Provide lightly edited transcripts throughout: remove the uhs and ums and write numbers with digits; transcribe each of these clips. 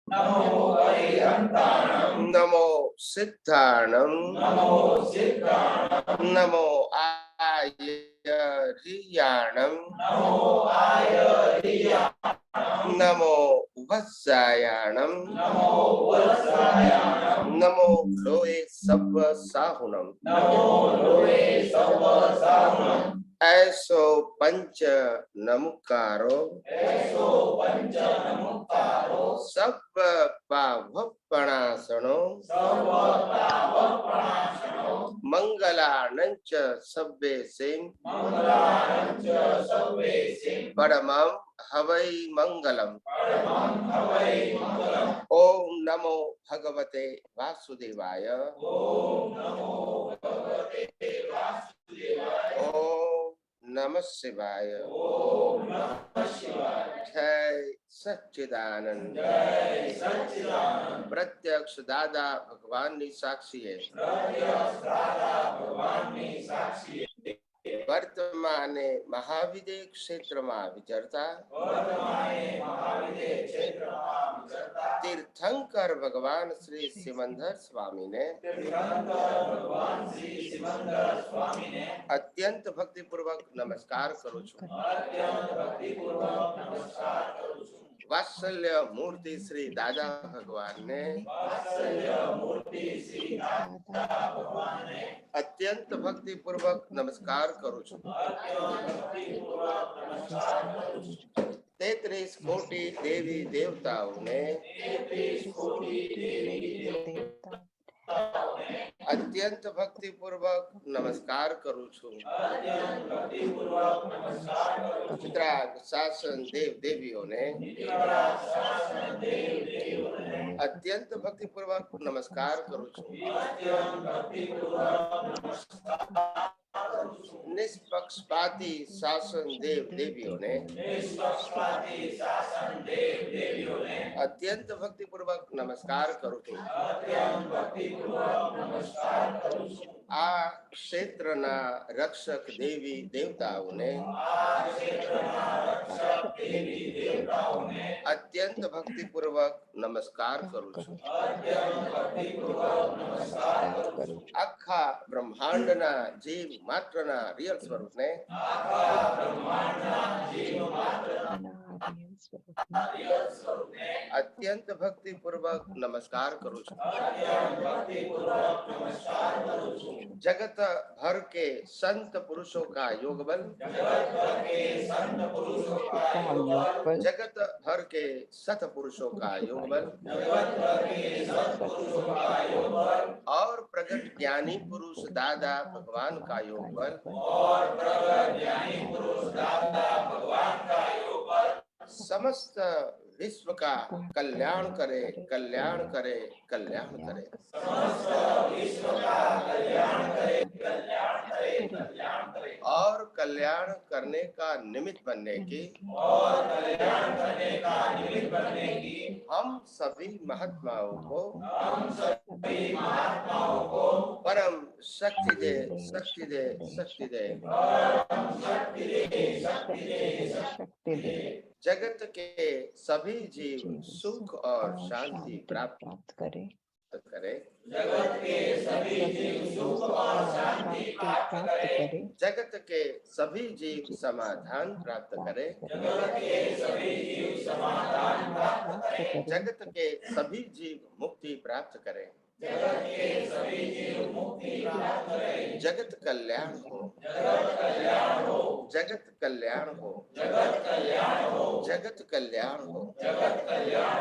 नमो अरिहन्ताणं नमो सिद्धाणं नमो आयर्याणं नमो वत्सायाणं नमो लोए सब्ब साहुणं ऐसो पंच नमुकारो सब्ब पावपणासनो मंगलानंच सब्बे सिंह परमं हवै मंगलम। ओम नमो भगवते वासुदेवाय। ओम नमः शिवाय। जय सच्चिदानंद। प्रत्यक्ष दादा भगवान ની સાક્ષી है। वर्तमाने महाविदे क्षेत्र में विचरता तीर्थंकर भगवान श्री सिमंदर स्वामी ने अत्यंत भक्ति पूर्वक नमस्कार करू छू। वात्सल्य मूर्ति श्री दादा भगवान ने अत्यंत भक्ति पूर्वक नमस्कार करू छू। 33 कोटि देवी देवताओं ने अत्यंत भक्ति पूर्वक नमस्कार करू छू। चित्राग शासन देव देवियों ने अत्यंत भक्ति पूर्वक नमस्कार करू छू। निष्पक्षपाती शासन देव देवियों ने अत्यंत भक्ति पूर्वक नमस्कार करू छू। आ क्षेत्र ना रक्षक देवी देवताओं ने अत्यंत भक्ति पूर्वक नमस्कार करू छू। आखा ब्रह्मांड ना जीव मात्र ना रियल स्वरूप ने अत्यंत भक्ति पूर्वक नमस्कार करू छू। जगत भर के संत पुरुषों का योग बल, जगत भर के सत पुरुषों का योग बल और प्रगट ज्ञानी पुरुष दादा भगवान का योग बल समस्त विश्व का कल्याण करे, कल्याण करे, कल्याण करे। और कल्याण करने का निमित्त बनने की हम सभी महात्माओं को परम शक्ति दे, शक्ति दे, शक्ति दे। जगत के सभी जीव सुख और शांति प्राप्त करे। जगत के सभी जीव सुख और शांति प्राप्त करे। जगत के सभी जीव समाधान प्राप्त करे। जगत के सभी जीव मुक्ति प्राप्त करे। जगत कल्याण हो, जगत कल्याण हो, जगत कल्याण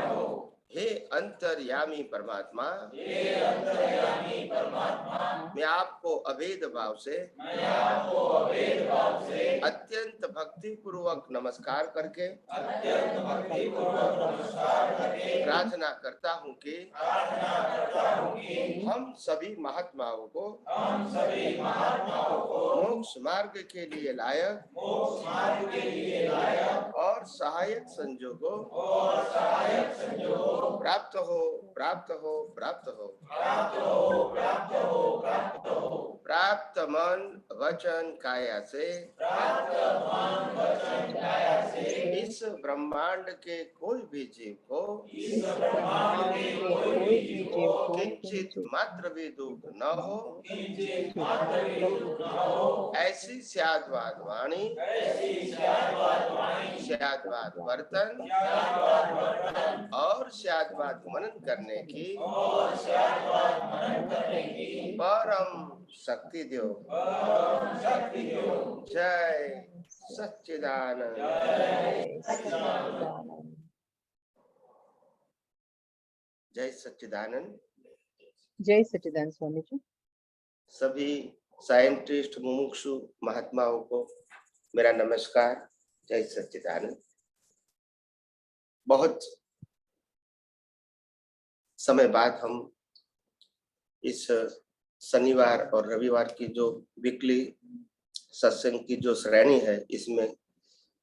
हो। हे अंतर्यामी परमात्मा, मैं आपको अभेद भाव से अत्यंत भक्ति पूर्वक नमस्कार करके प्रार्थना करता हूँ कि हम सभी महात्माओं को मोक्ष मार्ग के लिए लायक और सहायक संजोगों प्राप्त हो, प्राप्त हो, प्राप्त हो, प्राप्त हो, प्राप्त हो, प्राप्त हो। प्राप्त मन वचन काया से, प्राप्त मन वचन काया से, इस ब्रह्मांड के कोई भी जीव को, इस ब्रह्मांड के कोई भी जीव को किंचित मात्र भी दुख न हो, किंचित मात्र भी दुख न हो। ऐसी स्याद्वाद वाणी, ऐसी स्याद्वाद वाणी, स्याद्वाद वर्तन स्याद्वाद वर्तन और स्याद्वाद मनन करने की और स्याद्वाद मनन करने की परम शक्ति दो। परम शक्ति दो। जय सच्चिदानंद। जय सच्चिदानंद। जय सच्चिदानंद। जय सच्चिदानंद स्वामी जी। सभी साइंटिस्ट मुमुक्षु महात्माओं को मेरा नमस्कार। जय सच्चिदानंद। बहुत समय बाद हम इस शनिवार और रविवार की जो वीकली सत्संग की जो श्रेणी है, इसमें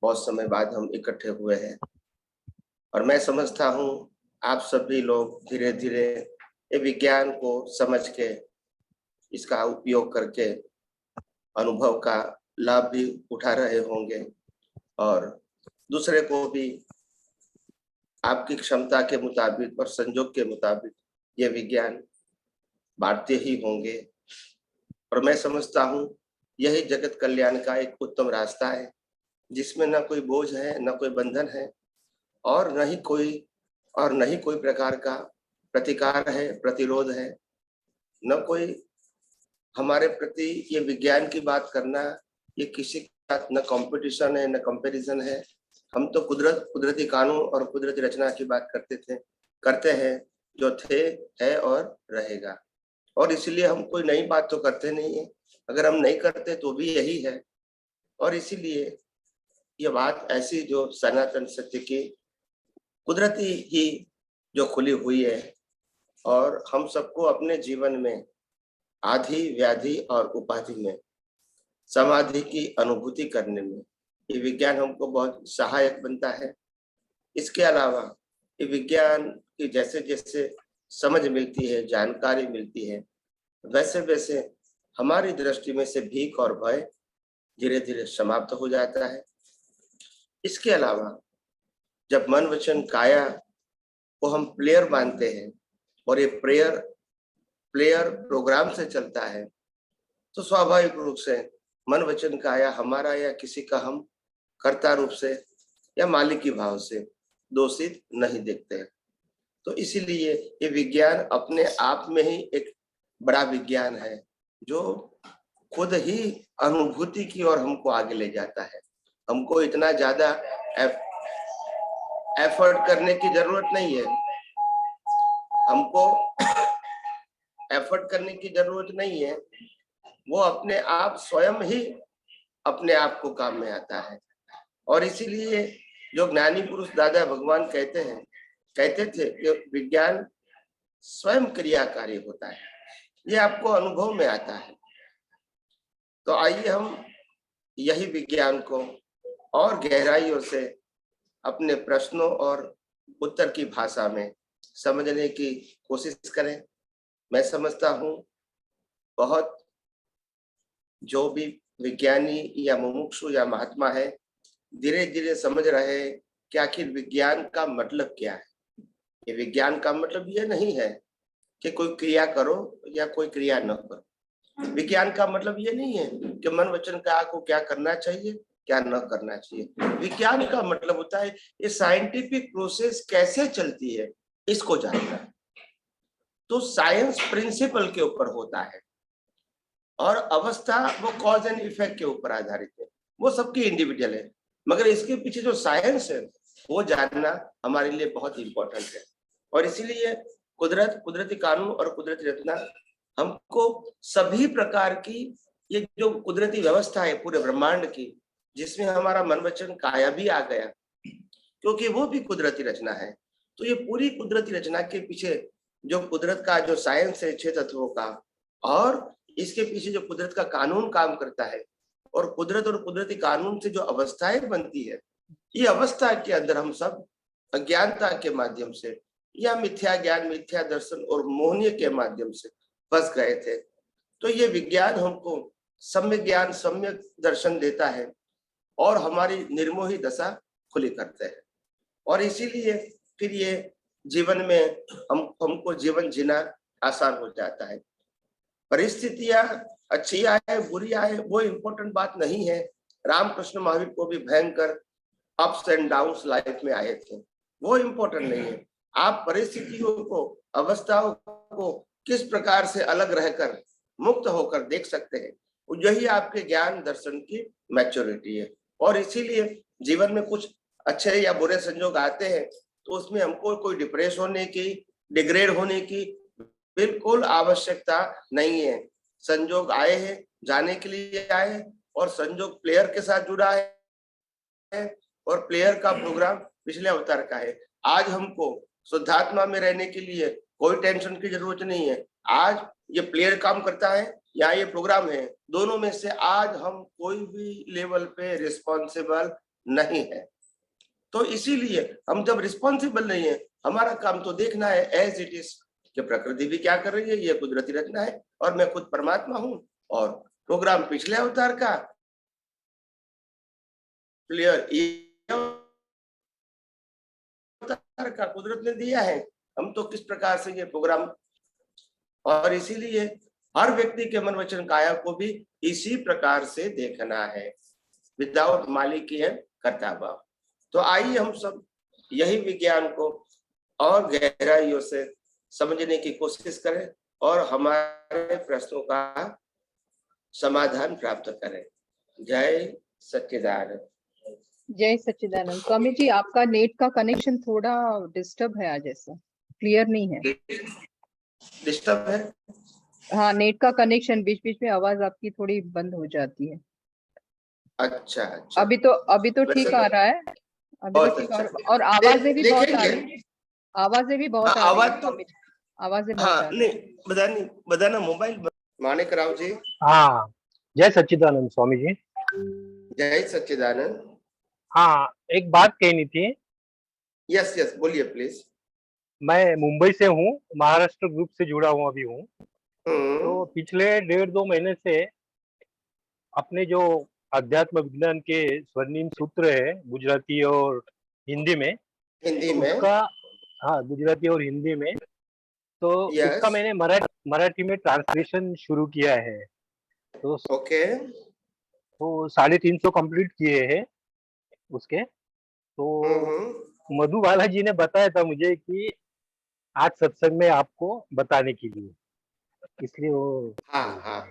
बहुत समय बाद हम इकट्ठे हुए हैं और मैं समझता हूँ आप सभी लोग धीरे धीरे ये विज्ञान को समझ के इसका उपयोग करके अनुभव का लाभ भी उठा रहे होंगे और दूसरे को भी आपकी क्षमता के मुताबिक और संजोग के मुताबिक ये विज्ञान बांटते ही होंगे। और मैं समझता हूँ यही जगत कल्याण का एक उत्तम रास्ता है, जिसमें न कोई बोझ है, न कोई बंधन है और न ही कोई प्रकार का प्रतिकार है, प्रतिरोध है। न कोई हमारे प्रति ये विज्ञान की बात करना, ये किसी के साथ न कंपटीशन है, न कंपैरिजन है। हम तो कुदरती कानून और कुदरती रचना की बात करते हैं जो थे, है और रहेगा। और इसलिए हम कोई नई बात तो करते नहीं है, अगर हम नहीं करते तो भी यही है। और इसीलिए ये बात ऐसी जो सनातन सत्य की कुदरती ही जो खुली हुई है और हम सबको अपने जीवन में आधि व्याधि और उपाधि में समाधि की अनुभूति करने में ये विज्ञान हमको बहुत सहायक बनता है। इसके अलावा ये विज्ञान की जैसे जैसे समझ मिलती है, जानकारी मिलती है, वैसे वैसे हमारी दृष्टि में से भीख और भय धीरे धीरे समाप्त हो जाता है। इसके अलावा जब मन वचन काया को हम प्लेयर मानते हैं और ये प्लेयर प्रोग्राम से चलता है, तो स्वाभाविक रूप से मन वचन काया हमारा या किसी का हम कर्ता रूप से या मालिकी भाव से दोषित नहीं देखते हैं। तो इसीलिए ये विज्ञान अपने आप में ही एक बड़ा विज्ञान है जो खुद ही अनुभूति की ओर हमको आगे ले जाता है। हमको इतना ज्यादा एफर्ट करने की जरूरत नहीं है, हमको एफर्ट करने की जरूरत नहीं है, वो अपने आप स्वयं ही अपने आप को काम में आता है। और इसीलिए जो ज्ञानी पुरुष दादा भगवान कहते थे कि विज्ञान स्वयं क्रियाकारी होता है, ये आपको अनुभव में आता है। तो आइए हम यही विज्ञान को और गहराइयों से अपने प्रश्नों और उत्तर की भाषा में समझने की कोशिश करें। मैं समझता हूँ बहुत जो भी विज्ञानी या मुमुक्षु या महात्मा है धीरे धीरे समझ रहे हैं कि आखिर विज्ञान का मतलब क्या है। ये विज्ञान का मतलब ये नहीं है कि कोई क्रिया करो या कोई क्रिया न करो। विज्ञान का मतलब ये नहीं है कि मन वचन काया को क्या करना चाहिए, क्या न करना चाहिए। विज्ञान का मतलब होता है ये साइंटिफिक प्रोसेस कैसे चलती है, इसको जानना। तो साइंस प्रिंसिपल के ऊपर होता है और अवस्था वो कॉज एंड इफेक्ट के ऊपर आधारित है, वो सबकी इंडिविजुअल है। मगर इसके पीछे जो साइंस है वो जानना हमारे लिए बहुत इंपॉर्टेंट है। और इसीलिए कुदरती कानून और कुदरती रचना हमको सभी प्रकार की ये जो कुदरती व्यवस्था है पूरे ब्रह्मांड की, जिसमें हमारा मन वचन काया भी आ गया, क्योंकि वो भी कुदरती रचना है। तो ये पूरी कुदरती रचना के पीछे जो कुदरत का जो साइंस है 6 तत्वों का, और इसके पीछे जो कुदरत का कानून काम करता है, और कुदरत और कुदरती कानून से जो अवस्थाएं बनती है, ये अवस्था के अंदर हम सब अज्ञानता के माध्यम से या मिथ्या ज्ञान, मिथ्या दर्शन और मोहनीय के माध्यम से फंस गए थे। तो ये विज्ञान हमको सम्यक ज्ञान, सम्यक दर्शन देता है और हमारी निर्मोही दशा खुली करते हैं। और इसीलिए फिर ये जीवन में हमको जीवन जीना आसान हो जाता है। परिस्थितियां अच्छी आए बुरी आए वो इम्पोर्टेंट बात नहीं है। रामकृष्ण महावीर को भी भयंकर अप्स एंड डाउन्स लाइफ में आए थे, वो इम्पोर्टेंट नहीं है। आप परिस्थितियों को, अवस्थाओं को किस प्रकार से अलग रहकर, मुक्त होकर देख सकते हैं, यही आपके ज्ञान दर्शन की मैच्योरिटी है। और इसीलिए जीवन में कुछ अच्छे या बुरे संयोग आते हैं तो उसमें हमको कोई डिप्रेस होने की, डिग्रेड होने की बिल्कुल आवश्यकता नहीं है। संयोग आए हैं, जाने के लिए आए हैं, और संयोग प्लेयर के साथ जुड़ा है और प्लेयर का प्रोग्राम पिछले अवतार का है। आज हमको शुद्धात्मा में रहने के लिए कोई टेंशन की जरूरत नहीं है। आज ये प्लेयर काम करता है या ये प्रोग्राम है, दोनों में से आज हम कोई भी लेवल पे रिस्पॉन्सिबल नहीं है। तो इसीलिए हम जब रिस्पॉन्सिबल नहीं है, हमारा काम तो देखना है एज इट इज कि प्रकृति भी क्या कर रही है, ये कुदरती रचना है और मैं खुद परमात्मा हूं। और प्रोग्राम पिछले अवतार का प्लेयर का कुदरत ने दिया है, हम तो किस प्रकार से ये प्रोग्राम। और इसीलिए हर व्यक्ति के मन वचन काया को भी इसी प्रकार से देखना है, विदाउट मालिकी है कर्ता भाव। तो आइए हम सब यही विज्ञान को और गहराइयों से समझने की कोशिश करें और हमारे प्रश्नों का समाधान प्राप्त करें। जय सच्चिदानंद। जय सच्चिदानंद। स्वामी जी, आपका नेट का कनेक्शन थोड़ा डिस्टर्ब है आज, ऐसा क्लियर नहीं है। डिस्टर्ब है? हाँ, नेट का कनेक्शन, बीच बीच में आवाज आपकी थोड़ी बंद हो जाती है। अच्छा अच्छा। अभी तो ठीक आ रहा है, अभी तो ठीक आ रहा है। और आवाजें भी बहुत आ रही है, आवाजें भी बहुत आ रही है। आवाज तो आवाजें बहुत आ रही है। नहीं बताना मोबाइल। मानिक राव जी। हाँ, जय सच्चिदानंद स्वामी जी। जय सच्चिदानंद। हाँ, एक बात कहनी थी। यस यस, बोलिए प्लीज। मैं मुंबई से हूँ, महाराष्ट्र ग्रुप से जुड़ा हुआ भी हूँ। तो पिछले 1.5-2 महीने से अपने जो अध्यात्म विज्ञान के स्वर्णिम सूत्र है गुजराती और हिंदी में, उसका, हाँ, गुजराती और हिंदी में, तो उसका मैंने मराठी में ट्रांसलेशन शुरू किया है। तो ओके, तो 350 कंप्लीट किए हैं उसके। तो मधु बालाजी ने बताया था मुझे कि आज सत्संग में आपको बताने के लिए, इसलिए वो। हाँ हाँ,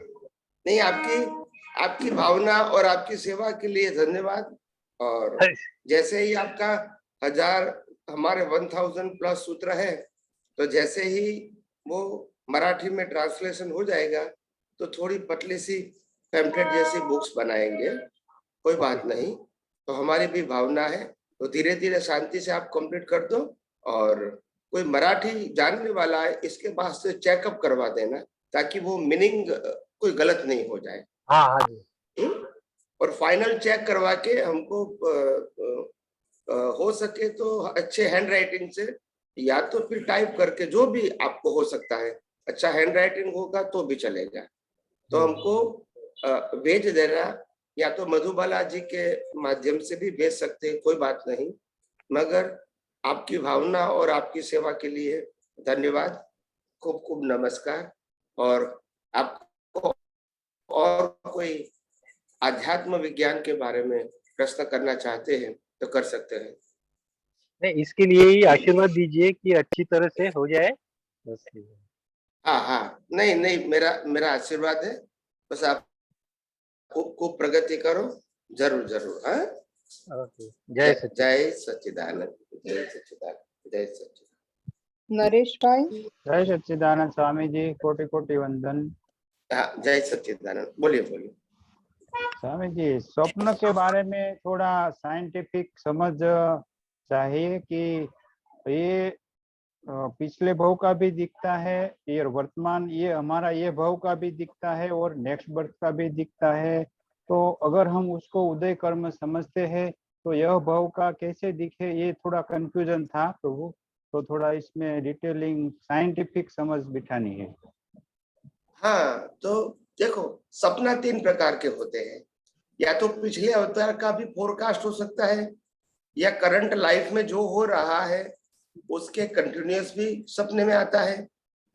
नहीं, आपकी भावना और आपकी सेवा के लिए धन्यवाद। और जैसे ही आपका 1000, हमारे 1000 प्लस सूत्र है, तो जैसे ही वो मराठी में ट्रांसलेशन हो जाएगा तो थोड़ी पतली सी पैम्फलेट जैसी बुक्स बनाएंगे, कोई बात नहीं। तो हमारी भी भावना है, तो धीरे धीरे शांति से आप कंप्लीट कर दो। और कोई मराठी जानने वाला है, इसके पास से चेकअप करवा देना, ताकि वो मीनिंग कोई गलत नहीं हो जाए। हाँ हाँ जी। और फाइनल चेक करवा के हमको हो सके तो अच्छे हैंड राइटिंग से, या तो फिर टाइप करके, जो भी आपको हो सकता है, अच्छा हैंड राइटिंग होगा तो भी चलेगा, तो हमको भेज देना। या तो मधुबाला जी के माध्यम से भी भेज सकते हैं, कोई बात नहीं। मगर आपकी भावना और आपकी सेवा के लिए धन्यवाद, खूब खूब नमस्कार। और आपको और कोई आध्यात्म विज्ञान के बारे में प्रश्न करना चाहते हैं तो कर सकते हैं। नहीं, इसके लिए ही आशीर्वाद दीजिए कि अच्छी तरह से हो जाए बस। हाँ हाँ, नहीं, मेरा आशीर्वाद है, बस आप खूब प्रगति करो, जरूर जरूर। हाँ, जय सच्चिदानंद। जय सच्चिदानंद। जय सच्चिदानंद। नरेश भाई। जय सच्चिदानंद स्वामी जी, कोटि कोटि वंदन। हाँ, जय सच्चिदानंद। बोलिए। स्वामी जी, स्वप्न के बारे में थोड़ा साइंटिफिक समझ चाहिए कि ये पिछले भव का भी दिखता है, ये वर्तमान, ये हमारा ये भव का भी दिखता है और नेक्स्ट बर्थ का भी दिखता है। तो अगर हम उसको उदय कर्म समझते हैं तो यह भव का कैसे दिखे, ये थोड़ा कंफ्यूजन था प्रभु। तो थोड़ा इसमें डिटेलिंग साइंटिफिक समझ बिठानी है। हाँ, तो देखो सपना 3 प्रकार के होते हैं। या तो पिछले अवतार का भी फोरकास्ट हो सकता है, या करंट लाइफ में जो हो रहा है उसके कंटिन्यूअस भी सपने में आता है,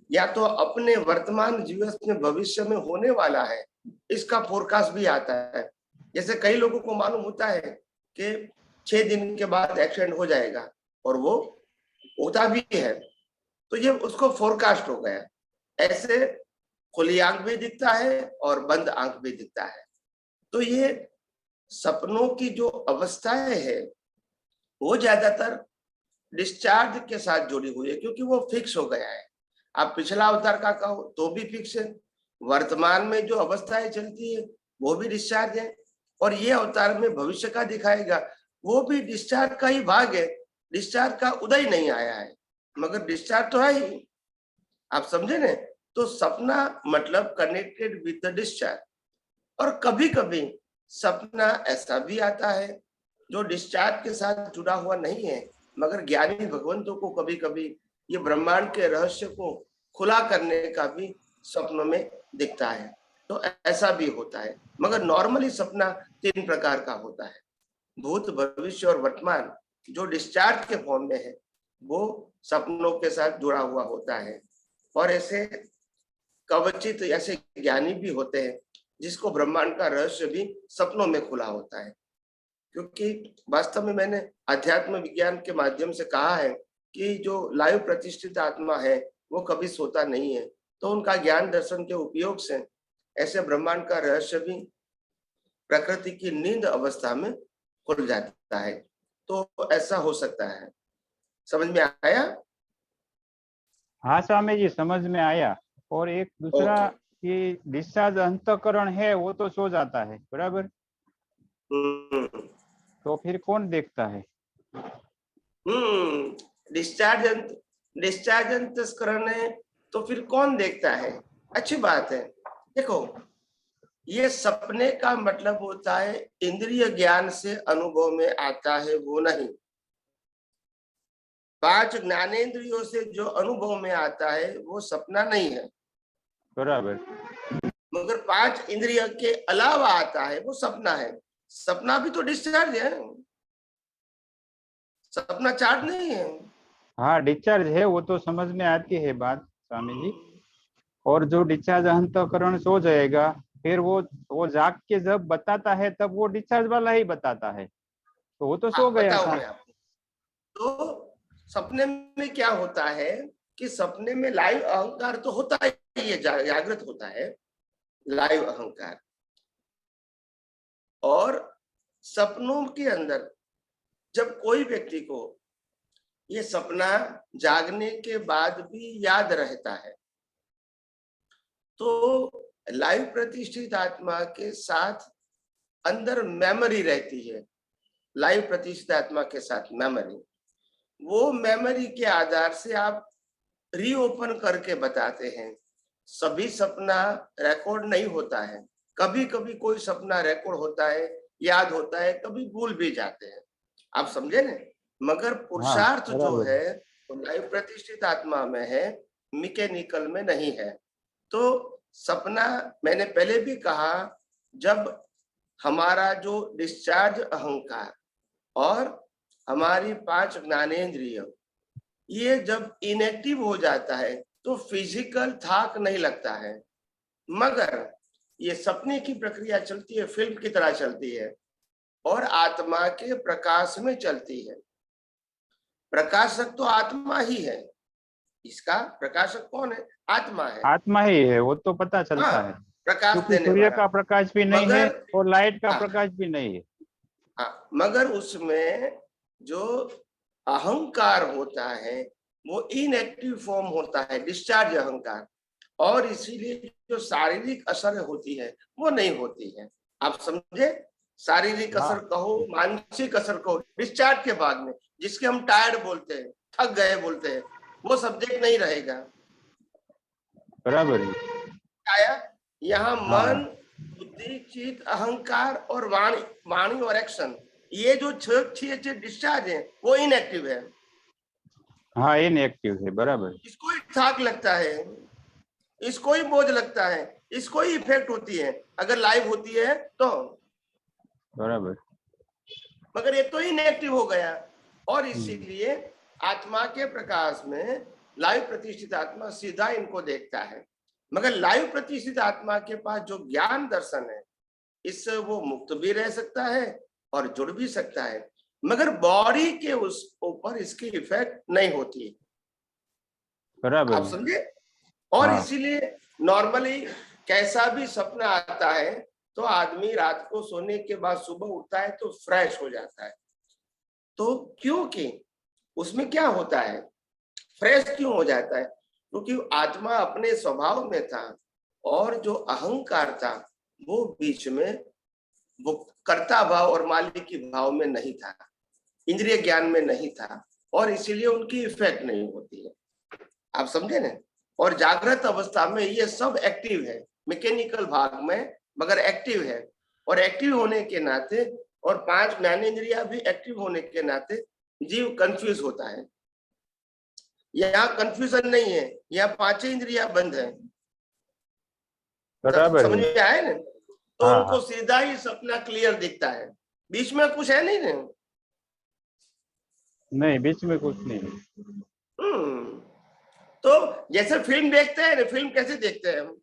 या तो अपने वर्तमान जीवन में भविष्य में होने वाला है इसका फोरकास्ट भी आता है। जैसे कई लोगों को मालूम होता है कि 6 दिन के बाद एक्सीडेंट हो जाएगा, और वो होता भी है, तो ये उसको फोरकास्ट हो गया। ऐसे खुली आंख भी दिखता है और बंद आंख भी दिखता है। तो ये सपनों की जो अवस्थाएं है वो ज्यादातर डिस्चार्ज के साथ जुड़ी हुई है, क्योंकि वो फिक्स हो गया है। आप पिछला अवतार का कहो तो भी फिक्स है, वर्तमान में जो अवस्थाएं चलती है वो भी डिस्चार्ज है, और ये अवतार में भविष्य का दिखाएगा वो भी डिस्चार्ज का ही भाग है। डिस्चार्ज का उदय नहीं आया है, मगर डिस्चार्ज तो है ही। आप समझे ना? तो सपना मतलब कनेक्टेड विद द डिस्चार्ज। और कभी कभी सपना ऐसा भी आता है जो डिस्चार्ज के साथ जुड़ा हुआ नहीं है, मगर ज्ञानी भगवंतों को कभी कभी ये ब्रह्मांड के रहस्य को खुला करने का भी स्वप्न में दिखता है। तो ऐसा भी होता है, मगर नॉर्मली सपना 3 प्रकार का होता है। भूत, भविष्य और वर्तमान जो डिस्चार्ज के फॉर्म में है वो सपनों के साथ जुड़ा हुआ होता है। और ऐसे कवचित ऐसे ज्ञानी भी होते हैं जिसको ब्रह्मांड का रहस्य भी सपनों में खुला होता है। क्योंकि वास्तव में मैंने अध्यात्म विज्ञान के माध्यम से कहा है कि जो लाइव प्रतिष्ठित आत्मा है वो कभी सोता नहीं है, तो उनका ज्ञान दर्शन के उपयोग से ऐसे ब्रह्मांड का रहस्य भी प्रकृति की नींद अवस्था में खुल जाता है। तो ऐसा हो सकता है। समझ में आया? हाँ स्वामी जी, समझ में आया। और एक दूसरा कि डिस्चार्ज अंतःकरण है वो तो सो जाता है, बराबर? तो फिर कौन देखता है? डिस्चार्ज अंतःकरण है तो फिर कौन देखता है? अच्छी बात है। देखो, ये सपने का मतलब होता है इंद्रिय ज्ञान से अनुभव में आता है वो नहीं। 5 ज्ञानेंद्रियों से जो अनुभव में आता है वो सपना नहीं है, बराबर। मगर 5 इंद्रिय के अलावा आता है वो सपना है। सपना भी तो डिस्चार्ज है, सपना चार्ज नहीं है। हाँ, डिस्चार्ज है, वो तो समझ में आती है बात स्वामी जी। और जो डिस्चार्ज अंतःकरण सो जाएगा, फिर वो जाग के जब बताता है तब वो डिस्चार्ज वाला ही बताता है, तो वो तो सो गया था। मैं आपको तो सपने में क्या होता है कि सपने में लाइव अहंकार तो होता ही है, जागृत होता है लाइव अहंकार। और सपनों के अंदर जब कोई व्यक्ति को ये सपना जागने के बाद भी याद रहता है, तो लाइव प्रतिष्ठित आत्मा के साथ अंदर मेमोरी रहती है। लाइव प्रतिष्ठित आत्मा के साथ मेमोरी, वो मेमोरी के आधार से आप रीओपन करके बताते हैं। सभी सपना रिकॉर्ड नहीं होता है, कभी कभी कोई सपना रिकॉर्ड होता है, याद होता है, कभी भूल भी जाते हैं। आप समझे ना? मगर पुरुषार्थ जो है वो लाइव प्रतिष्ठित आत्मा में है, मैकेनिकल में नहीं है। तो सपना मैंने पहले भी कहा, जब हमारा जो डिस्चार्ज अहंकार और हमारी 5 ज्ञानेंद्रिय ये जब इनएक्टिव हो जाता है तो फिजिकल थाक नहीं लगता है, मगर ये सपने की प्रक्रिया चलती है, फिल्म की तरह चलती है और आत्मा के प्रकाश में चलती है। प्रकाशक तो आत्मा ही है, इसका प्रकाशक कौन है? आत्मा है। आत्मा ही है, वो तो पता चलता है, प्रकाश क्योंकि देने सूर्य वाला का प्रकाश भी नहीं है और लाइट का प्रकाश भी नहीं है। मगर उसमें जो अहंकार होता है वो इनएक्टिव फॉर्म होता है, डिस्चार्ज अहंकार, और इसीलिए जो शारीरिक असर होती है वो नहीं होती है। आप समझे? शारीरिक असर कहो, मानसिक असर कहो, डिस्चार्ज के बाद में, जिसके हम टायर्ड बोलते हैं, थक गए बोलते हैं, वो सब्जेक्ट नहीं रहेगा। बराबर है। आया? यहाँ मन, बुद्धि, चित्त, अहंकार और वाणी और एक्शन, ये जो 6 डिस्चार्ज है वो इनएक्टिव है। हाँ इनएक्टिव है, बराबर। इसको ही थाक लगता है, इसको ही बोझ लगता है, इसको ही इफेक्ट होती है अगर लाइव होती है तो, बराबर। मगर ये तो इनएक्टिव हो गया। और इसीलिए आत्मा के प्रकाश में लाइव प्रतिष्ठित आत्मा सीधा इनको देखता है, मगर लाइव प्रतिष्ठित आत्मा के पास जो ज्ञान दर्शन है, इससे वो मुक्त भी रह सकता है और जुड़ भी सकता है, मगर बॉडी के उस ऊपर इसकी इफेक्ट नहीं होती, बराबर। आप समझे। और हाँ। इसीलिए नॉर्मली कैसा भी सपना आता है तो आदमी रात को सोने के बाद सुबह उठता है तो फ्रेश हो जाता है। तो क्योंकि उसमें क्या होता है, फ्रेश क्यों हो जाता है, क्योंकि आत्मा अपने स्वभाव में था और जो अहंकार था वो बीच में, वो कर्ता भाव और मालिक की भाव में नहीं था, इंद्रिय ज्ञान में नहीं था, और इसीलिए उनकी इफेक्ट नहीं होती है, आप समझे ना। और जागृत अवस्था में ये सब एक्टिव है, मैकेनिकल भाग में मगर एक्टिव है, और एक्टिव होने के नाते और 5 ज्ञानेंद्रिया भी एक्टिव होने के नाते जीव कंफ्यूज होता है। यहाँ कंफ्यूजन नहीं है, यहाँ 5 इंद्रिया बंद है, बराबर समझ है। में आए ना। तो हाँ, उनको हाँ। सीधा ही सपना क्लियर दिखता है, बीच में कुछ है नहीं ना। नहीं, बीच में कुछ नहीं। तो जैसे फिल्म देखते हैं ना, फिल्म कैसे देखते हैं हम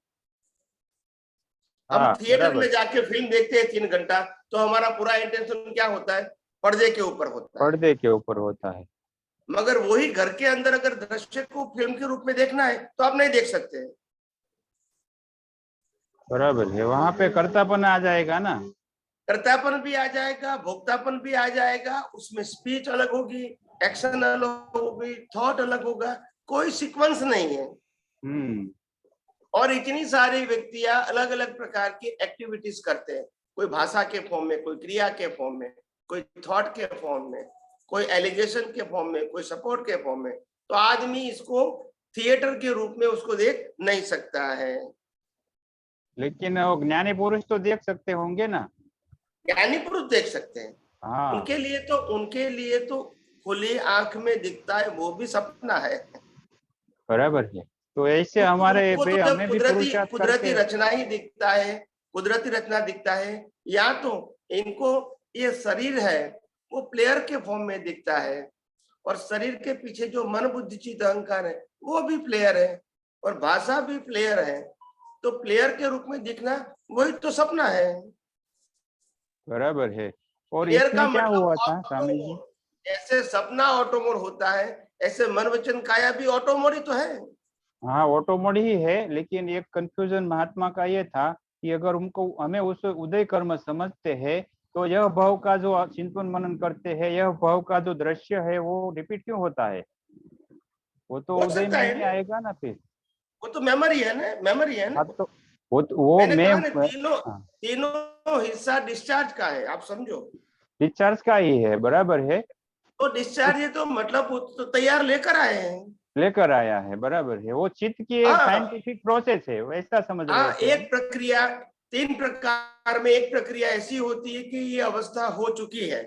हाँ, थिएटर में बराबर। जाके फिल्म देखते हैं 3 घंटा, तो हमारा पूरा इंटेंशन क्या होता है, पर्दे के ऊपर होता है। पर्दे के ऊपर होता है। मगर वही घर के अंदर अगर दृश्य को फिल्म के रूप में देखना है तो आप नहीं देख सकते। बराबर है, वहां पे कर्तापन आ जाएगा ना। कर्तापन भी आ जाएगा, भोक्तापन भी आ जाएगा, उसमें स्पीच अलग होगी, एक्शन अलग होगी, थॉट अलग होगा, कोई सीक्वेंस नहीं है। और इतनी सारी व्यक्तियां अलग अलग प्रकार की एक्टिविटीज करते हैं, कोई भाषा के फॉर्म में, कोई क्रिया के फॉर्म में, कोई थॉट के फॉर्म में, कोई एलिगेशन के फॉर्म में, कोई सपोर्ट के फॉर्म में। तो आदमी इसको थिएटर के रूप में उसको देख नहीं सकता है। लेकिन वो ज्ञानी पुरुष तो देख सकते होंगे ना। ज्ञानी पुरुष देख सकते हैं। हाँ। उनके लिए तो खुली आंख में दिखता है वो भी सपना है। बराबर है। तो ऐसे हमारे वो तो पे जब हमें भी पुरुषार्थ कुदरती करके। रचना ही दिखता है, कुदरती रचना दिखता है, या तो इनको ये शरीर है वो प्लेयर के फॉर्म में दिखता है, और शरीर के पीछे जो मन बुद्धि चित्त अहंकार है वो भी प्लेयर है, और भाषा भी प्लेयर है। तो प्लेयर के रूप में दिखना वही तो सपना है। बराबर है। और प्लेयर का इसमें क्या मतलब हुआ था स्वामी जी? ऑटोमोर, जैसे सपना ऑटोमोर होता है ऐसे मन वचन काया भी ऑटोमोर ही तो है। हाँ, ऑटोमोड ही है, लेकिन एक कंफ्यूजन महात्मा का ये था कि अगर उनको हमें उस उदय कर्म समझते हैं तो यह भाव का जो चिंतन मनन करते हैं, यह भाव का जो दृश्य है वो रिपीट क्यों होता है? वो तो हो उदय सकता में है ही ना, आएगा ना फिर। वो तो मेमोरी है ना, मेमोरी है ना। हाँ, तो वो मैंने मैं। कहा ना हाँ, तीनों हिस्सा डिस्चार्ज का है, आप समझो। डिस्चार्ज का ही है, बराबर है। तो डिस्चार्ज है तो मतलब वो तो तैयार लेकर आए हैं। लेकर आया है, बराबर है। वो चित्त की एक हाँ साइंटिफिक प्रोसेस है, वैसा समझ रहे हाँ, थे हम। एक प्रक्रिया, 3 प्रकार में एक प्रक्रिया ऐसी होती है कि ये अवस्था हो चुकी है,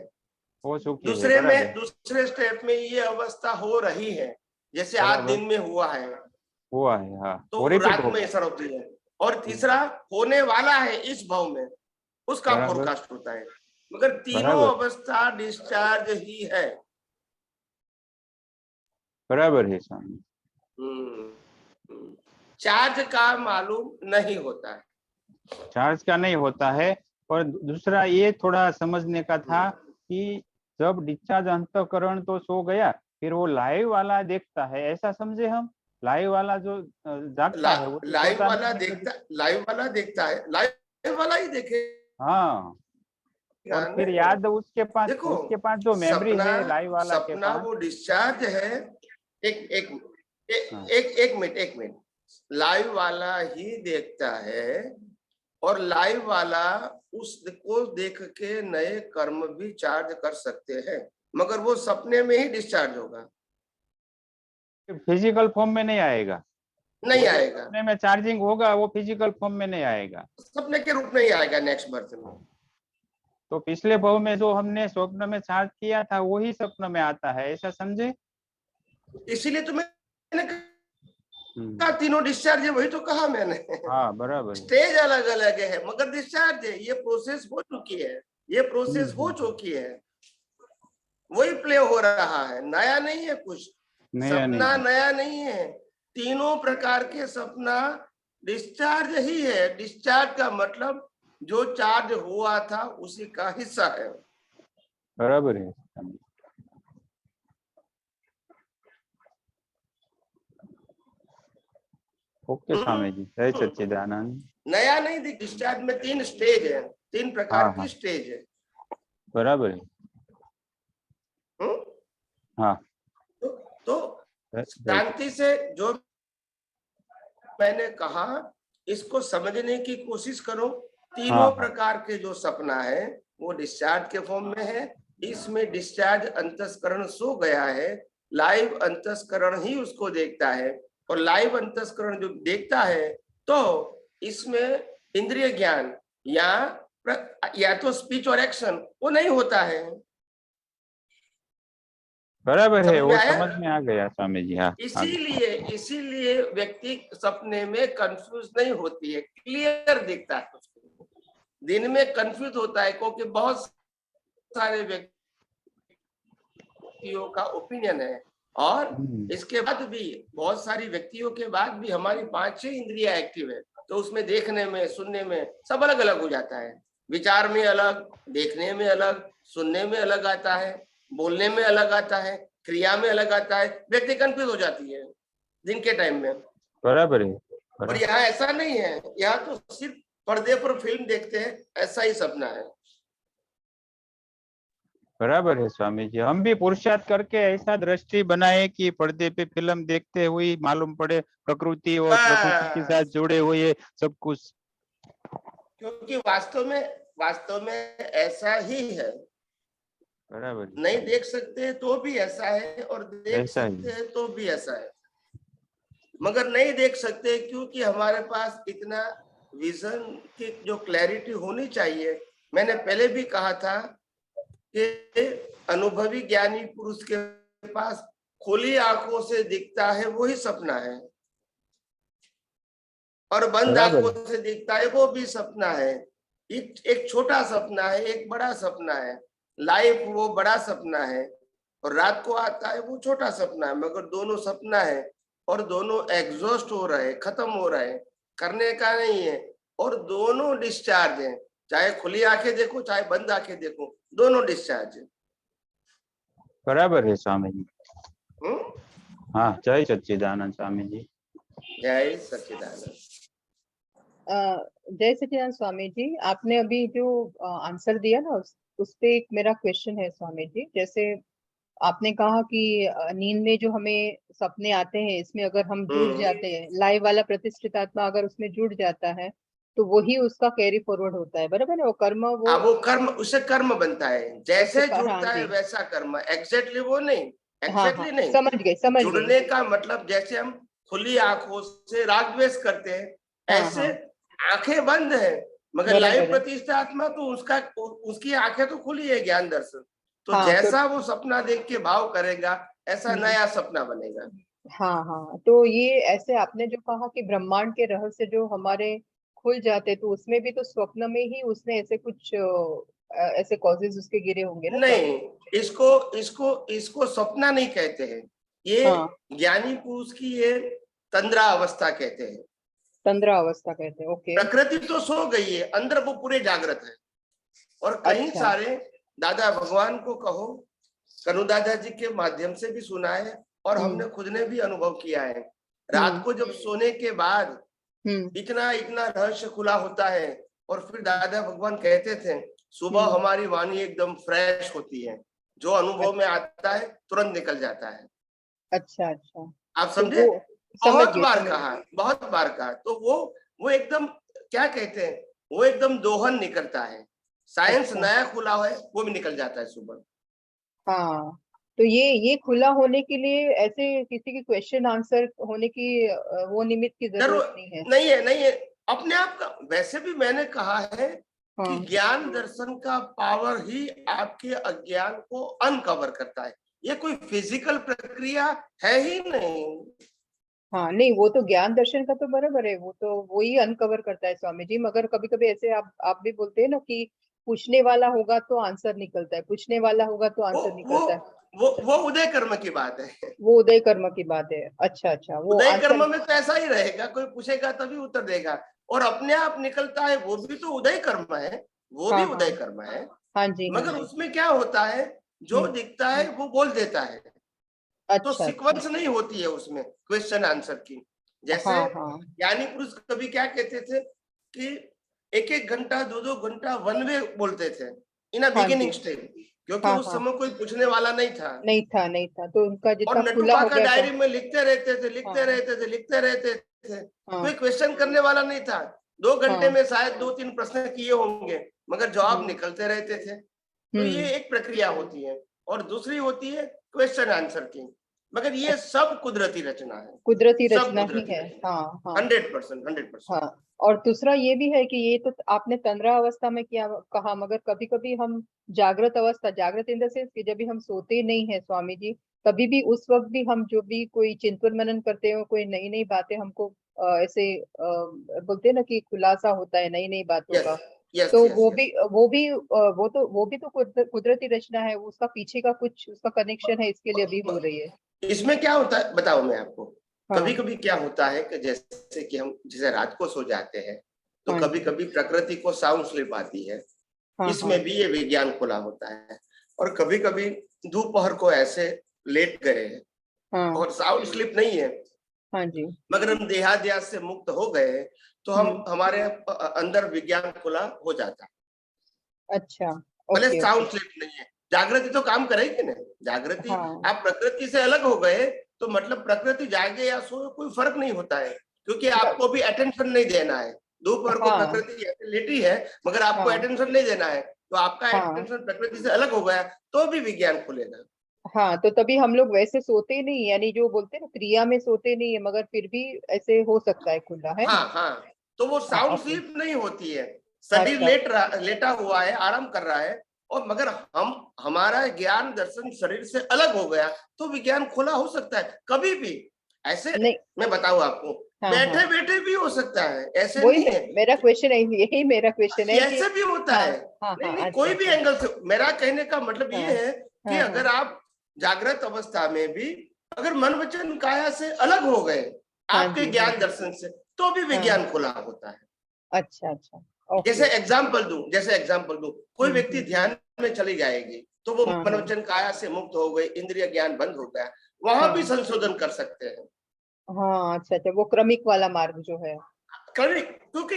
हो चुकी है, बराबर। दूसरे स्टेप में ये अवस्था हो रही है, जैसे आज बराबर दिन में हुआ है हुआ है। हाँ, वो तो रिपीट रात में होगा। असर होती है। और तीसरा होने वाला है इस भाव में, उसका बराबर। फोरकास्ट होता है। मगर तीनों बराबर। अवस्था डिस्चार्ज ही है। बराबर है स्वामी। चार्ज का मालूम नहीं होता है। चार्ज का नहीं होता है। और दूसरा ये थोड़ा समझने का था कि जब डिस्चार्ज अंतःकरण तो सो गया, फिर वो लाइव वाला देखता है, ऐसा समझे हम? लाइव वाला जो जागता है वो तो सोता नहीं है कभी। लाइव वाला देखता है, लाइव वाला ही देखे। हाँ। और फिर याद देखो उसके पास जो मेमोरी सपना, है लाइव वाला के सपना पास। वो डिस्चार्ज है। एक एक हाँ। एक मिनट, लाइव वाला ही देखता है, और लाइव वाला उसको देख के नए कर्म भी चार्ज कर सकते हैं, मगर वो सपने में ही डिस्चार्ज होगा, फिजिकल फॉर्म में नहीं आएगा। नहीं वो जो आएगा, सपने में चार्जिंग होगा वो फिजिकल फॉर्म में नहीं आएगा। सपने के रूप में ही आएगा नेक्स्ट बर्थ में। तो पिछले भाव में जो हमने स्वप्न में चार्ज किया था वही स्वप्न में आता है, ऐसा समझे? इसीलिए तो मैंने कहा तीनों डिस्चार्ज है, वही तो कहा मैंने। हाँ बराबर। स्टेज अलग अलग है मगर डिस्चार्ज है, ये प्रोसेस हो चुकी है, ये प्रोसेस हो चुकी है, वही प्ले हो रहा है, नया नहीं है कुछ, सपना नया नहीं है। तीनों प्रकार के सपना डिस्चार्ज ही है। डिस्चार्ज का मतलब जो चार्ज हुआ था उसी का हिस्सा है। बराबर है। ओके स्वामी जी, जय सच्चिदानंद। नया नहीं, डिस्चार्ज में 3 स्टेज है, 3 प्रकार की स्टेज है। बराबर है। हाँ तो शांति से जो मैंने कहा इसको समझने की कोशिश करो। तीनों प्रकार के जो सपना है वो डिस्चार्ज के फॉर्म में है। इसमें डिस्चार्ज अंतस्करण सो गया है, लाइव अंतस्करण ही उसको देखता है, और लाइव अंतस्करण जो देखता है तो इसमें इंद्रिय ज्ञान या तो स्पीच और एक्शन वो नहीं होता है। बराबर है, वो समझ में आ गया स्वामी जी। हाँ, इसीलिए व्यक्ति सपने में कंफ्यूज नहीं होती है, क्लियर दिखता है उसको। दिन में कंफ्यूज होता है क्योंकि बहुत सारे व्यक्तियों का ओपिनियन है, और इसके बाद भी बहुत सारी व्यक्तियों के बाद भी हमारी 5-6 इंद्रियां एक्टिव है, तो उसमें देखने में सुनने में सब अलग अलग हो जाता है। विचार में अलग, देखने में अलग, सुनने में अलग आता है, बोलने में अलग आता है, क्रिया में अलग आता है, व्यक्ति कंफ्यूज हो जाती है दिन के टाइम में। बराबर है। और यहाँ ऐसा नहीं है, यहाँ तो सिर्फ पर्दे पर फिल्म देखते हैं, ऐसा ही सपना है। बराबर है स्वामी जी, हम भी पुरुषार्थ करके ऐसा दृष्टि बनाए कि पर्दे पे फिल्म देखते हुए मालूम पड़े प्रकृति और प्रकृति के साथ जुड़े हुए सब कुछ, क्योंकि वास्तव में ऐसा ही है। बराबर। नहीं देख सकते तो भी ऐसा है, और देख सकते हैं तो भी ऐसा है, मगर नहीं देख सकते क्योंकि हमारे पास इतना विजन की जो क्लैरिटी होनी चाहिए। मैंने पहले भी कहा था कि अनुभवी ज्ञानी पुरुष के पास खुली आंखों से दिखता है वही सपना है, और बंद आंखों से दिखता है वो भी सपना है। एक छोटा सपना है, एक बड़ा सपना है। लाइफ वो बड़ा सपना है, और रात को आता है वो छोटा सपना है, मगर दोनों सपना है, और दोनों एग्जॉस्ट हो रहे, खत्म हो रहे, करने का नहीं है, और दोनों डिस्चार्ज है। चाहे खुली आंखें देखो चाहे बंद आंखें देखो, दोनों डिस्चार्ज है। बराबर है स्वामी जी। हाँ, जय सच्चिदानंद स्वामी जी। जय सच्चिदानंद स्वामी जी। आपने अभी जो आंसर दिया ना उस पे एक मेरा क्वेश्चन है स्वामी जी। जैसे आपने कहा कि नींद में जो हमें सपने आते हैं, इसमें अगर हम जुड़ जाते हैं, लाइव वाला प्रतिष्ठित आत्मा अगर उसमें जुड़ जाता है तो वही उसका कैरी फॉरवर्ड होता है, बराबर है? वो कर्म, उससे कर्म बनता है, जैसे जुड़ता है वैसा कर्म। एग्जैक्टली वो नहीं, एग्जैक्टली नहीं, समझ गए। जुड़ने का मतलब जैसे हम खुली आंखों से राग द्वेष करते हैं, ऐसे आंखें बंद है मगर लाइव प्रतिष्ठा आत्मा तो उसकी आंखें तो खुली है ज्ञान दर्शन। तो जैसा वो सपना देख के भाव करेगा ऐसा नया सपना बनेगा। हाँ, तो ये ऐसे आपने जो कहा कि ब्रह्मांड के रहस्य जो हमारे खुल जाते, तो उसमें भी तो स्वप्न में ही उसने ऐसे कुछ ऐसे कॉजेज उसके गिरे होंगे ना? नहीं, इसको सपना नहीं कहते हैं, ये ज्ञानी पुरुष की ये तंद्रा अवस्था कहते हैं। तंद्रा अवस्था कहते हैं, ओके। प्रकृति तो सो गई है, अंदर वो पूरे जागृत है। और कई सारे दादा भगवान को कहो, कनु दादा जी के माध्यम से भी सुना है, और हमने खुद ने भी अनुभव किया है। रात को जब सोने के बाद इतना रहस्य खुला होता है, और फिर दादा भगवान कहते थे सुबह हमारी वाणी एकदम फ्रेश होती है, जो अनुभव में आता है तुरंत निकल जाता है। अच्छा, आप समझे? बहुत बार कहा। तो वो एकदम क्या कहते हैं, वो एकदम दोहन निकलता है। साइंस नया खुला है वो भी निकल जाता है सुबह। हाँ, तो ये खुला होने के लिए ऐसे किसी के क्वेश्चन आंसर होने की वो निमित्त की जरूरत नहीं है। अपने आप का, वैसे भी मैंने कहा है कि ज्ञान दर्शन का पावर ही आपके अज्ञान को अनकवर करता है। ये कोई फिजिकल प्रक्रिया है ही नहीं। हाँ नहीं, वो तो ज्ञान दर्शन का तो बराबर है, वो तो वही अनकवर करता है स्वामी जी। मगर कभी कभी ऐसे आप भी बोलते हैं ना कि पूछने वाला होगा तो आंसर निकलता है, पूछने वाला होगा तो आंसर निकलता है। वो उदय कर्म की बात है। वो उदय कर्म की बात है। अच्छा अच्छा, वो उदय आंसर। कर्म में तो ऐसा ही रहेगा, कोई पूछेगा तभी उत्तर देगा, और अपने आप निकलता है, वो भी तो उदय कर्म है, वो भी हाँ उदय हाँ कर्म है। हाँ जी, हाँ मगर जी। उसमें क्या होता है, जो दिखता है वो बोल देता है, तो अच्छा अच्छा। सीक्वेंस नहीं होती है उसमें क्वेश्चन आंसर की। जैसे हाँ हाँ ज्ञानी पुरुष कभी क्या कहते थे कि एक एक घंटा 2-2 घंटा वन वे बोलते थे इन अ हाँ जी। बिगिनिंग स्टेज, क्योंकि हाँ उस हाँ, समय कोई पूछने वाला नहीं था। नहीं था तो उनका और जितना नट्टू खुला हो काका गया था। डायरी में लिखते रहते थे, लिखते हाँ रहते थे, लिखते रहते थे, हाँ कोई क्वेश्चन करने वाला नहीं था। 2 घंटे हाँ। में शायद 2-3 प्रश्न किए होंगे, मगर जवाब हम्म निकलते रहते थे। तो ये एक प्रक्रिया होती है, और दूसरी होती है क्वेश्चन आंसर की। मगर ये सब कुदरती रचना है, कुदरती सब रचना ही कुदरती है। रचना, हाँ हाँ 100%। हाँ। और दूसरा ये भी है कि ये तो आपने तंद्रा अवस्था में क्या कहा, मगर कभी कभी हम जागृत अवस्था, जागृत इन द सेंस कि जब भी हम सोते नहीं है स्वामी जी, तभी भी उस वक्त भी हम जो भी कोई चिंतन मनन करते हो, कोई नई नई बातें हमको ऐसे बोलते हैं ना कि खुलासा होता है नई नई बातों यस का। यस तो यस यस। वो भी तो कुदरती रचना है, उसका पीछे का कुछ उसका कनेक्शन है, इसके लिए भी हो रही है। इसमें क्या होता है बताओ मैं आपको। कभी हाँ कभी क्या होता है कि जैसे कि हम जैसे रात को सो जाते हैं, तो हाँ कभी जी। कभी प्रकृति को साउंड स्लीप आती है, हाँ हाँ इसमें भी ये विज्ञान खुला होता है। और कभी कभी दोपहर को ऐसे लेट गए हाँ और साउंड स्लीप नहीं है, हाँ जी। मगर हम देहाद्यास से मुक्त हो गए, तो हम हमारे अंदर विज्ञान खुला हो जाता है। अच्छा। भले ओके ओके। साउंड स्लीप नहीं है, जागृति तो काम करेगी ना। जागृति, हाँ आप प्रकृति से अलग हो गए तो मतलब प्रकृति जागे या सोए कोई फर्क नहीं होता है, क्योंकि आपको भी अटेंशन नहीं देना है। दोपहर को हाँ प्रकृति लेटी है, मगर आपको हाँ अटेंशन नहीं देना है, तो आपका हाँ अटेंशन प्रकृति से अलग हो गया, तो भी विज्ञान खुलेगा। हाँ। तो तभी हम लोग वैसे सोते नहीं, यानी जो बोलते हैं ना क्रिया में सोते नहीं है, मगर फिर भी ऐसे हो सकता है खुला, है ना। हाँ हाँ, तो वो हाँ साउंड ओके। स्लीप नहीं होती है, शरीर अच्छा लेटा हुआ है, आराम कर रहा है, और मगर हमारा ज्ञान दर्शन शरीर से अलग हो गया, तो विज्ञान खुला हो सकता है कभी भी। ऐसे नहीं। मैं बताऊं आपको, हाँ हाँ, बैठे बैठे भी हो सकता है, ऐसे वही नहीं है। मेरा क्वेश्चन है, यही मेरा क्वेश्चन है कि ऐसे भी होता हाँ है। हाँ नहीं हाँ। नहीं, अच्छा कोई भी अच्छा। एंगल से मेरा कहने का मतलब हाँ ये है कि हाँ हाँ अगर आप जागृत अवस्था में भी अगर मन वचन काया से अलग हो गए हाँ आपके जी, हाँ ज्ञान जी। दर्शन से, तो भी हाँ विज्ञान खुला होता है। अच्छा अच्छा। ओके। जैसे एग्जाम्पल दूं, कोई व्यक्ति हम्म। ध्यान में चली जाएगी, तो वो हाँ हाँ मनोवचन काया से मुक्त हो गई, इंद्रिय ज्ञान बंद हो गया, वहां भी हाँ संशोधन कर सकते हैं। हाँ। अच्छा अच्छा, वो क्रमिक वाला मार्ग जो है। क्योंकि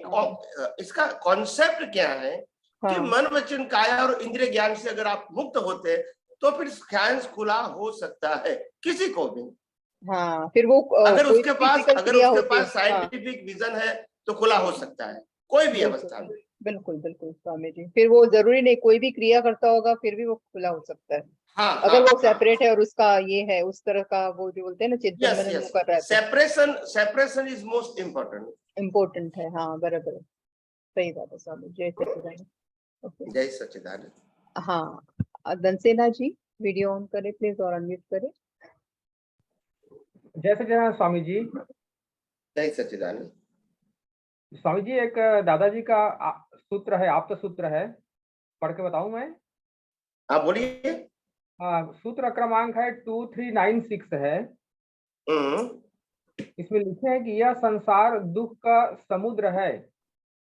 हाँ इसका कॉन्सेप्ट क्या है कि हाँ मन वचन काया और इंद्रिय ज्ञान से अगर आप मुक्त होते, तो फिर साइंस खुला हो सकता है किसी को भी। हाँ। फिर वो कोई भी फिजिकल अगर क्रिया उसके होती है। पास हाँ साइंटिफिक विजन है, तो खुला हो सकता है कोई भी बिल्कुल अवस्था में। बिल्कुल बिल्कुल स्वामी जी, फिर वो जरूरी नहीं कोई भी क्रिया करता होगा, फिर भी वो खुला हो सकता है, हाँ अगर हाँ वो हाँ, सेपरेट है और उसका ये है उस तरह का, वो जो बोलते हैं ना चिंतन यस मनन वो यस, कर रहा है तो separation is most important. Important है। हाँ बराबर है, सही बात है स्वामी। जय सच्चिदानंद। ओके। जय सच्चिदानंद। हाँ दंसेना जी, वीडियो ऑन करें प्लीज और अनम्यूट करें। जय सच्चिदानंद स्वामी जी। जय सच्चिदानंद। स्वामी जी, एक दादाजी का सूत्र है, आप्त सूत्र है, पढ़ के बताऊं मैं? हाँ बोलिए। सूत्र क्रमांक है 2396 है। इसमें लिखे हैं कि यह संसार दुख का समुद्र है,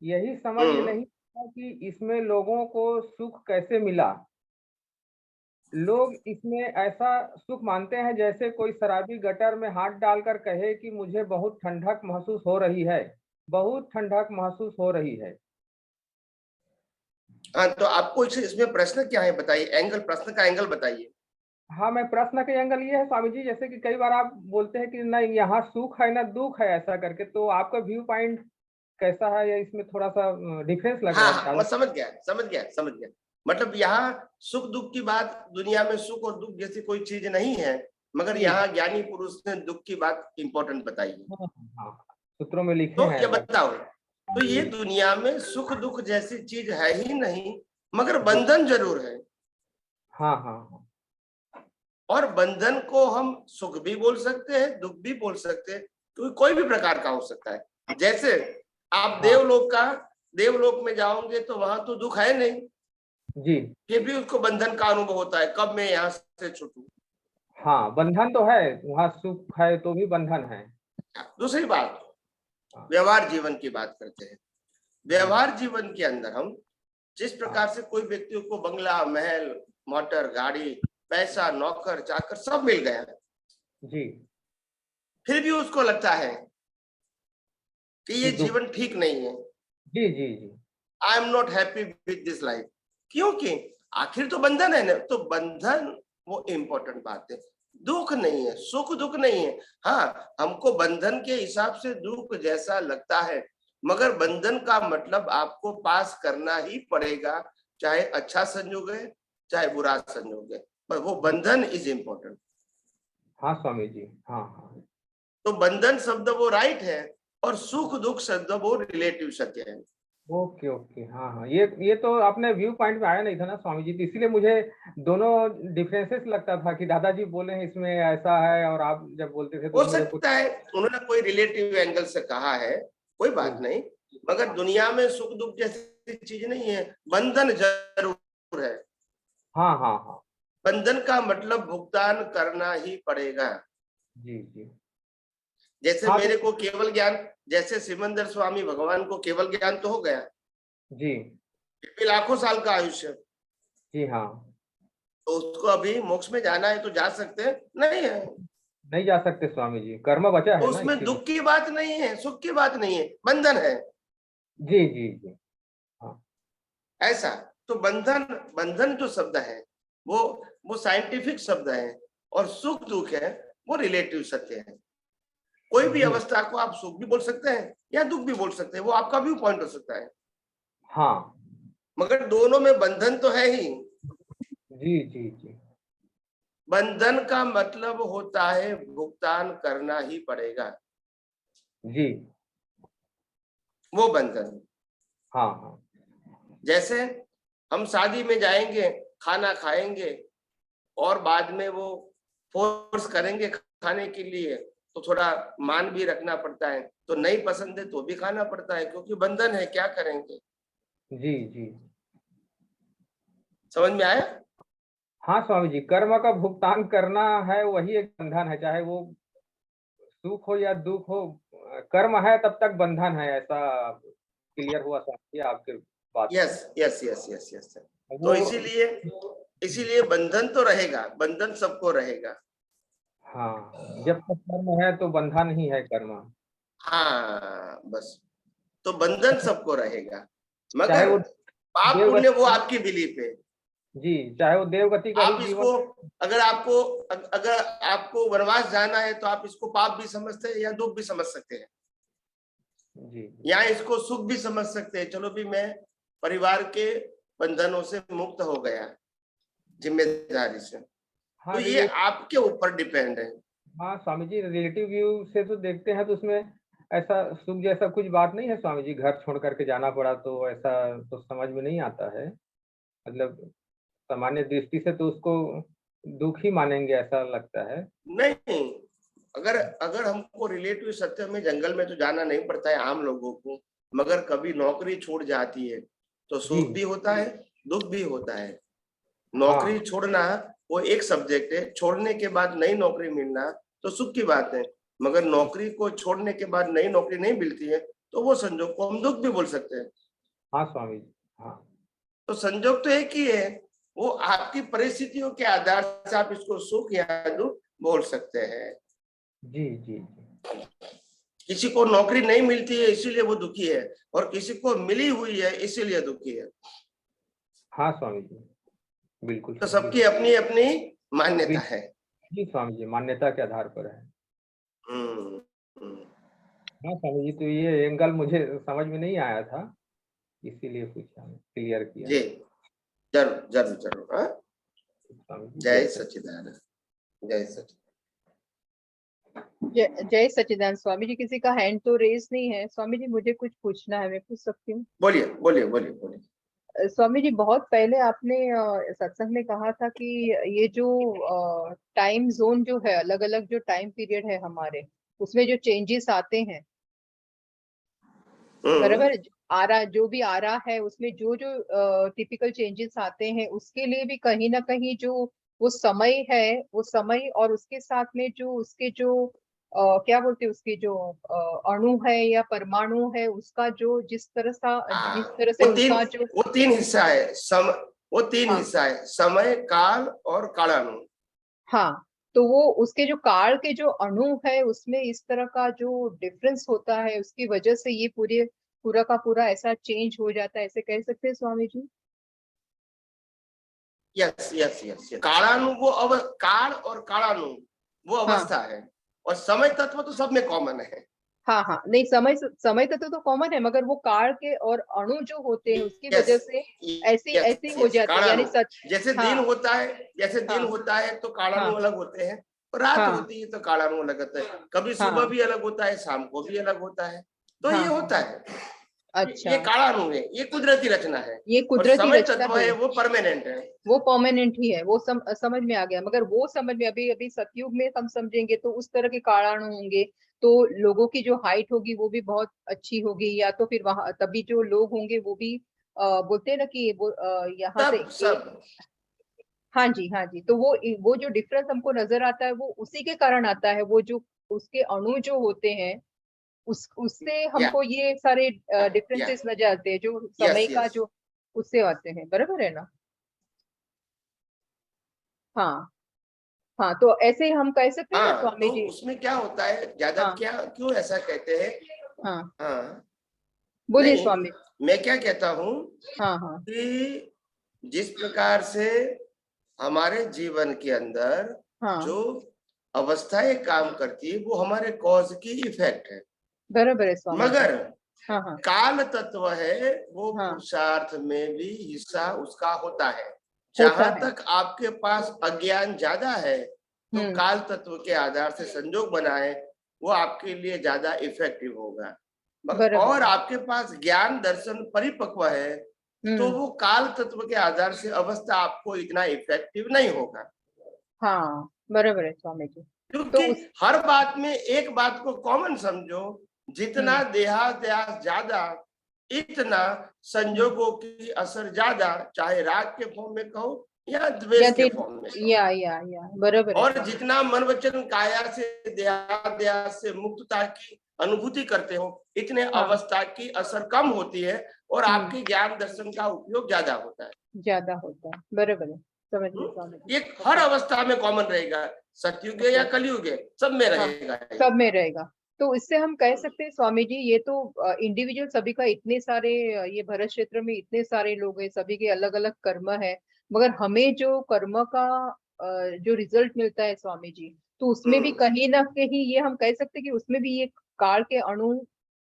यही समझ नहीं आता कि इसमें लोगों को सुख कैसे मिला। लोग इसमें ऐसा सुख मानते हैं जैसे कोई शराबी गटर में हाथ डालकर कहे कि मुझे बहुत ठंडक महसूस हो रही है, बहुत ठंडक महसूस हो रही है। हाँ, तो आपको इसमें प्रश्न क्या है बताइए, प्रश्न का एंगल बताइए। हाँ, मैं प्रश्न का एंगल ये है स्वामी जी, जैसे कि कई बार आप बोलते हैं कि नहीं यहाँ सुख है ना दुख है, ऐसा करके, तो आपका व्यू पॉइंट कैसा है, या इसमें थोड़ा सा डिफरेंस लग रहा हाँ, है? मैं समझ गया। मतलब यहाँ सुख दुख की बात, दुनिया में सुख और दुख जैसी कोई चीज नहीं है, मगर यहाँ ज्ञानी पुरुष ने दुख की बात इंपॉर्टेंट बताई है। हाँ, सूत्रों में लिखे तो हैं ये ऐसा। बताओ, तो ये दुनिया में सुख दुख जैसी चीज है ही नहीं, मगर बंधन जरूर है। हाँ हाँ हाँ। और बंधन को हम सुख भी बोल सकते हैं, दुख भी बोल सकते हैं, तो कोई भी प्रकार का हो सकता है। जैसे आप देवलोक में जाओगे तो वहां तो दुख है नहीं जी, फिर भी उसको बंधन का अनुभव होता है, कब मैं यहाँ से छूटूं। हाँ, बंधन तो है, वहाँ सुख है तो भी बंधन है। दूसरी बात, व्यवहार जीवन की बात करते हैं। व्यवहार जीवन के अंदर हम जिस प्रकार से कोई व्यक्ति को बंगला, महल, मोटर, गाड़ी, पैसा, नौकर चाकर सब मिल गया जी, फिर भी उसको लगता है कि ये जीवन ठीक नहीं है। जी जी जी, I am not happy with this life. क्योंकि आखिर तो बंधन है ना, तो बंधन वो इम्पोर्टेंट बात है, दुख नहीं है, सुख दुख नहीं है। हाँ, हमको बंधन के हिसाब से दुख जैसा लगता है, मगर बंधन का मतलब आपको पास करना ही पड़ेगा, चाहे अच्छा संयोग है चाहे बुरा संयोग है, पर वो बंधन इज इम्पोर्टेंट। हाँ स्वामी जी, हाँ हाँ, तो बंधन शब्द वो राइट है और सुख दुख शब्द वो रिलेटिव सत्य है। ओके ओके, हाँ हाँ, ये तो आपने व्यू पॉइंट में आया नहीं था ना स्वामी जी, तो इसीलिए मुझे दोनों डिफरेंसेस लगता था कि दादाजी बोले हैं इसमें ऐसा है और आप जब बोलते थे तो हो मुझे कुछ सकता है उन्होंने कोई रिलेटिव एंगल से कहा है, कोई बात नहीं, मगर दुनिया में सुख दुख जैसी चीज नहीं है, बंधन जरूर है। हाँ हाँ हाँ, बंधन का मतलब भुगतान करना ही पड़ेगा। जी जी, जैसे हाँ मेरे को केवल ज्ञान, जैसे सिमंदर स्वामी भगवान को केवल ज्ञान तो हो गया जी फिर भी लाखों साल का आयुष्य, जी, हाँ, तो उसको अभी मोक्ष में जाना है तो जा सकते हैं? नहीं है। नहीं जा सकते स्वामी जी, कर्म बचा तो है ना उसमें इसीलिए। दुख की बात नहीं है, सुख की बात नहीं है, बंधन है। जी जी जी, हाँ, ऐसा तो बंधन, बंधन जो शब्द है वो साइंटिफिक शब्द है, और सुख दुख है वो रिलेटिव सत्य है। कोई भी जी, अवस्था को आप सुख भी बोल सकते हैं या दुख भी बोल सकते हैं, वो आपका व्यू पॉइंट हो सकता है, हाँ, मगर दोनों में बंधन तो है ही। जी जी जी, बंधन का मतलब होता है भुगतान करना ही पड़ेगा, जी, वो बंधन। हाँ हाँ, जैसे हम शादी में जाएंगे, खाना खाएंगे और बाद में वो फोर्स करेंगे खाने के लिए, तो थोड़ा मान भी रखना पड़ता है, तो नहीं पसंद है तो भी खाना पड़ता है, क्योंकि बंधन है, क्या करेंगे। जी जी, समझ में आया? हाँ स्वामी जी, कर्म का भुगतान करना है वही एक बंधन है, चाहे वो सुख हो या दुख हो, कर्म है तब तक बंधन है, ऐसा क्लियर हुआ स्वामी जी आपके बात यस से। Yes yes yes yes. तो वो इसीलिए बंधन तो रहेगा, बंधन सबको रहेगा। हाँ, जब तक कर्म है तो बंधन ही है कर्म, हाँ बस, तो बंधन सबको रहेगा, चाहे मगर वो पाप पुण्य वो देवगति, आपकी बिलीफ है। जी, चाहे वो देवगति का ही आप जीवन। इसको, अगर आपको वनवास जाना है तो आप इसको पाप भी समझते हैं या दुख भी समझ सकते हैं, जी या इसको सुख भी समझ सकते हैं, चलो भी मैं परिवार के बंधनों से मुक्त हो गया जिम्मेदारी से। हाँ, तो ये आपके ऊपर डिपेंड है। हाँ स्वामी जी, रिलेटिव व्यू से तो देखते हैं तो उसमें ऐसा सुख जैसा कुछ बात नहीं है स्वामी जी, घर छोड़ करके जाना पड़ा तो ऐसा तो समझ में नहीं आता है, मतलब सामान्य दृष्टि से तो उसको दुख ही मानेंगे ऐसा लगता है। नहीं, अगर अगर हमको रिलेटिव सत्य में जंगल में तो जाना नहीं पड़ता है आम लोगों को, मगर कभी नौकरी छूट जाती है तो जी, सुख भी होता है, दुख भी होता है। हाँ, नौकरी छोड़ना वो एक सब्जेक्ट है, छोड़ने के बाद नई नौकरी मिलना तो सुख की बात है, मगर नौकरी को छोड़ने के बाद नई नौकरी नहीं मिलती है तो वो संजोग को हम दुख भी बोल सकते हैं। हाँ स्वामी जी, हाँ, तो संजोग तो एक ही है, वो आपकी परिस्थितियों के आधार से आप इसको सुख या दुख बोल सकते हैं। जी जी जी, किसी को नौकरी नहीं मिलती है इसीलिए वो दुखी है, और किसी को मिली हुई है इसीलिए दुखी है। हाँ स्वामी जी, बिल्कुल तो सही, सबकी अपनी अपनी मान्यता है। जी स्वामी जी, मान्यता के आधार पर है। हम्म, हम्म। हाँ स्वामी जी, तो ये एंगल मुझे समझ में नहीं आया था, इसीलिए पूछा, क्लियर किया। जी जरूर जरूर जरूर। हाँ, स्वामी जी, जय सच्चिदानंद, जय सच्चिदानंद। जय सच्चिदानंद। स्वामी जी, किसी का हैंड तो रेज नहीं है। स्वामी जी, मुझे कुछ पूछना है, मैं पूछ सकती हूँ? बोलिए बोलिए बोलिए बोलिए। स्वामी जी बहुत पहले आपने सत्संग में कहा था कि ये जो टाइम जोन जो है, अलग अलग जो टाइम पीरियड है हमारे, उसमें जो चेंजेस आते हैं, बराबर, आ रहा जो भी आ रहा है उसमें जो जो टिपिकल चेंजेस आते हैं, उसके लिए भी कहीं ना कहीं जो वो समय है, वो समय और उसके साथ में जो उसके जो क्या बोलते हैं, उसके जो अणु है या परमाणु है, उसका जो जिस तरह से उसका जो वो तीन हिस्सा है, वो तीन हाँ, हिस्सा है, समय, काल और कालाणु। हाँ, तो वो उसके जो काल के जो अणु है उसमें इस तरह का जो डिफरेंस होता है, उसकी वजह से ये पूरा का पूरा ऐसा चेंज हो जाता है, ऐसे कह सकते हैं Swami ji? Yes yes yes, कालाणु वो काल और कालाणु वो हाँ, अवस्था है, और समय तत्व तो सब में कॉमन है। हाँ, हाँ, नहीं, समय तत्व तो कॉमन है, मगर वो काल के और अणु जो होते हैं उसकी वजह यस से ऐसे यस ऐसे हो यस, जाते हैं, यानी कालाणु सच। जैसे दिन हाँ, होता है, जैसे दिन हाँ, होता है तो कालाणु हाँ, अलग होते हैं, और रात हाँ, होती है तो कालाणु अलग होता है। कभी सुबह हाँ, भी अलग होता है, शाम को भी अलग होता है, तो हाँ, ये हाँ, होता है। अच्छा, ये कालाणु है, ये कुदरती रचना है। ये और कुदरती समय रचना तत्व है, है वो परमानेंट है। वो परमानेंट ही है, वो समझ में आ गया, मगर वो समझ में अभी अभी सतयुग में हम समझेंगे तो उस तरह के कारणु होंगे, तो लोगों की जो हाइट होगी वो भी बहुत अच्छी होगी, या तो फिर वहां तभी जो लोग होंगे वो भी बोलते हैं ना कि वो यहाँ से सब सब हाँ जी, हाँ जी, तो वो जो डिफरेंस हमको नजर आता है वो उसी के कारण आता है, वो जो उसके अणु जो होते हैं उससे या हमको ये सारे या डिफरेंसेस नजर आते हैं, जो समय यस का यस। जो उससे आते हैं, बराबर है ना? हाँ, हाँ, तो ऐसे हम कह सकते हैं ना हाँ, स्वामी तो जी? उसमें क्या होता है, ज्यादा हाँ, क्या क्यों ऐसा कहते हैं? हाँ, हाँ, बोलिए नहीं, स्वामी। मैं क्या कहता हूँ हाँ, हाँ, कि जिस प्रकार से हमारे जीवन के अंदर हाँ, जो अवस्थाएं काम करती है वो हमारे कॉज की इफेक्ट है, बराबर है स्वामी जी। मगर हाँ, हाँ, काल तत्व है वो हाँ, पुरुषार्थ में भी हिस्सा उसका होता है। होता जहां है। तक आपके पास अज्ञान ज्यादा है तो हम्म, काल तत्व के आधार से संजोग बनाए, वो आपके लिए ज्यादा इफेक्टिव होगा। बराबर और है। आपके पास ज्ञान दर्शन परिपक्व है तो हम्म, वो काल तत्व के आधार से अवस्था आपको इतना इफेक्टिव नहीं होगा। हाँ, बराबर है स्वामी जी। तो क्योंकि उस हर बात में एक बात को कॉमन समझो, जितना देहाद्यास ज्यादा इतना हम्म, संजोगों की असर ज्यादा, चाहे राग के फॉर्म में कहो या या द्वेष के फॉर्म में कहो। या बराबर है और स्वामी। जितना मन वचन काया से देहाद्यास से मुक्तता की अनुभूति करते हो, इतने हाँ, अवस्था की असर कम होती है और आपके ज्ञान दर्शन का उपयोग ज्यादा होता है। ज्यादा होता है, बराबर है, समझ गए स्वामी जी। ये हर ओके, अवस्था में कॉमन रहेगा, सतयुग है ओके, या कलयुग है, सब में हाँ, रहेगा ये। सब में रहेगा। तो इससे हम कह सकते हैं स्वामी जी, ये तो इंडिविजुअल सभी का, इतने सारे ये भरत क्षेत्र में इतने सारे लोग हैं, सभी के अलग अलग कर्म है, मगर हमें जो कर्म का जो रिजल्ट मिलता है स्वामी जी, तो उसमें भी हम्म, कहीं ना कहीं ये हम कह सकते हैं कि उसमें भी ये काल के अणु,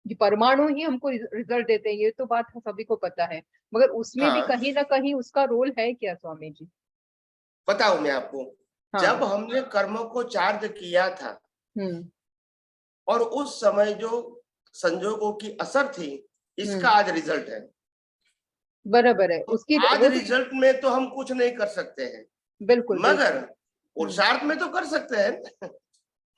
जो परमाणु ही हमको रिजल्ट देते हैं, ये तो बात सभी को पता है, मगर उसमें भी हाँ, कहीं ना कहीं उसका रोल है क्या स्वामी जी? बताऊं मैं आपको, हाँ, जब हमने कर्मों को चार्ज किया था हम्म, और उस समय जो संजोगों की असर थी, इसका हम्म, आज रिजल्ट है। बराबर है तो उसकी, आज वो तो रिजल्ट में तो हम कुछ नहीं कर सकते हैं, बिल्कुल मगर बिल्कुल। पुरुषार्थ में तो कर सकते हैं।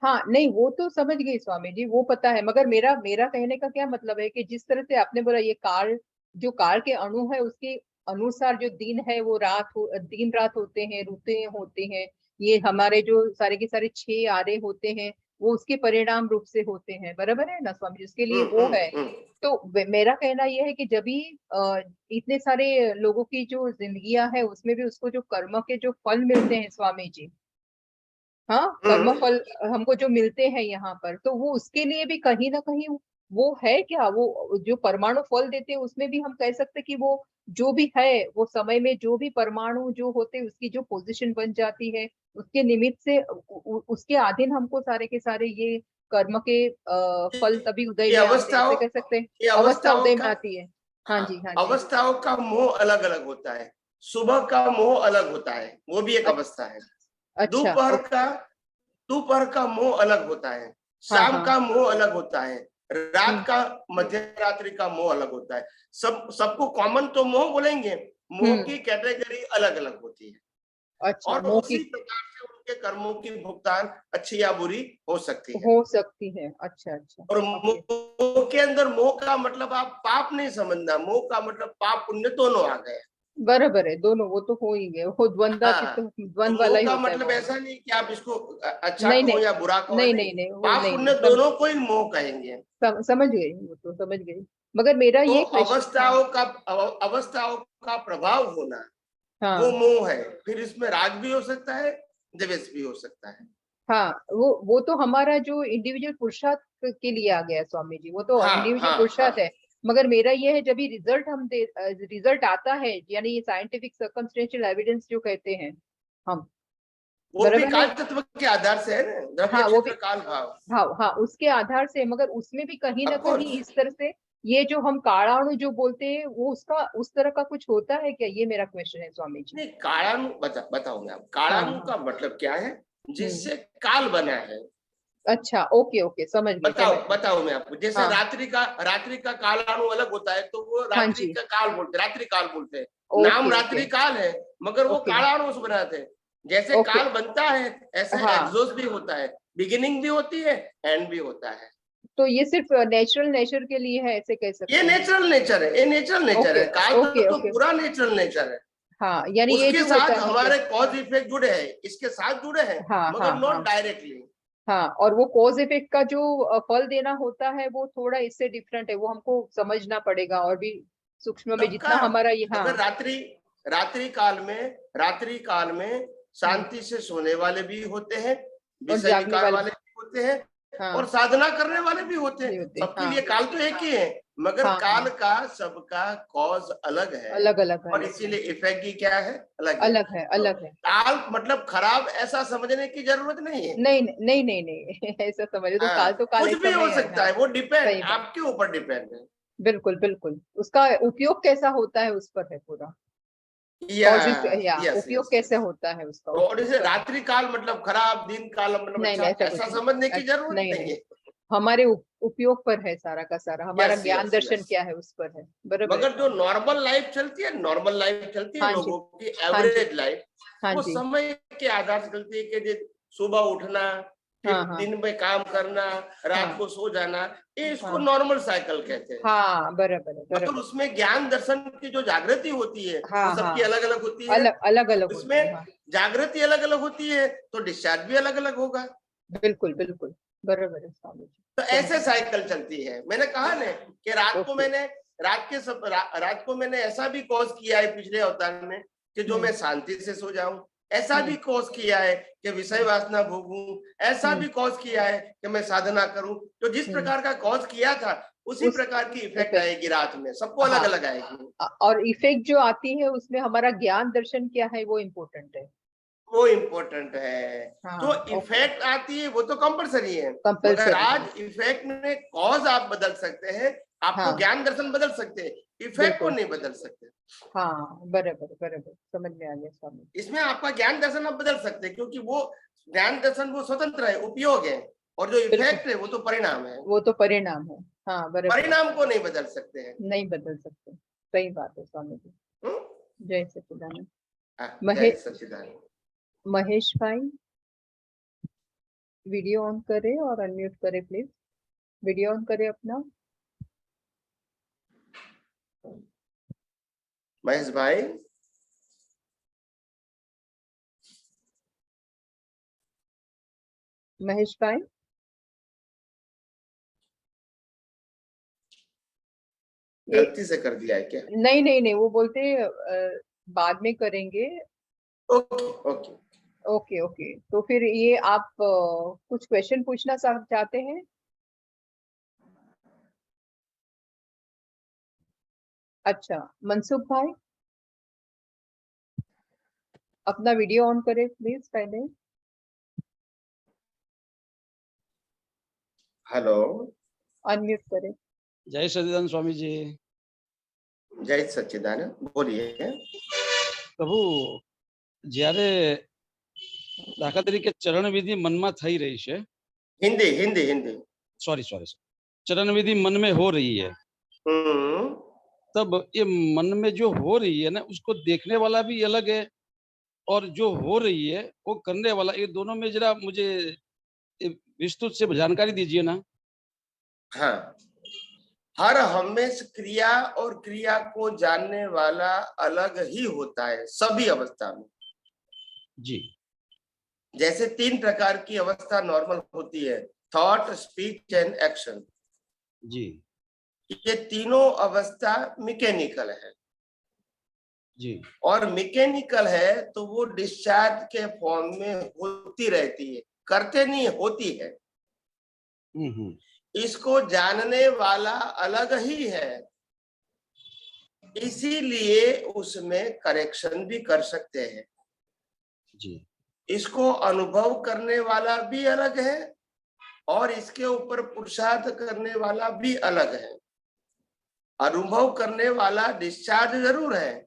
हाँ, नहीं, वो तो समझ गई स्वामी जी, वो पता है, मगर मेरा मेरा कहने का क्या मतलब है कि जिस तरह से आपने बोला ये काल, जो काल के अणु है उसके अनुसार जो दिन है वो दिन रात होते हैं, ऋतुएं होते हैं, ये हमारे जो सारे के सारे 6 आरे होते हैं, वो उसके परिणाम रूप से होते हैं, बराबर है ना स्वामी जी? उसके लिए वो है। हम्म। तो मेरा कहना यह है कि जब भी इतने सारे लोगों की जो जिंदगियां है उसमें भी उसको जो कर्म के जो फल मिलते हैं स्वामी जी, हाँ, कर्मफल हमको जो मिलते हैं यहाँ पर, तो वो उसके लिए भी कहीं ना कहीं वो है क्या, वो जो परमाणु फल देते हैं उसमें भी हम कह सकते हैं कि वो जो भी है, वो समय में जो भी परमाणु जो होते हैं उसकी जो पोजीशन बन जाती है, उसके निमित्त से उसके अधीन हमको सारे के सारे ये कर्म के फल तभी उदय ये में आते हैं, अवस्थाओं ऐसे कह सकते हैं। ये अवस्था अवस्थाओं उदय में का, आती है। हाँ हाँ, जी, हाँ जी। अवस्थाओं का मोह अलग अलग होता है। सुबह का मोह अलग होता है, वो भी एक अवस्था है। अच्छा, दोपहर का मोह अलग होता है, हाँ, शाम हाँ, का मोह अलग होता है, रात का, मध्य रात्रि का मोह अलग होता है। सबको कॉमन तो मोह बोलेंगे, मोह की कैटेगरी अलग अलग होती है। अच्छा, और उसी प्रकार से उनके कर्मों की भुगतान अच्छी या बुरी हो सकती है। अच्छा अच्छा। और मोह के अंदर, मोह का मतलब आप पाप नहीं समझना, मोह का मतलब पाप पुण्य दोनों आ गए। बराबर है, दोनों वो तो हो ही गए, वो द्वंद्वातीत, द्वंद्व वाला ही मोह का होता है मतलब वो। ऐसा नहीं कि आप इसको अच्छा नहीं कहो नहीं या बुरा कहो, नहीं, वो पाप नहीं, पुण्य दोनों को ही मोह कहेंगे। समझ गई, वो तो समझ गई। मगर मेरा तो ये अवस्थाओं का प्रभाव होना, हाँ वो मोह है। फिर इसमें राग भी हो सकता है, द्वेष भी हो सकता है। हाँ, वो तो हमारा जो इंडिविजुअल पुरुषार्थ के लिए आ गया स्वामी जी, वो तो इंडिविजुअल पुरुषार्थ है। मगर मेरा ये है, जब भी रिजल्ट आता है, यानी ये साइंटिफिक सर्कमस्टेंशियल एविडेंस जो कहते हैं हम, वो भी काल तत्व के आधार से है ना, द्रव्य क्षेत्र काल भाव। हाँ, उसके आधार से। मगर उसमें भी कहीं ना कहीं इस तरह से ये जो हम कालाणु जो बोलते हैं, वो उसका उस तरह का कुछ होता है क्या? ये मेरा क्वेश्चन है स्वामी जी। नहीं, कालाणु बताऊंगा आप। कालाणु का मतलब क्या है? जिससे काल बना है। अच्छा, ओके, समझ गई। बताओ मैं आपको। जैसे रात्रि का कालाणु अलग होता है, तो वो रात्रि का काल बोलते, रात्रि काल बोलते हैं। नाम रात्रि काल है, मगर वो कालाणु से बनाते हैं। जैसे काल बनता है, ऐसे एग्जॉस्ट भी होता है, बिगिनिंग भी होती है, एंड भी होता है। तो ये सिर्फ नेचुरल नेचर के लिए है, ऐसे कह सकते हैं? ये नेचुरल नेचर है, ये नेचुरल नेचर है। काल तो पूरा नेचुरल नेचर है। हाँ, यानी ये उसके साथ हमारे कॉज इफेक्ट जुड़े हैं, इसके साथ जुड़े हैं, मगर नॉट डायरेक्टली। हाँ, और वो कॉज इफेक्ट का जो फल देना होता है, वो थोड़ा इससे डिफरेंट है, वो हमको समझना पड़ेगा और भी सूक्ष्म में जितना हमारा ये। हाँ, अगर रात्रि काल में शांति से सोने वाले भी होते हैं, विषय विकार वाले भी होते हैं, और साधना करने वाले भी होते हैं। सबके लिए काल तो एक ही है, मगर काल का सबका कॉज अलग है, अलग और इसीलिए इफेक्ट की क्या है, अलग है। काल मतलब खराब ऐसा समझने की जरूरत नहीं है। नहीं ऐसा समझे तो काल तो काल कुछ भी हो सकता है, वो डिपेंड, आपके ऊपर डिपेंड है। बिल्कुल, उसका उपयोग कैसा होता है उस पर है पूरा। उपयोग कैसे होता है उसका। और इसे रात्रि काल मतलब खराब, दिन काल मतलब अच्छा, ऐसा समझने की जरूरत नहीं है। हमारे उपयोग पर है सारा का सारा, हमारा ज्ञान दर्शन क्या है उस पर है। बराबर। मगर जो नॉर्मल लाइफ चलती है, लोगों की एवरेज लाइफ, वो समय के आधार से चलती है कि सुबह उठना, फिर दिन में काम करना, रात को सो जाना, ये इसको नॉर्मल साइकिल कहते हैं। हाँ, बराबर। मतलब उसमें ज्ञान दर्शन की जो जागृति होती है, वो सबकी अलग अलग होती है, अलग उसमें जागृति अलग अलग होती है, तो डिस्चार्ज भी अलग अलग होगा। बिल्कुल बराबर है स्वामी जी। तो ऐसे साइकिल चलती है। मैंने कहा ना कि रात को मैंने ऐसा भी कोर्स किया है पिछले अवतार में कि जो मैं शांति से सो जाऊं, ऐसा भी कोर्स किया है कि विषय वासना भोगूं, ऐसा भी कोर्स किया है कि मैं साधना करूं। तो जिस प्रकार का कोर्स किया था, उसी प्रकार की इफेक्ट आएगी रात में, सबको अलग अलग आएगी। और इफेक्ट जो आती है उसमें हमारा ज्ञान दर्शन क्या है, वो इम्पोर्टेंट है। तो इफेक्ट आती है, वो तो कंपलसरी है। मगर आज इफेक्ट में कॉज आप बदल सकते हैं, आपको ज्ञान दर्शन बदल सकते हैं, इफेक्ट को नहीं बदल सकते। हाँ, बराबर समझ में आ गया स्वामी। इसमें आपका ज्ञान दर्शन आप बदल सकते हैं, क्योंकि वो ज्ञान दर्शन वो स्वतंत्र है, उपयोग है, और जो इफेक्ट है वो तो परिणाम है। हाँ, बराबर। परिणाम को नहीं बदल सकते हैं। नहीं बदल सकते, सही बात है स्वामी जी। जय सच्चिदानंद। महेश भाई, वीडियो ऑन करे और अनम्यूट करे प्लीज। वीडियो ऑन करे अपना। महेश भाई, गलती से कर दिया है क्या? नहीं, वो बोलते बाद में करेंगे। ओके। तो फिर ये आप कुछ क्वेश्चन पूछना चाहते हैं? अच्छा, मनसुख भाई, अपना वीडियो ऑन करें प्लीज पहले। हेलो, अनम्यूट करें। जय सच्चिदानंद स्वामी जी। जय सच्चिदानंद, बोलिए। प्रभु, જ્યારે દાખલા તરીકે ચરણ વિધિ મનમાં થઈ રહી છે, हिंदी સોરી चरण विधि मन में हो रही है, तब ये मन में जो हो रही है ना, उसको देखने वाला भी अलग है और जो हो रही है वो करने वाला, ये दोनों में जरा मुझे विस्तृत से जानकारी दीजिए ना। हाँ, हर हमेश क्रिया और क्रिया को जानने वाला अलग ही होता है सभी अवस्था में। जी। जैसे 3 प्रकार की अवस्था नॉर्मल होती है, थॉट, स्पीच एंड एक्शन। जी। ये तीनों अवस्था मैकेनिकल है। जी। और मैकेनिकल है तो वो डिस्चार्ज के फॉर्म में होती रहती है, करते नहीं, होती है। इसको जानने वाला अलग ही है, इसीलिए उसमें करेक्शन भी कर सकते हैं। जी। इसको अनुभव करने वाला भी अलग है और इसके ऊपर पुरुषार्थ करने वाला भी अलग है। अनुभव करने वाला डिस्चार्ज जरूर है,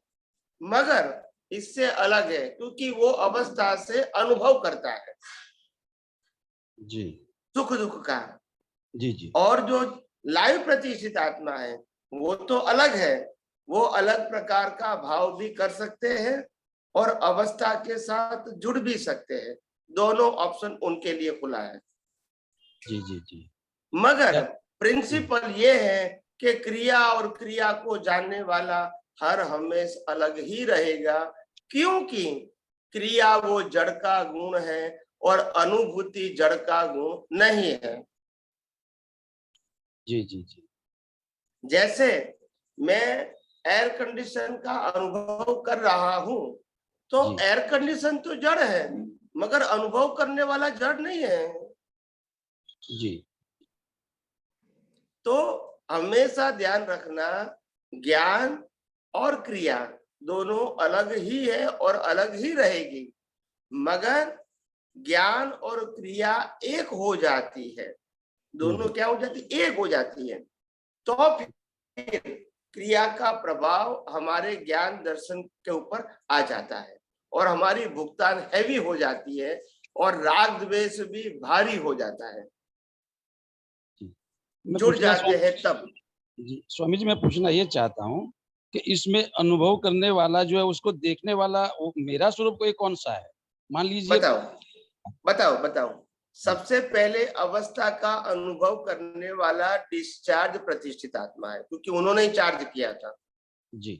मगर इससे अलग है क्योंकि वो अवस्था से अनुभव करता है जी, सुख दुख का। जी। जी। और जो लाइव प्रतिष्ठित आत्मा है वो तो अलग है, वो अलग प्रकार का भाव भी कर सकते हैं और अवस्था के साथ जुड़ भी सकते हैं। दोनों ऑप्शन उनके लिए खुला है। जी। जी। जी। मगर प्रिंसिपल ये है कि क्रिया और क्रिया को जानने वाला हर हमेश अलग ही रहेगा, क्योंकि क्रिया वो जड़ का गुण है और अनुभूति जड़ का गुण नहीं है। जी। जी। जी। जैसे मैं एयर कंडीशन का अनुभव कर रहा हूं तो एयर कंडीशन तो जड़ है, मगर अनुभव करने वाला जड़ नहीं है। जी। तो हमेशा ध्यान रखना, ज्ञान और क्रिया दोनों अलग ही है और अलग ही रहेगी, मगर ज्ञान और क्रिया एक हो जाती है। दोनों क्या हो जाती, एक हो जाती है। तो फिर क्रिया का प्रभाव हमारे ज्ञान दर्शन के ऊपर आ जाता है और हमारी भुगतान हैवी हो जाती है और राग द्वेष भी भारी हो जाता है, जुड़ जाते हैं तब। जी स्वामी जी, मैं पूछना ये चाहता हूँ कि इसमें अनुभव करने वाला जो है उसको देखने वाला वो मेरा स्वरूप कोई कौन सा है? मान लीजिए। बताओ। सबसे पहले अवस्था का अनुभव करने वाला डिस्चार्ज प्रतिष्ठित आत्मा है, क्योंकि उन्होंने ही चार्ज किया था। जी।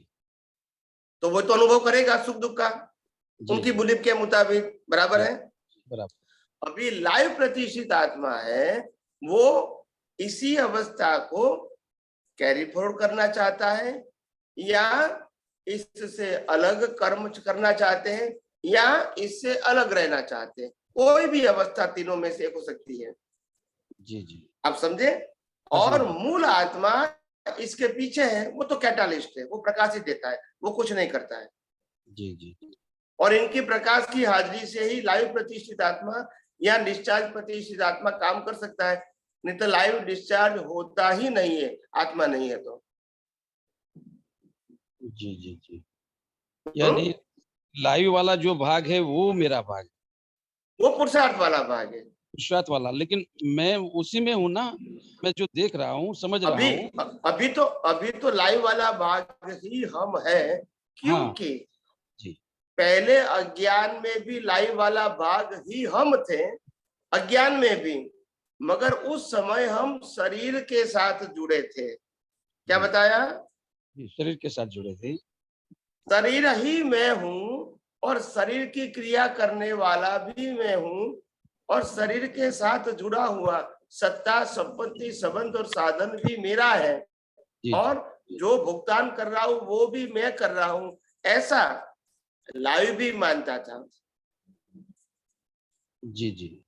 तो वो तो अनुभव करेगा सुख दुख का, उनकी बिलीफ के मुताबिक, बराबर है। बराबर। अभी लाइव प्रतिष्ठित आत्मा है, वो इसी अवस्था को कैरी फॉरवर्ड करना चाहता है या इससे अलग कर्म करना चाहते हैं या इससे अलग रहना चाहते हैं। कोई भी अवस्था तीनों में से एक हो सकती है। जी। जी। आप समझे। और मूल आत्मा इसके पीछे है, वो तो कैटालिस्ट है, वो प्रकाशित देता है, वो कुछ नहीं करता है। जी। जी। और इनकी प्रकाश की हाजिरी से ही लाइव प्रतिष्ठित आत्मा या डिस्चार्ज प्रतिष्ठित आत्मा काम कर सकता है, नहीं तो लाइव डिस्चार्ज होता ही नहीं है, आत्मा नहीं है तो। जी। जी। जी। यानी लाइव वाला जो भाग है वो मेरा भाग है, वो पुरुषार्थ वाला भाग है, पुरुषार्थ वाला। लेकिन मैं उसी में हूँ ना, मैं जो देख रहा हूँ, समझ रहा हूँ। अभी तो लाइव वाला भाग ही हम है, क्योंकि पहले अज्ञान में भी लाइव वाला भाग ही हम थे, अज्ञान में भी, मगर उस समय हम शरीर के साथ जुड़े थे। क्या बताया? शरीर के साथ जुड़े थे। शरीर ही मैं हूँ और शरीर की क्रिया करने वाला भी मैं हूँ और शरीर के साथ जुड़ा हुआ सत्ता, संपत्ति, संबंध और साधन भी मेरा है और जो भुगतान कर रहा हूँ वो भी मैं कर रहा हूँ, ऐसा लाइव भी मानता था। जी। जी।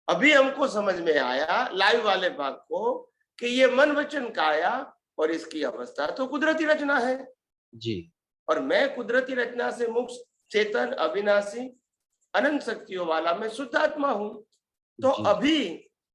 अभी हमको समझ में आया लाइव वाले भाग को कि ये मन वचन काया और इसकी अवस्था तो कुदरती रचना है। जी। और मैं कुदरती रचना से मुक्त, चेतन, अविनाशी, अनंत शक्तियों वाला मैं शुद्ध आत्मा हूं। तो अभी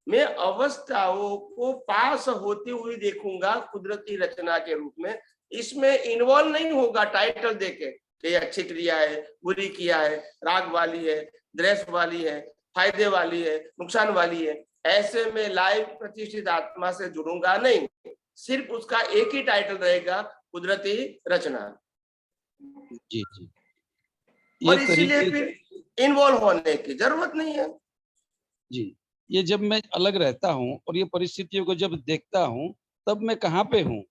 मैं अवस्थाओं को पास होती हुई देखूंगा कुदरती रचना के रूप में। इसमें इन्वॉल्व नहीं होगा टाइटल देके कि ये अच्छी क्रिया है, बुरी किया है, राग वाली है, द्वेष वाली है, फायदे वाली है, नुकसान वाली है, ऐसे में लाइव प्रतिष्ठित आत्मा से जुड़ूंगा नहीं, सिर्फ उसका एक ही टाइटल रहेगा, कुदरती रचना। जी जी, और ये इसीलिए तरीके फिर इन्वॉल्व होने की जरूरत नहीं है। जी, ये जब मैं अलग रहता हूँ और ये परिस्थितियों को जब देखता हूँ, तब मैं कहाँ पे हूँ?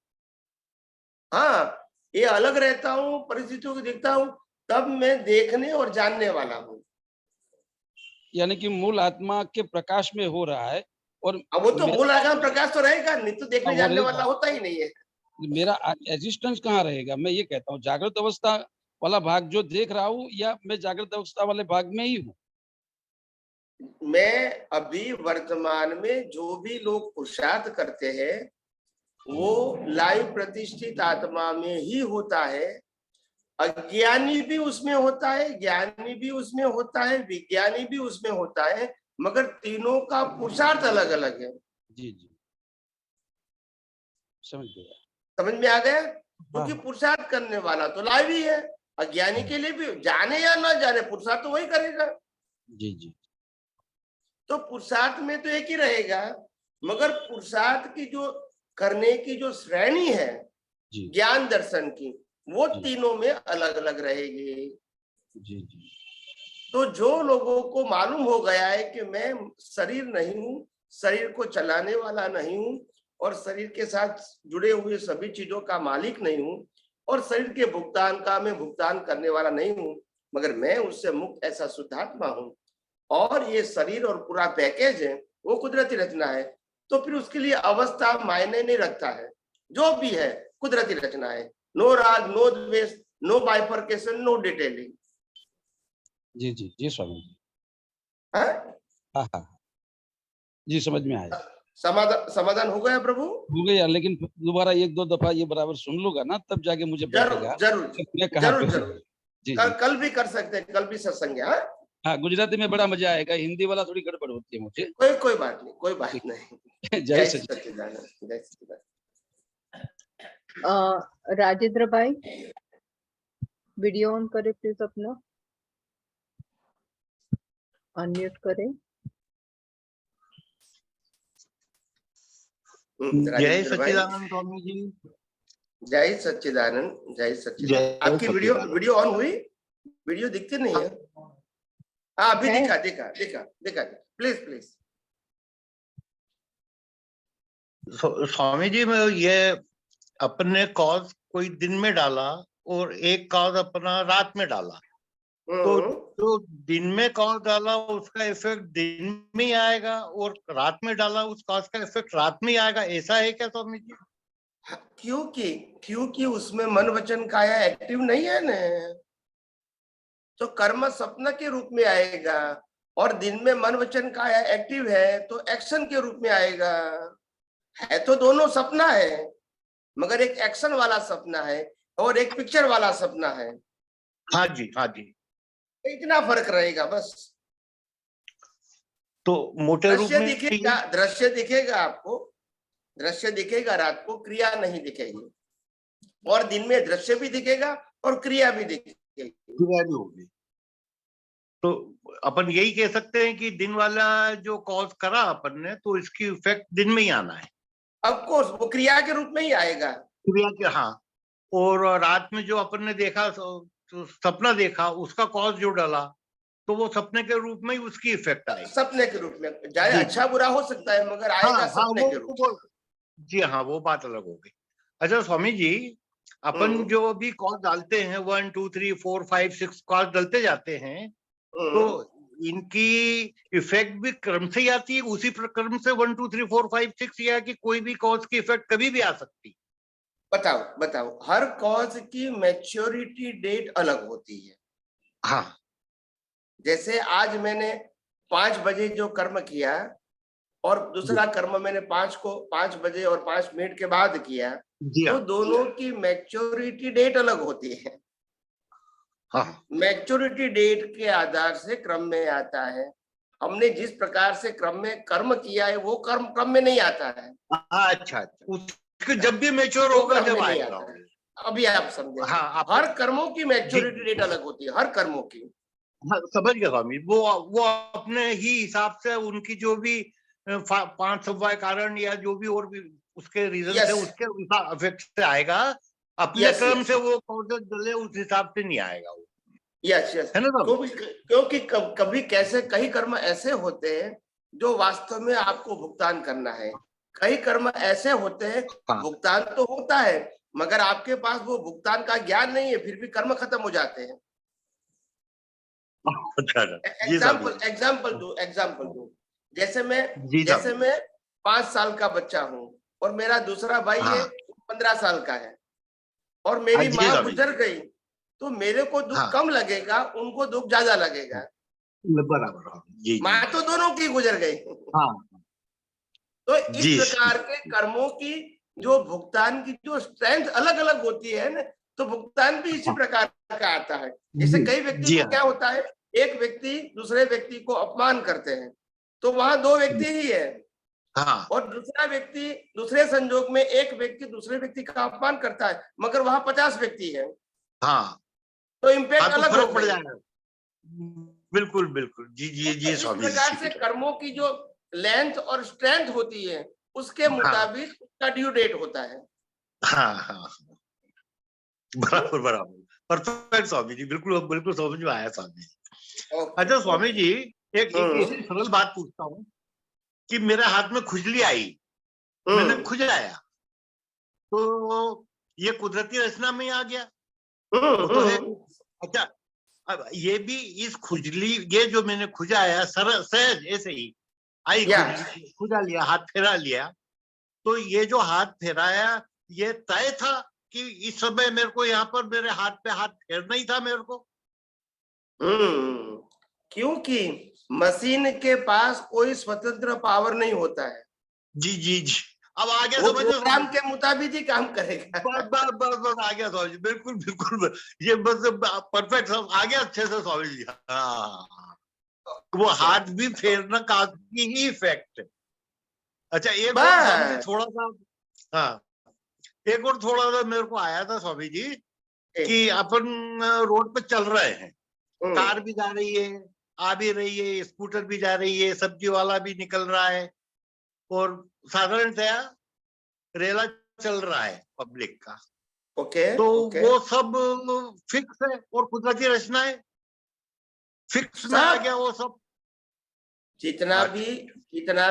हाँ, ये अलग रहता हूँ, परिस्थितियों को देखता हूँ, तब मैं देखने और जानने वाला हूँ। यानी कि मूल आत्मा के प्रकाश में हो रहा है। और अब वो तो मेरा मूल आत्मा प्रकाश तो रहेगा नहीं, तो देखने वो जानने रहेगा। वाला होता ही नहीं है। मेरा एग्जिस्टेंस कहाँ रहेगा? मैं ये कहता हूँ, जागृत अवस्था वाला भाग जो देख रहा हूँ, या मैं जागृत अवस्था वाले भाग में ही हूँ? मैं अभी वर्तमान में जो भी लोग पुरुषार्थ करते हैं, वो लाइव प्रतिष्ठित आत्मा में ही होता है। अज्ञानी भी उसमें होता है, ज्ञानी भी उसमें होता है, विज्ञानी भी उसमें होता है, मगर तीनों का पुरुषार्थ अलग अलग है। जी जी, समझ गया। समझ में आ गया? क्योंकि पुरुषार्थ करने वाला तो लाइव ही है। अज्ञानी के लिए भी, जाने या ना जाने, पुरुषार्थ तो वही करेगा। जी जी, तो पुरुषार्थ में तो एक ही रहेगा, मगर पुरुषार्थ की जो करने की जो श्रेणी है जी ज्ञान दर्शन की, वो जी। तीनों में अलग अलग रहेगी। जी जी, तो जो लोगों को मालूम हो गया है कि मैं शरीर नहीं हूँ, शरीर को चलाने वाला नहीं हूँ, और शरीर के साथ जुड़े हुए सभी चीजों का मालिक नहीं हूँ, और शरीर के भुगतान का मैं भुगतान करने वाला नहीं हूँ, मगर मैं उससे मुक्त ऐसा शुद्धात्मा हूँ, और ये शरीर और पूरा पैकेज है वो कुदरती रचना है, तो फिर उसके लिए अवस्था मायने नहीं रखता है। जो भी है कुदरती रचना है। नो राग, नो द्वेष, नो बाइफर्केशन, नो डिटेलिंग। जी जी, जी स्वामी जी। हाँ, हाँ हाँ, जी समझ में आया। समाधान हो गया प्रभु? हो गया, लेकिन दोबारा एक दो दफा ये बराबर सुन लूंगा ना, तब जाके मुझे बैठेगा जरूर कि मैं कहाँ पे जरूर हूँ। जरूर। जी कल जी, कल भी कर सकते हैं, कल भी सत्संग है। हाँ? हाँ गुजराती में बड़ा मजा आएगा, हिंदी वाला थोड़ी गड़बड़ होती है मुझे। कोई बात नहीं, कोई बात ठीक। नहीं। जय जय सच्चिदानंद। सच्चिदानंद, जय सच्चिदानंद। राजेंद्र भाई, वीडियो ऑन करें प्लीज, अपना अनम्यूट करें। जय राजेंद्र भाई, सच्चिदानंद स्वामी जी। जय सच्चिदानंद, जय सच्चिदानंद। जय आपकी वीडियो ऑन हुई? वीडियो दिखती नहीं है? हाँ, अभी है? दिखा। Please please. स्वामी जी, मैं ये अपने कॉज कोई दिन में डाला और एक कॉज अपना रात में डाला, तो जो दिन में कॉज डाला उसका इफेक्ट दिन में ही आएगा, और रात में डाला उस कॉज का इफेक्ट रात में ही आएगा, ऐसा है क्या स्वामी जी? क्योंकि उसमें मन वचन काया एक्टिव नहीं है ना, तो कर्म सपना के रूप में आएगा, और दिन में मन वचन काया एक्टिव है तो एक्शन के रूप में आएगा। है तो दोनों सपना है, मगर एक एक्शन वाला सपना है और एक पिक्चर वाला सपना है। हाँ जी, हाँ जी। इतना फर्क रहेगा बस। तो मोटे रूप में दृश्य दिखेगा आपको, दृश्य दिखेगा रात को, क्रिया नहीं दिखेगी, और दिन में दृश्य भी दिखेगा और क्रिया भी दिखेगी, क्रिया भी होगी। तो अपन यही कह सकते हैं कि दिन वाला जो कॉज करा अपन ने, तो इसकी इफेक्ट दिन में ही आना है। ऑफ कोर्स वो क्रिया के रूप में ही आएगा। क्रिया के, हाँ। और रात में जो अपन ने देखा, तो सपना देखा, उसका कॉज जो डाला, तो वो सपने के रूप में ही उसकी इफेक्ट आएगी। सपने के रूप में, चाहे अच्छा बुरा हो सकता है, मगर आएगा सपने के रूप में। जी हाँ, वो बात अलग हो गई। अच्छा स्वामी जी, अपन जो भी कॉज डालते हैं 1 2 3 4 5 6 कॉज डालते जाते हैं, तो इनकी इफेक्ट भी क्रम से ही आती है, उसी क्रम से 1 2 3 4 5 6, या कि कोई भी कॉज की इफेक्ट कभी भी आ सकती? बताओ, हर कॉज की मैच्योरिटी डेट अलग होती है। हाँ, जैसे आज मैंने 5 बजे जो कर्म किया, और दूसरा कर्म मैंने 5 बजे और 5 मिनट के बाद किया, तो दोनों की मैच्योरिटी डेट अलग होती है। हाँ। मैच्योरिटी डेट के आधार से क्रम में आता है। हमने जिस प्रकार से क्रम में कर्म किया है, वो कर्म क्रम में नहीं आता है। अच्छा, उसके जब भी मैच्योर होगा, जब आएगा। अभी आप समझे। हाँ, हर कर्मों की मैच्योरिटी डेट अलग होती है, हर कर्मों की। हाँ, समझ गया स्वामी। वो अपने ही हिसाब से उनकी जो भी 5 समवाय कारण या जो भी और भी उसके रीजन Yes. से उसके इफेक्ट से आएगा, अपने Yes, क्रम yes. से वो कौन डले उस हिसाब से नहीं आएगा वो, यस यस है ना साहब? क्योंकि कभी कैसे कई कर्म ऐसे होते हैं जो वास्तव में आपको भुगतान करना है, कई कर्म ऐसे होते हैं हाँ। भुगतान तो होता है मगर आपके पास वो भुगतान का ज्ञान नहीं है, फिर भी कर्म खत्म हो जाते हैं। अच्छा, जी साहब, एग्जाम्पल दो जैसे जी साहब। मैं 5 साल का बच्चा हूँ और मेरा दूसरा भाई हाँ। है 15 साल का है और मेरी जी माँ साहब। गुजर गई तो मेरे को दुख हाँ। कम लगेगा, उनको दुख ज्यादा लगेगा। बराबर, हाँ, जी माँ तो दोनों की गुजर गई। हाँ तो इस जी। प्रकार के कर्मों की जो भुगतान की जो स्ट्रेंथ अलग अलग होती है ना, तो भुगतान भी इसी प्रकार का आता है। जैसे कई व्यक्ति जी को हाँ। क्या होता है, एक व्यक्ति दूसरे व्यक्ति को अपमान करते हैं तो वहां 2 व्यक्ति ही है, हाँ और दूसरा व्यक्ति दूसरे संजोग में एक व्यक्ति दूसरे व्यक्ति का अपमान करता है मगर वहां 50 व्यक्ति है, हाँ, तो इम्पैक्ट हाँ, तो अलग हो फर्क पड़ गई। जाएगा। बिल्कुल बिल्कुल, जी जी जी इस स्वामी प्रकार जी। से कर्मों की जो लेंथ और स्ट्रेंथ होती है उसके मुताबिक उसका ड्यू डेट होता है। हाँ हाँ, बराबर बराबर, परफेक्ट स्वामी जी, बिल्कुल बिल्कुल समझ में आया स्वामी जी। अच्छा स्वामी जी, एक ऐसी सरल बात पूछता हूँ कि मेरे हाथ में खुजली आई, मैंने खुजलाया, तो ये कुदरती रचना में आ गया, वो तो है। अच्छा, अब ये भी इस खुजली, ये जो मैंने खुजाया सहज ऐसे ही आई, खुजा लिया, हाथ फेरा लिया, तो ये जो हाथ फेराया ये तय था कि इस समय मेरे को यहाँ पर मेरे हाथ पे हाथ फेरना ही था मेरे को? क्योंकि मशीन के पास कोई स्वतंत्र पावर नहीं होता है। जी जी जी, अब आ गया वो समझ, प्रोग्राम के मुताबिक ही काम करेगा। बस आ गया स्वामी जी, बिल्कुल बिल्कुल, ये बस परफेक्ट आ गया अच्छे से स्वामी जी। हाँ, वो हाथ भी फेरना का की ही इफेक्ट। अच्छा, एक और स्वामी जी थोड़ा सा, हाँ, एक और थोड़ा सा मेरे को आया था स्वामी जी कि अपन रोड पे चल रहे हैं, कार भी जा रही है, आ भी रही है, स्कूटर भी जा रही है, सब्जी वाला भी निकल रहा है, और साधारणतया रेला चल रहा है पब्लिक का। तो वो सब फिक्स है और कुदरती रचना है, फिक्स में आ गया वो सब। जितना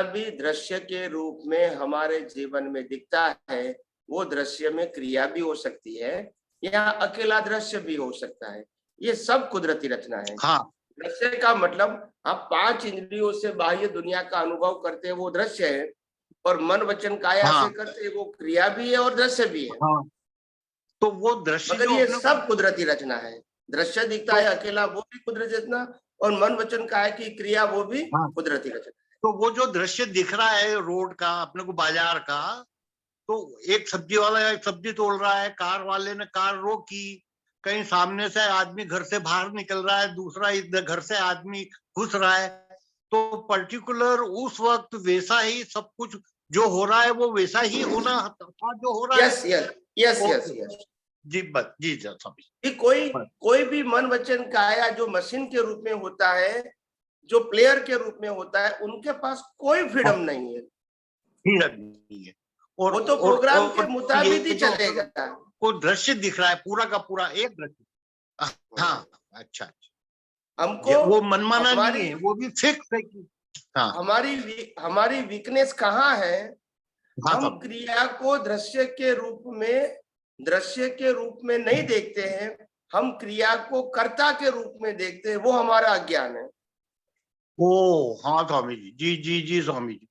भी दृश्य के रूप में हमारे जीवन में दिखता है वो दृश्य में क्रिया भी हो सकती है या अकेला दृश्य भी हो सकता है, ये सब कुदरती रचना है। हाँ। दृश्य का मतलब आप 5 इंद्रियों से बाह्य दुनिया का अनुभव करते हैं वो दृश्य है, और मन वचन काया से करते हैं वो क्रिया भी है और दृश्य भी है। हाँ। तो वो दृश्य, मगर ये सब कुदरती रचना है। दृश्य दिखता है अकेला वो भी कुदरती रचना, और मन वचन काया की क्रिया वो भी कुदरती रचना। तो वो जो दृश्य दिख रहा है रोड का, अपने को बाजार का, तो एक सब्जी वाला एक सब्जी तोड़ रहा है, कार वाले ने कार रोकी, कहीं सामने से आदमी घर से बाहर निकल रहा है, दूसरा इधर घर से आदमी घुस रहा है, तो पर्टिकुलर उस वक्त वैसा ही सब कुछ जो हो रहा है वो वैसा ही होना था जो हो रहा है। यस जी बस जी स्वामी। कोई भी मन वचन काया जो मशीन के रूप में होता है, जो प्लेयर के रूप में होता है, उनके पास कोई फ्रीडम नहीं है, नहीं है, और वो तो प्रोग्राम के मुताबिक ही चलेगा। कोई दृश्य दिख रहा है पूरा का पूरा एक दृश्य। हाँ, अच्छा, हमको वो मनमाना नहीं है, वो भी फिक्स है कि हाँ। हमारी वीकनेस कहाँ है? हम क्रिया को दृश्य के रूप में नहीं देखते हैं, हम क्रिया को कर्ता के रूप में देखते हैं, वो हमारा अज्ञान है। ओ हाँ स्वामी जी, जी जी स्वामी जी।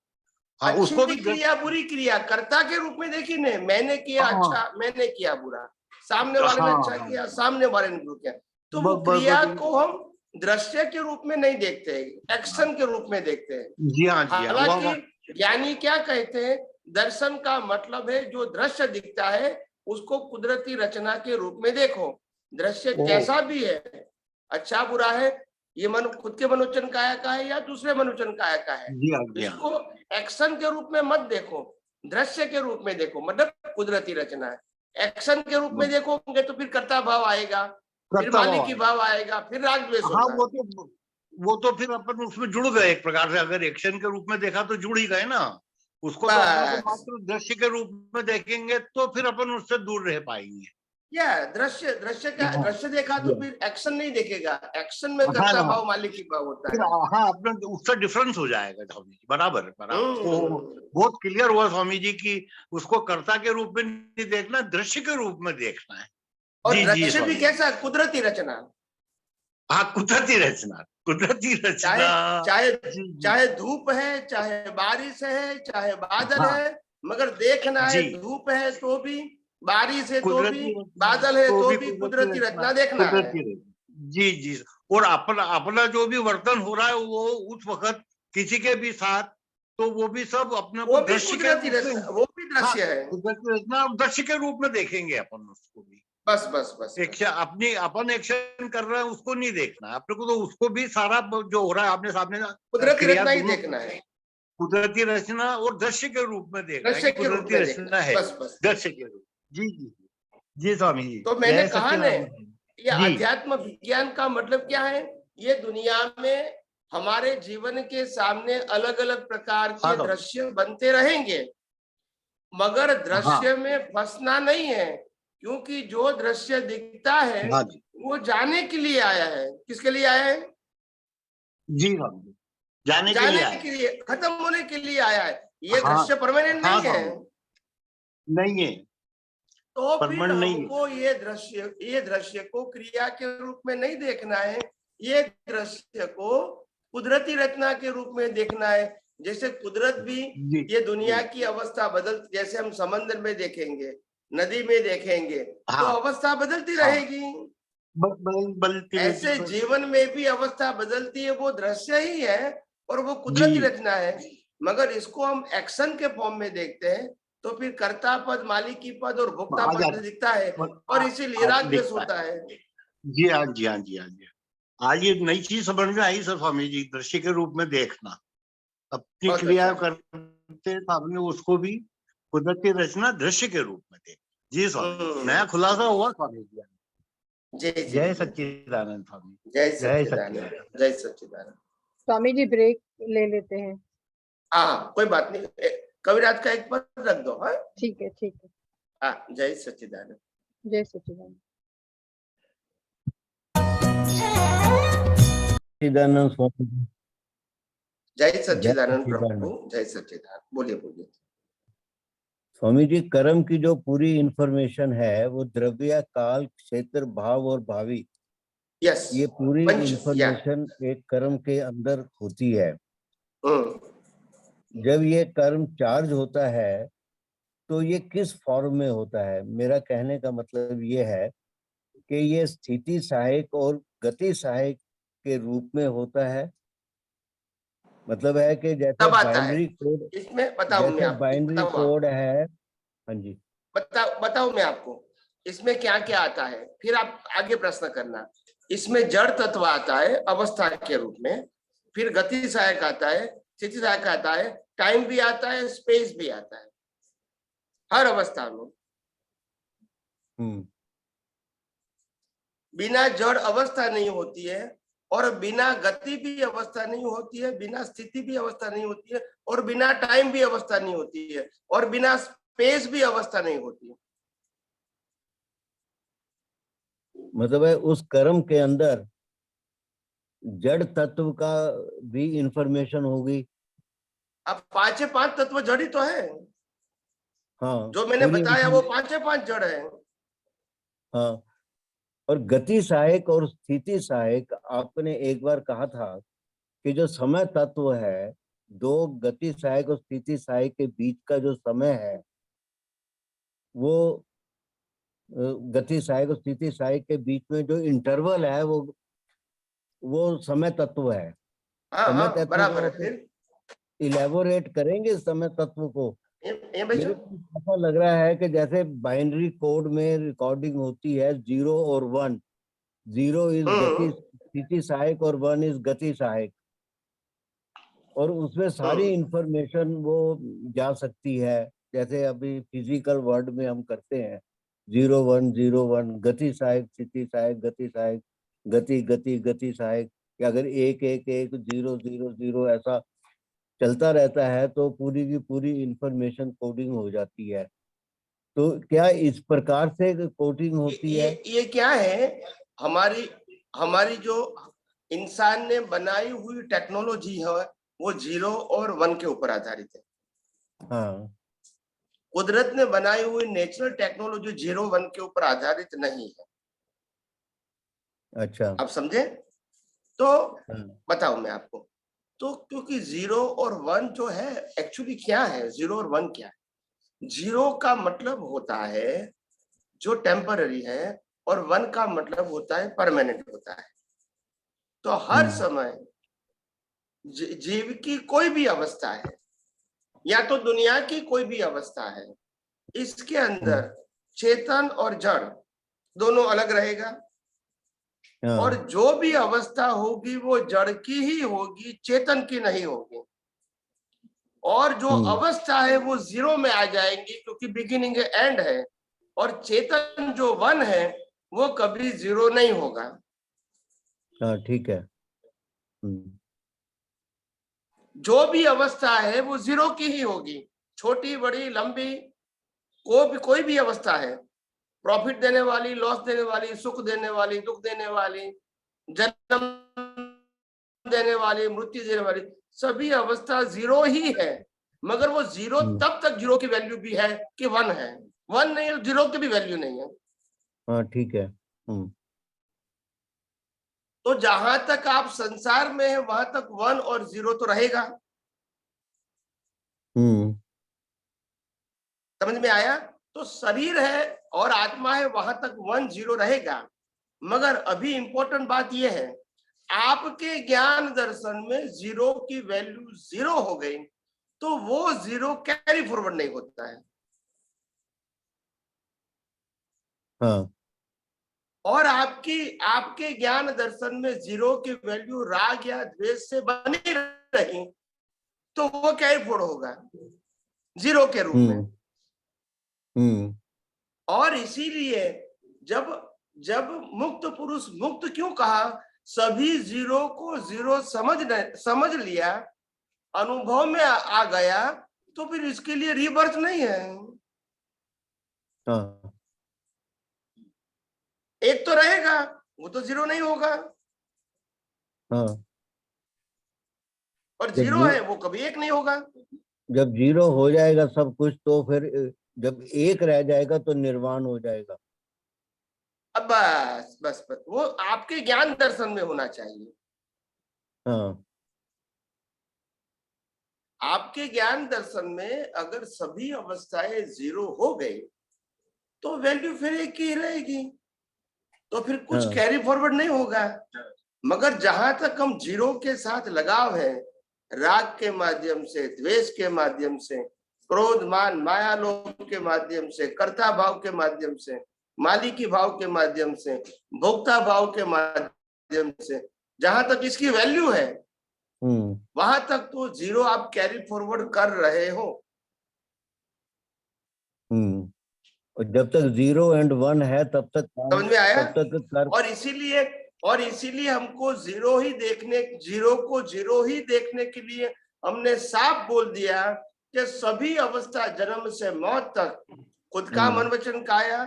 हाँ, उसको भी क्रिया बुरी क्रिया कर्ता के रूप में देखी नहीं, मैंने किया अच्छा, मैंने किया बुरा, सामने वाले ने अच्छा किया, सामने वाले ने बुरा किया, तो वो क्रिया को हम दृश्य के रूप में नहीं देखते हैं, एक्शन के रूप में देखते हैं। जी हाँ, जी हाँ। हालांकि ज्ञानी क्या कहते हैं, दर्शन का मतलब है जो दृश्य दिखता है उसको कुदरती रचना के रूप में देखो, दृश्य कैसा भी है, अच्छा बुरा है, ये खुद के मनोचन काया का है या दूसरे मनोचन काया का है, इसको एक्शन के रूप में मत देखो, दृश्य के रूप में देखो, मतलब कुदरती रचना है। एक्शन के रूप में देखोगे तो फिर कर्ता भाव आएगा, फिर मालिकी भाव आएगा, फिर राग द्वेष होगा। वो तो फिर अपन उसमें जुड़ गए एक प्रकार से। अगर एक्शन के रूप में देखा तो जुड़ ही गए ना। उसको तो अपने को मात्र दृश्य के रूप में देखेंगे तो फिर अपन उससे दूर रह पाएंगे। या दृश्य दृश्य देखा तो फिर एक्शन नहीं देखेगा। एक्शन में हाँ, कर्ता हाँ। भाव मालिकी भाव होता फिर है। हाँ, अपना उससे डिफरेंस हो जाएगा स्वामी जी। बराबर वो बहुत क्लियर हुआ स्वामी जी की उसको कर्ता के रूप में नहीं देखना, दृश्य के रूप में देखना है। और जी, दृश्य स्वामी भी कैसा? कुदरती रचना। हाँ, कुदरती रचना, कुदरती रचना। चाहे धूप है, चाहे बारिश है, चाहे बादल हाँ। है, मगर देखना है। जी। धूप है तो भी, बारिश है तो कुदरती भी, रचना, बादल है तो भी कुदरती कुदरती रचना देखना है। कुदरती रचना। जी। और अपना जो भी वर्तन हो रहा है वो उस वक्त किसी के भी साथ, तो वो भी सब अपने वो को भी दृश्य के कुदरती रूप में, रचना, वो भी दृश्य है। कुदरती रचना और दृश्य के रूप में देखेंगे अपन उसको भी। बस बस बस अपन एक्शन कर रहे हैं उसको नहीं देखना है अपने को, तो उसको भी सारा जो हो रहा है आपने सामने कुदरती क्रिया रचना ही दोनों देखना है। कुदरती रचना और दृश्य के रूप में देखना है दृश्य कि के रूप कुदरती में रचना देखना है। बस दृश्य के रूप। जी स्वामी जी। तो मैंने जय कहा न, सच्चिदानंद। ये जी। अध्यात्म विज्ञान का मतलब क्या है? ये दुनिया में हमारे जीवन के सामने अलग अलग प्रकार के दृश्य बनते रहेंगे, मगर दृश्य में फंसना नहीं है। क्योंकि जो दृश्य दिखता है वो जाने के लिए आया है। किसके लिए आया है? जी स्वामी, जाने के लिए, खत्म होने के लिए आया है। ये दृश्य परमानेंट नहीं है। नहीं है तो फिर नहीं हमको ये दृश्य को क्रिया के रूप में नहीं देखना है। ये दृश्य को कुदरती रचना के रूप में देखना है। जैसे कुदरत भी ये दुनिया की अवस्था जैसे हम समंदर में देखेंगे, नदी में देखेंगे, तो अवस्था बदलती रहेगी। ऐसे जीवन में भी अवस्था बदलती है, वो दृश्य ही है और वो कुदरती रचना है। मगर इसको हम एक्शन के फॉर्म में देखते हैं तो फिर कर्ता पद, मालिकी पद और भोक्ता पद दिखता है और इसीलिए राग द्वेष होता है। जी हाँ। आज ये नई चीज समझ में आई सर स्वामी जी, दृश्य के रूप में देखना। अपनी क्रिया करते सामने उसको भी कुदरती रचना दृश्य के रूप में देख। जी स्वामी, नया खुलासा हुआ स्वामी जी। जय सच्चिदानंद स्वामी। जय सच्चिदानंद। जय सच्चिदानंद। स्वामी जी ब्रेक ले लेते हैं। हाँ, कोई बात नहीं। कविराज का एक पद रख दो। हाँ ठीक है। हाँ, जय सच्चिदानंद। जय सच्चिदानंद। स्वामी। जय सच्चिदानंद प्रभु। जय सच्चिदानंद। बोलिए। स्वामी जी, कर्म की जो पूरी इंफॉर्मेशन है वो द्रव्य, काल, क्षेत्र, भाव और भावी, ये पूरी इंफॉर्मेशन एक कर्म के अंदर होती है। जब ये कर्म चार्ज होता है तो ये किस फॉर्म में होता है? मेरा कहने का मतलब ये है कि ये स्थिति सहायक और गति सहायक के रूप में होता है। मतलब है कि जैसे बाइनरी कोड, इसमें बताऊं बाइनरी कोड है। हाँ जी, बताओ मैं आपको इसमें क्या क्या आता है, फिर आप आगे प्रश्न करना। इसमें जड़ तत्व आता है अवस्था के रूप में, फिर गति सहायक आता है, स्थिति सहायक आता है, टाइम भी आता है, स्पेस भी आता है हर अवस्था में। बिना जड़ अवस्था नहीं होती है और बिना गति भी अवस्था नहीं होती है, बिना स्थिति भी अवस्था नहीं होती है और बिना टाइम भी अवस्था नहीं होती है और बिना स्पेस भी अवस्था नहीं होती है। मतलब है उस कर्म के अंदर जड़ तत्व का भी इंफॉर्मेशन होगी। अब पांच तत्व जड़ी तो है। हाँ, जो मैंने बताया वो पांच जड़ है। हाँ, और गति सहायक और स्थिति सहायक आपने एक बार कहा था कि जो समय तत्व है, दो गति सहायक और स्थिति सहायक के बीच का जो समय है वो गति सहायक और स्थिति सहायक के बीच में जो इंटरवल है वो समय तत्व है। समय तत्व बराबर है। फिर इलेबोरेट करेंगे समय तत्व को। मेरे को ऐसा लग रहा है कि जैसे बाइनरी कोड में रिकॉर्डिंग होती है 0 और 1, 0 इज गति स्थिति सहायक और 1 इज गति सहायक, और उसमें सारी इंफॉर्मेशन वो जा सकती है। जैसे अभी फिजिकल वर्ल्ड में हम करते हैं 0 1 0 1, गति सहायक, स्थिति सहायक, गति सहायक, गति गति गति सहायक, कि अगर 111 000 ऐसा चलता रहता है तो पूरी की पूरी इंफॉर्मेशन कोडिंग हो जाती है। तो क्या इस प्रकार से कोडिंग होती है? ये क्या है, हमारी हमारी जो इंसान ने बनाई हुई टेक्नोलॉजी है वो 0 और 1 के ऊपर आधारित है। हाँ, कुदरत ने बनाई हुई नेचुरल टेक्नोलॉजी 0 1 के ऊपर आधारित नहीं है। अच्छा। आप समझे? तो हाँ। बताऊं मैं आपको, तो क्योंकि 0 और 1 जो है एक्चुअली क्या है, 0 और 1 क्या है? 0 का मतलब होता है जो टेम्पररी है और 1 का मतलब होता है परमानेंट होता है। तो हर समय जीव की कोई भी अवस्था है या तो दुनिया की कोई भी अवस्था है, इसके अंदर चेतन और जड़ दोनों अलग रहेगा। और जो भी अवस्था होगी वो जड़ की ही होगी, चेतन की नहीं होगी। और जो अवस्था है वो 0 में आ जाएंगी क्योंकि बिगिनिंग एंड है। और चेतन जो 1 है वो कभी 0 नहीं होगा। हाँ, ठीक है। जो भी अवस्था है वो 0 की ही होगी, छोटी बड़ी लंबी, कोई भी अवस्था है, प्रॉफिट देने वाली, लॉस देने वाली, सुख देने वाली, दुख देने वाली, जन्म देने वाली, मृत्यु देने वाली, सभी अवस्था 0 ही है। मगर वो 0 तब तक 0 की वैल्यू भी है कि 1 है। 1 नहीं है 0 की भी वैल्यू नहीं है। हाँ, ठीक है। तो जहां तक आप संसार में है वहां तक 1 और 0 तो रहेगा। समझ में आया? तो शरीर है और आत्मा है, वहां तक 1 0 रहेगा। मगर अभी इंपॉर्टेंट बात यह है, आपके ज्ञान दर्शन में 0 की वैल्यू 0 हो गई तो वो 0 कैरी फॉरवर्ड नहीं होता है। हाँ। और आपके ज्ञान दर्शन में 0 की वैल्यू राग या द्वेष से बनी रही तो वो कैरी फॉरवर्ड होगा 0 के रूप में। और इसीलिए जब मुक्त पुरुष मुक्त क्यों कहा, सभी 0 को 0 समझ लिया, अनुभव में आ गया, तो फिर इसके लिए रीबर्थ नहीं है। हाँ। एक तो रहेगा, वो तो 0 नहीं होगा। हाँ। और 0 है वो कभी 1 नहीं होगा। जब 0 हो जाएगा सब कुछ तो फिर जब 1 रह जाएगा तो निर्वाण हो जाएगा। अब बस वो आपके ज्ञान दर्शन में होना चाहिए। हाँ। आपके ज्ञान दर्शन में अगर सभी अवस्थाएं 0 हो गई तो वैल्यू फिर 1 की रहेगी, तो फिर कुछ कैरी फॉरवर्ड नहीं होगा। मगर जहां तक हम 0 के साथ लगाव है, राग के माध्यम से, द्वेष के माध्यम से, क्रोध मान माया लोभ के माध्यम से, कर्ता भाव के माध्यम से, मालिकी भाव के माध्यम से, भोक्ता भाव के माध्यम से, जहां तक इसकी वैल्यू है वहां तक तो 0 आप कैरी फॉरवर्ड कर रहे हो। और जब तक 0 और 1 है तब तक समझ में आया? तब तक कर। और इसीलिए हमको 0 ही देखने, 0 को 0 ही देखने के लिए हमने साफ बोल दिया कि सभी अवस्था जन्म से मौत तक खुद का मन वचन काया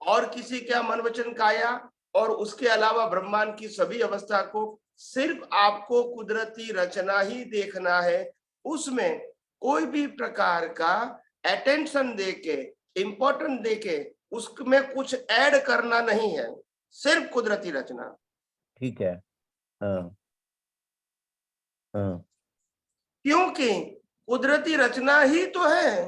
और किसी का मन वचन काया और उसके अलावा ब्रह्मांड की सभी अवस्था को सिर्फ आपको कुदरती रचना ही देखना है। उसमें कोई भी प्रकार का अटेंशन देके, इंपॉर्टेंट देके उसमें कुछ ऐड करना नहीं है, सिर्फ कुदरती रचना। ठीक है। हाँ। हाँ। क्योंकि कुदरती रचना ही तो है।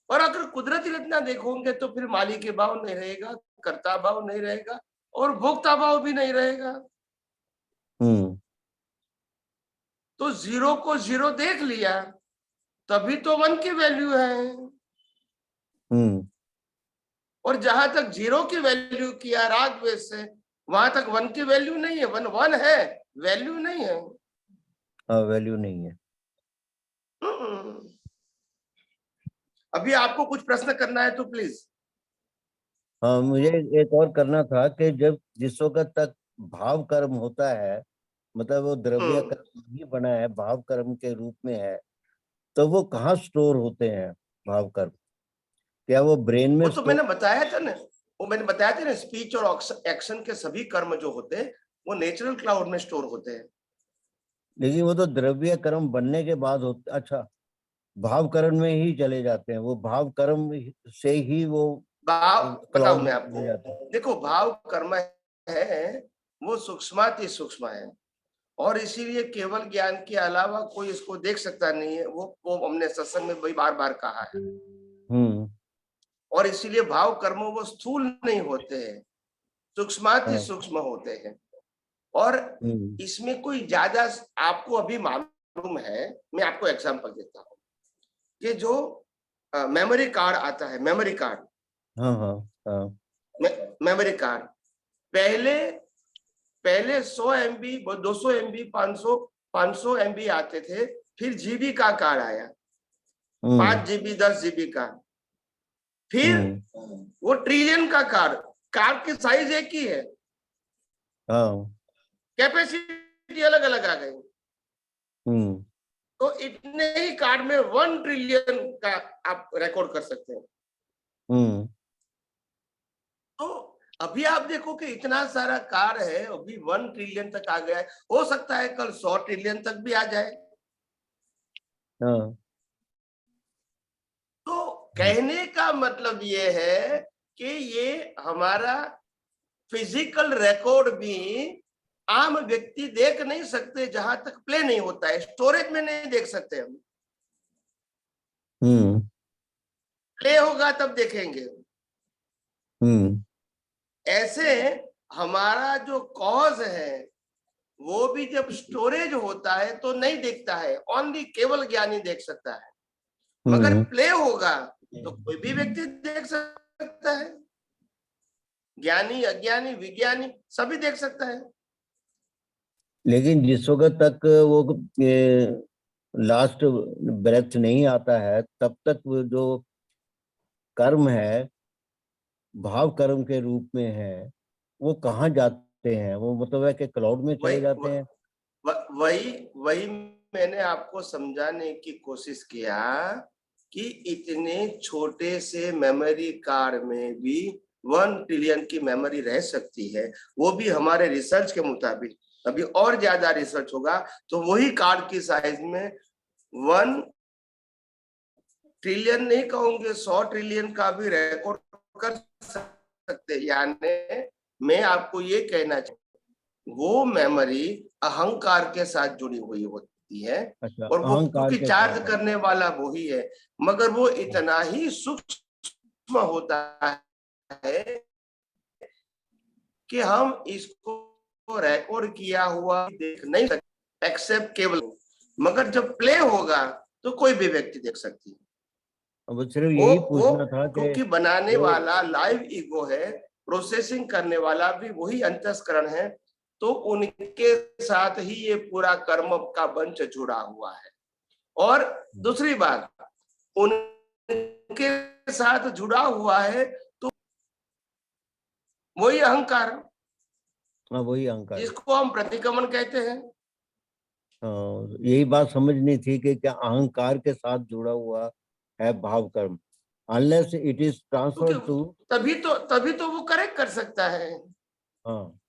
और अगर कुदरती रचना देखोगे तो फिर मालिक के भाव नहीं रहेगा, कर्ता भाव नहीं रहेगा और भोक्ता भाव भी नहीं रहेगा। तो 0 को 0 देख लिया तभी तो 1 की वैल्यू है। और जहां तक 0 की वैल्यू किया राग द्वेष से, वहां तक 1 की वैल्यू नहीं है। 1 है, वैल्यू नहीं है। वैल्यू नहीं है। अभी आपको कुछ प्रश्न करना है तो प्लीज। हाँ, मुझे एक और करना था कि जब जिस वक्त तक भाव कर्म होता है, मतलब वो द्रव्य कर्म ही बना है, भाव कर्म के रूप में है, तो वो कहाँ स्टोर होते हैं भाव कर्म? क्या वो ब्रेन में वो तो मैंने बताया था ना, स्पीच और एक्शन के सभी कर्म जो होते हैं वो नेचुरल क्लाउड में स्टोर होते हैं। लेकिन वो तो द्रव्य कर्म बनने के बाद होते, अच्छा, भाव कर्म में ही चले जाते हैं, वो भाव कर्म से ही वो बताऊं मैं आपको, देखो भाव कर्म है वो सूक्ष्माति सूक्ष्म है, और इसीलिए केवल ज्ञान के अलावा कोई इसको देख सकता नहीं है। वो हमने सत्संग में भी बार बार कहा है। और इसीलिए भाव कर्म वो स्थूल नहीं होते हैं, सूक्ष्माति सूक्ष्म होते हैं। और इसमें कोई ज्यादा आपको अभी मालूम है, मैं आपको एग्जांपल देता हूँ कि जो मेमोरी कार्ड आता है, मेमोरी कार्ड, मेमोरी कार्ड पहले 100 MB 200 MB 500 MB आते थे, फिर GB का कार्ड आया, 5 GB 10 GB का, फिर वो ट्रिलियन का कार्ड की साइज एक ही है, कैपेसिटी अलग अलग आ गई। तो इतने ही कार्ड में 1 ट्रिलियन का आप रिकॉर्ड कर सकते हैं। तो अभी आप देखो कि इतना सारा कार्ड है, अभी 1 ट्रिलियन तक आ गया है, हो सकता है कल 100 ट्रिलियन तक भी आ जाए। तो कहने का मतलब ये है कि ये हमारा फिजिकल रिकॉर्ड भी आम व्यक्ति देख नहीं सकते, जहां तक प्ले नहीं होता है, स्टोरेज में नहीं देख सकते हम। प्ले होगा तब देखेंगे। ऐसे हमारा जो कॉज है वो भी जब स्टोरेज होता है तो नहीं दिखता है, ओनली केवल ज्ञानी देख सकता है। मगर प्ले होगा तो कोई भी व्यक्ति देख सकता है, ज्ञानी अज्ञानी विज्ञानी सभी देख सकता है। लेकिन जिस वक्त तक वो लास्ट ब्रेथ नहीं आता है, तब तक वो जो कर्म है भाव कर्म के रूप में है, वो कहाँ जाते हैं? वो मतलब है कि क्लाउड में चले जाते हैं। वही मैंने आपको समझाने की कोशिश किया कि इतने छोटे से मेमोरी कार्ड में भी 1 ट्रिलियन की मेमोरी रह सकती है। वो भी हमारे रिसर्च के मुताबिक, अभी और ज्यादा रिसर्च होगा तो वही कार्ड की साइज में 1 ट्रिलियन नहीं कहूंगे, 100 ट्रिलियन का भी रिकॉर्ड कर सकते। यानी मैं आपको ये कहना चाहूँ, वो मेमोरी अहंकार के साथ जुड़ी हुई होती है। अच्छा, और वो क्योंकि चार्ज करने वाला वही है, मगर वो इतना ही सूक्ष्म होता है कि हम इसको रिकॉर्ड किया हुआ देख नहीं सकते एक्सेप्ट केवल। मगर जब प्ले होगा तो कोई भी व्यक्ति देख सकती है। अब सिर्फ यही पूछना था क्योंकि बनाने वाला लाइव ईगो है, प्रोसेसिंग करने वाला भी वही अंतस्करण है, तो उनके साथ ही ये पूरा कर्म का बंच जुड़ा हुआ है। और दूसरी बात, उनके साथ जुड़ा हुआ है तो वही अहंकार, वही अहंकार जिसको हम प्रतिक्रमण कहते हैं। यही बात समझनी थी कि क्या अहंकार के साथ जुड़ा हुआ है भाव कर्म, unless it is transferred to, तभी तो वो करेक्ट कर सकता है। हाँ,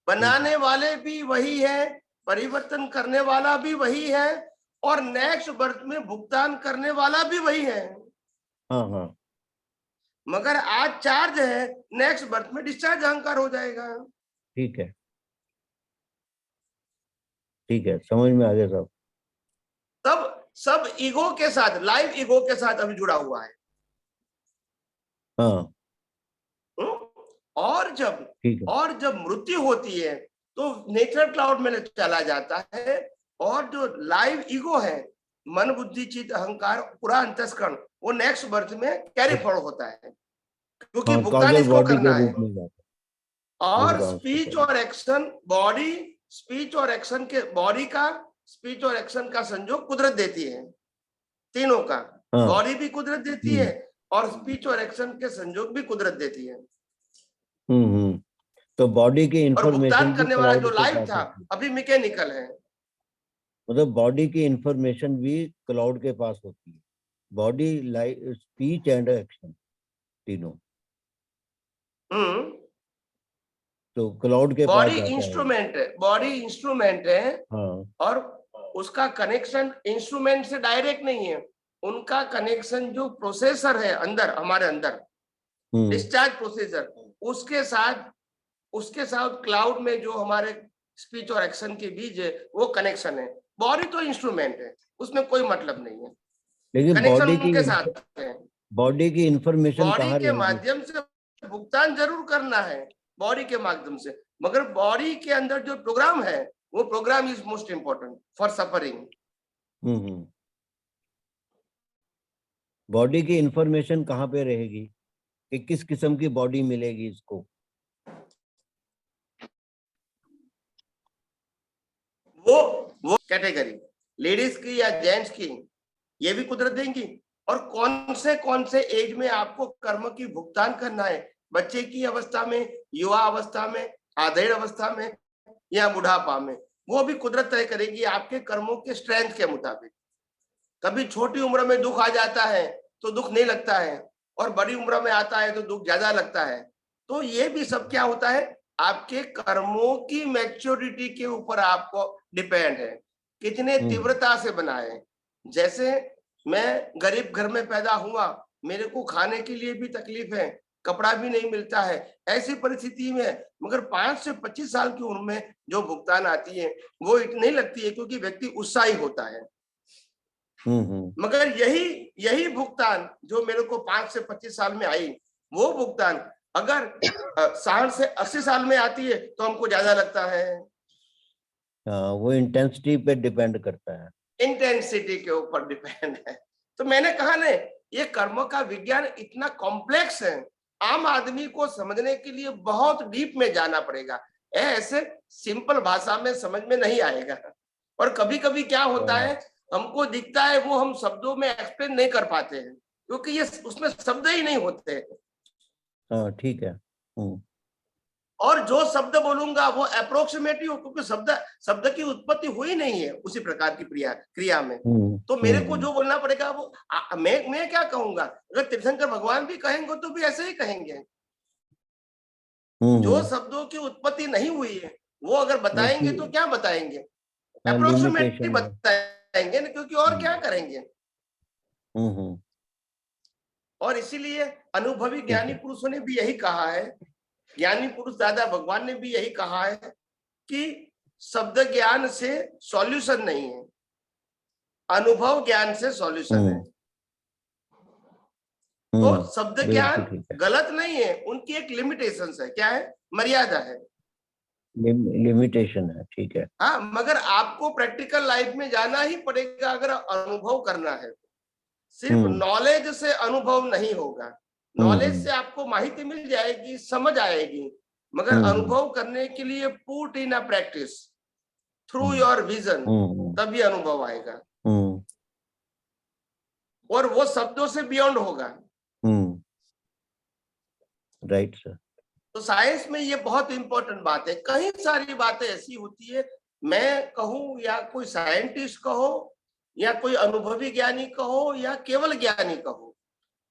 बनाने वाले भी वही है, परिवर्तन करने वाला भी वही है, और नेक्स्ट बर्थ में भुगतान करने वाला भी वही है। हाँ। मगर आज चार्ज है, नेक्स्ट बर्थ में डिस्चार्ज अहंकार हो जाएगा। ठीक है, समझ में आ गया सब। तब सब ईगो के साथ, लाइव ईगो के साथ अभी जुड़ा हुआ है। हाँ। और जब मृत्यु होती है तो नेचर क्लाउड में चला जाता है, और जो लाइव ईगो है, मन बुद्धि चित्त अहंकार पूरा अंतस्करण, वो नेक्स्ट बर्थ में कैरी फॉरवर्ड होता है, क्योंकि भुगतान इसको करना है। और स्पीच और एक्शन, बॉडी स्पीच और एक्शन के, बॉडी का स्पीच और एक्शन का संजोग कुदरत देती है, तीनों का। बॉडी भी कुदरत देती है और स्पीच और एक्शन के संयोग भी कुदरत देती है। तो बॉडी की और इंफॉर्मेशन भुगतान करने वाला जो लाइव था अभी मैकेनिकल है। मतलब बॉडी की इंफॉर्मेशन भी क्लाउड के पास होती है, body, live, speech and action तीनों। तो क्लाउड के पास बॉडी इंस्ट्रूमेंट है, बॉडी इंस्ट्रूमेंट है। हाँ। और उसका कनेक्शन इंस्ट्रूमेंट से डायरेक्ट नहीं है, उनका कनेक्शन जो प्रोसेसर है अंदर, हमारे अंदर डिस्चार्ज प्रोसेसर, उसके साथ क्लाउड में जो हमारे स्पीच और एक्शन के बीच है वो कनेक्शन है। बॉडी तो इंस्ट्रूमेंट है, उसमें कोई मतलब नहीं है, लेकिन कनेक्शन उनके साथ है। बॉडी की इंफॉर्मेशन बॉडी के माध्यम से भुगतान जरूर करना है, बॉडी के माध्यम से, मगर बॉडी के अंदर जो प्रोग्राम है वो program is most important for suffering. Body की इंफॉर्मेशन कहाँ पे रहेगी कि किस किस्म की बॉडी मिलेगी इसको? वो कैटेगरी लेडीज की या जेंट्स की ये भी कुदरत देंगी। और कौन से एज में आपको कर्म की भुगतान करना है, बच्चे की अवस्था में, युवा अवस्था में, आधेड़ अवस्था में या बुढ़ापा में, वो भी कुदरत तय करेगी आपके कर्मों के स्ट्रेंथ के मुताबिक। कभी छोटी उम्र में दुख आ जाता है तो दुख नहीं लगता है, और बड़ी उम्र में आता है तो दुख ज्यादा लगता है। तो ये भी सब क्या होता है, आपके कर्मों की मैच्योरिटी के ऊपर आपको डिपेंड है, कितने तीव्रता से बनाए। जैसे मैं गरीब घर में पैदा हुआ, मेरे को खाने के लिए भी तकलीफ है, कपड़ा भी नहीं मिलता है, ऐसी परिस्थिति में मगर 5 से 25 साल की उम्र में जो भुगतान आती है वो नहीं लगती है, क्योंकि व्यक्ति उत्साही होता है। मगर यही भुगतान जो मेरे को 5 से 25 साल में आई, वो भुगतान अगर 60 से 80 साल में आती है तो हमको ज्यादा लगता है। वो इंटेंसिटी पे डिपेंड करता है, इंटेंसिटी के ऊपर डिपेंड है। तो मैंने कहा ना, ये कर्म का विज्ञान इतना कॉम्प्लेक्स है, आम आदमी को समझने के लिए बहुत डीप में जाना पड़ेगा, ऐसे सिंपल भाषा में समझ में नहीं आएगा। और कभी कभी क्या होता है, हमको दिखता है वो हम शब्दों में एक्सप्लेन नहीं कर पाते हैं, क्योंकि ये उसमें शब्द ही नहीं होते। ठीक है। और जो शब्द बोलूंगा वो अप्रोक्सीमेटली हो, क्योंकि शब्द की उत्पत्ति हुई नहीं है उसी प्रकार की क्रिया में। तो मेरे को जो बोलना पड़ेगा वो मैं क्या कहूंगा, अगर तीर्थंकर भगवान भी कहेंगे तो भी ऐसे ही कहेंगे। जो शब्दों की उत्पत्ति नहीं हुई है वो अगर बताएंगे तो क्या बताएंगे, अप्रोक्सीमेटली बताएंगे ना, क्योंकि और क्या करेंगे। और इसीलिए अनुभवी ज्ञानी पुरुषों ने भी यही कहा है, ज्ञानी पुरुष दादा भगवान ने भी यही कहा है कि शब्द ज्ञान से सॉल्यूशन नहीं है, अनुभव ज्ञान से सॉल्यूशन है। तो शब्द ज्ञान गलत नहीं है, उनकी एक लिमिटेशन है। क्या है? मर्यादा है, लिमिटेशन है। ठीक है। हाँ, मगर आपको प्रैक्टिकल लाइफ में जाना ही पड़ेगा अगर अनुभव करना है। सिर्फ नॉलेज से अनुभव नहीं होगा, नॉलेज से आपको माहिती मिल जाएगी, समझ आएगी, मगर अनुभव करने के लिए put in a practice through your vision, तभी अनुभव आएगा। और वो शब्दों से बियॉन्ड होगा। Right sir. तो साइंस में ये बहुत इंपॉर्टेंट बात है। कई सारी बातें ऐसी होती है, मैं कहूं या कोई साइंटिस्ट कहो या कोई अनुभवी ज्ञानी कहो या केवल ज्ञानी कहो,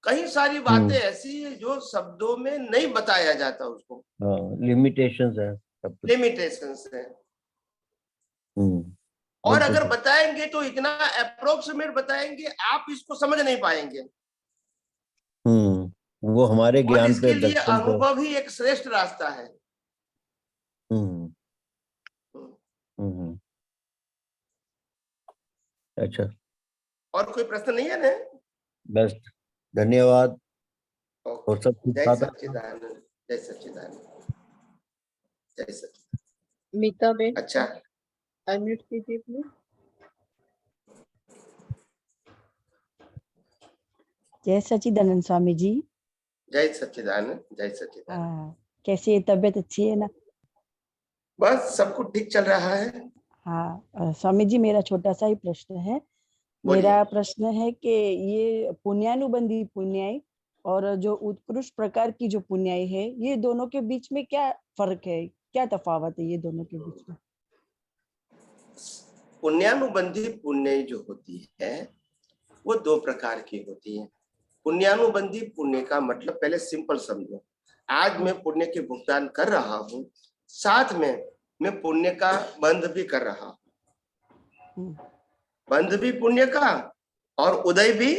कई सारी बातें ऐसी है जो शब्दों में नहीं बताया जाता उसको। लिमिटेशंस है, लिमिटेशंस है। और अगर बताएंगे तो इतना अप्रोक्सीमेट बताएंगे, आप इसको समझ नहीं पाएंगे। वो हमारे ज्ञान इसके लिए अनुभव ही एक श्रेष्ठ रास्ता है। अच्छा, और कोई प्रश्न नहीं है ना? बस धन्यवाद। और सब जय सच्चिदानंद, जय सच्चिदानंद, जय सच्चिदानंद। मीता बेन, अच्छा अनम्यूट कीजिए प्लीज। जय सच्चिदानंद स्वामी जी। जय सच्चिदानंद, जय सच्चिदानंद। कैसी है तबीयत? अच्छी है ना? बस सब कुछ ठीक चल रहा है। हाँ स्वामी जी, मेरा छोटा सा ही प्रश्न है। मेरा प्रश्न है कि ये पुण्यानुबंधी पुण्याई और जो उत्कृष्ट प्रकार की जो पुण्याई है, ये दोनों के बीच में क्या फर्क है, क्या तफावत है ये दोनों के बीच में? पुण्यानुबंधी पुण्य जो होती है वो दो प्रकार की होती है। पुण्यानुबंधी पुण्य का मतलब पहले सिंपल समझो, आज मैं पुण्य के भुगतान कर रहा हूँ, साथ में मैं पुण्य का बंध भी कर रहा हूँ, बंध भी पुण्य का और उदय भी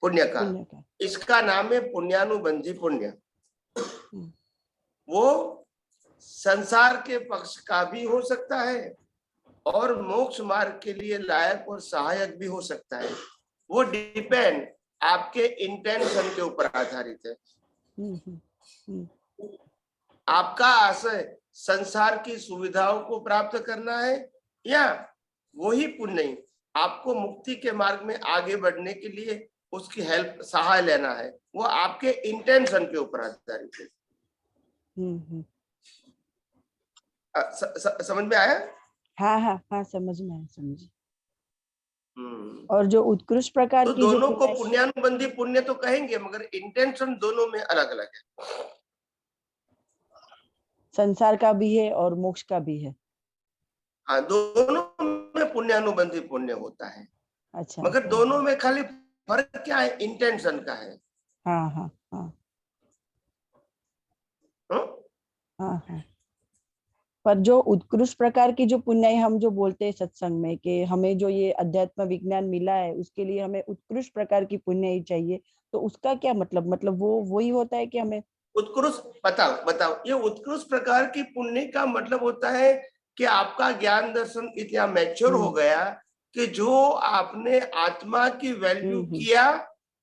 पुण्य का, इसका नाम है पुण्यानुबंधी पुण्य। वो संसार के पक्ष का भी हो सकता है और मोक्ष मार्ग के लिए लायक और सहायक भी हो सकता है। वो डिपेंड आपके इंटेंशन के ऊपर आधारित है। आपका आशय संसार की सुविधाओं को प्राप्त करना है या वही पुण्य आपको मुक्ति के मार्ग में आगे बढ़ने के लिए उसकी हेल्प सहाय लेना है, वो आपके इंटेंशन के ऊपर आधारित है। समझ में आया? हाँ हाँ हाँ, समझ में आया, समझ। और जो उत्कृष्ट प्रकार तो की दोनों को पुण्यानुबंधी पुण्य तो कहेंगे, मगर इंटेंशन दोनों में अलग अलग है। संसार का भी है और मोक्ष का भी है। हाँ, दोनों में पुण्यानुबंधी पुण्य होता है। अच्छा, मगर अच्छा। दोनों में खाली फर्क क्या है? इंटेंशन का है। हाँ हाँ हाँ हाँ हाँ। पर जो उत्कृष्ट प्रकार की जो पुण्य हम जो बोलते हैं सत्संग में कि हमें जो ये अध्यात्म विज्ञान मिला है उसके लिए हमें उत्कृष्ट प्रकार की पुण्य ही चाहिए, तो उसका क्या मतलब वो वही होता है कि हमें उत्कृष्ट बताओ ये उत्कृष्ट प्रकार की पुण्य का मतलब होता है कि आपका ज्ञान दर्शन इतना मैच्योर हो गया कि जो आपने आत्मा की वैल्यू किया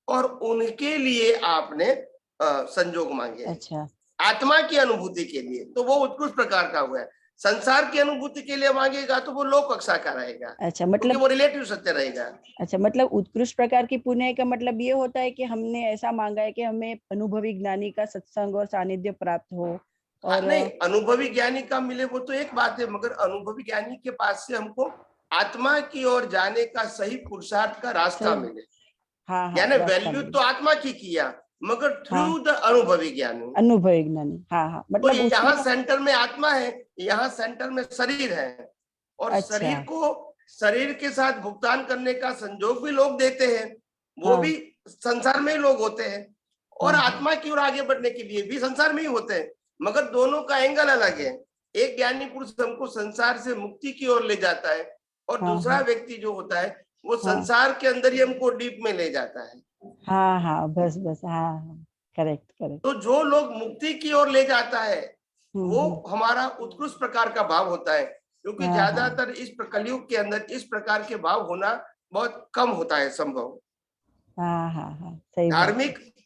और उनके लिए आपने संजोग मांगे। अच्छा, आत्मा की अनुभूति के लिए, तो वो उत्कृष्ट प्रकार का हुआ है। संसार की अनुभूति के लिए मांगेगा तो वो लोक कक्षा का रहेगा। अच्छा, मतलब क्योंकि वो रिलेटिव सत्य रहेगा। अच्छा, मतलब उत्कृष्ट प्रकार की पुण्य का मतलब ये होता है कि हमने ऐसा मांगा है कि हमें अनुभवी ज्ञानी का सत्संग और सानिध्य प्राप्त हो। और नहीं, अनुभवी ज्ञानी का मिले वो तो एक बात है, मगर अनुभवी ज्ञानी के पास से हमको आत्मा की ओर जाने का सही पुरुषार्थ का रास्ता मिले। हाँ हाँ, यानी वैल्यू तो आत्मा की किया, मगर थ्रू द अनुभवी ज्ञानी। अनुभवी ज्ञानी, हाँ हाँ, मतलब तो यहाँ सेंटर में आत्मा है, यहाँ सेंटर में शरीर है, और अच्छा, शरीर को शरीर के साथ भुगतान करने का संजोग भी लोग देते हैं, वो भी संसार में ही लोग होते हैं, और आत्मा की ओर आगे बढ़ने के लिए भी संसार में ही होते हैं, मगर दोनों का एंगल अलग है। एक ज्ञानी पुरुष हमको संसार से मुक्ति की ओर ले जाता है, और दूसरा व्यक्ति जो होता है वो संसार के अंदर ही हमको डीप में ले जाता है। हाँ हाँ, बस बस, हाँ, करेक्ट करेक्ट। तो जो लोग मुक्ति की ओर ले जाता है वो हमारा उत्कृष्ट प्रकार का भाव होता है, क्योंकि ज्यादातर इस कलयुग के अंदर इस प्रकार के भाव होना बहुत कम होता है संभव। हाँ हाँ हाँ, सही।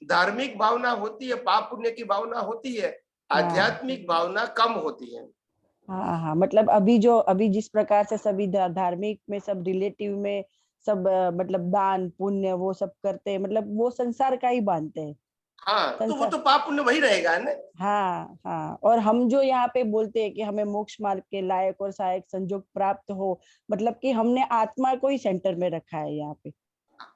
धार्मिक भावना होती है, पाप पुण्य की भावना होती है, आध्यात्मिक भावना कम होती है। हाँ हाँ, मतलब अभी जिस प्रकार से सभी धार्मिक में सब रिलेटिव में सब मतलब दान पुण्य वो सब करते हैं, मतलब वो संसार का ही मानते हैं। हाँ, तो वो तो पाप पुण्य वही रहेगा ना। हाँ हाँ, और हम जो यहाँ पे बोलते हैं कि हमें मोक्ष मार्ग के लायक और सहायक संजोग प्राप्त हो, मतलब कि हमने आत्मा को ही सेंटर में रखा है यहाँ पे।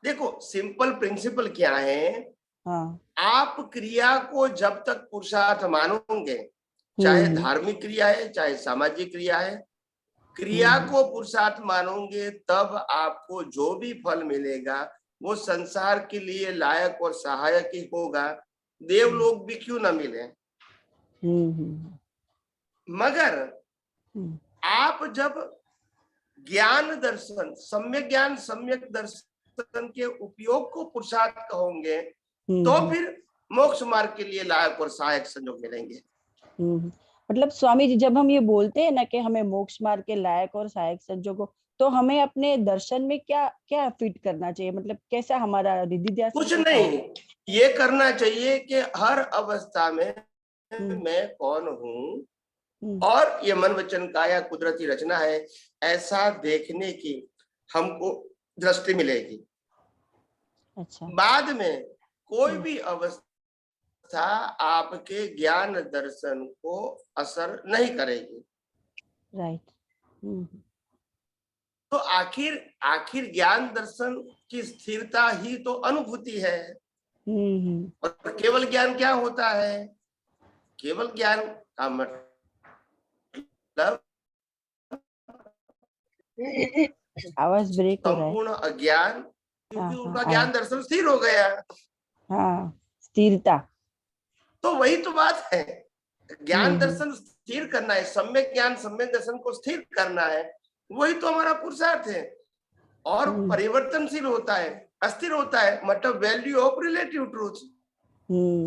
देखो सिंपल प्रिंसिपल क्या है, हाँ, आप क्रिया को जब तक पुरुषार्थ मानोगे, चाहे धार्मिक क्रिया है चाहे सामाजिक क्रिया है, क्रिया को पुरुषार्थ मानोगे तब आपको जो भी फल मिलेगा वो संसार के लिए लायक और सहायक ही होगा, देवलोक भी क्यों ना मिले। मगर आप जब ज्ञान दर्शन सम्यक दर्शन के उपयोग को पुरुषार्थ कहोगे तो फिर मोक्ष मार्ग के लिए लायक और सहायक संजोग मिलेंगे। मतलब स्वामी जी, जब हम ये बोलते हैं ना कि हमें मोक्ष मार्ग के लायक और सहायक संजोग, तो हमें अपने दर्शन में क्या क्या फिट करना चाहिए, मतलब कैसा हमारा रिद्धि ध्यान? कुछ नहीं, ये करना चाहिए कि हर अवस्था में मैं कौन हूँ और ये मन वचन काया कुदरती रचना है, ऐसा देखने की हमको दृष्टि मिलेगी। अच्छा, बाद में कोई भी अवस्था आपके ज्ञान दर्शन को असर नहीं करेगी। राइट। तो आखिर ज्ञान दर्शन की स्थिरता ही तो अनुभूति है। और केवल ज्ञान क्या होता है? केवल ज्ञान का मतलब आवाज ब्रेक हो रहा है। संपूर्ण अज्ञान, क्योंकि उनका ज्ञान दर्शन स्थिर हो गया। हाँ, स्थिरता। तो वही तो बात है, ज्ञान दर्शन स्थिर करना है, सम्यक ज्ञान सम्यक दर्शन को स्थिर करना है, वही तो हमारा पुरुषार्थ है। और परिवर्तनशील होता है, अस्थिर होता है, मतलब वैल्यू ऑफ रिलेटिव ट्रूथ।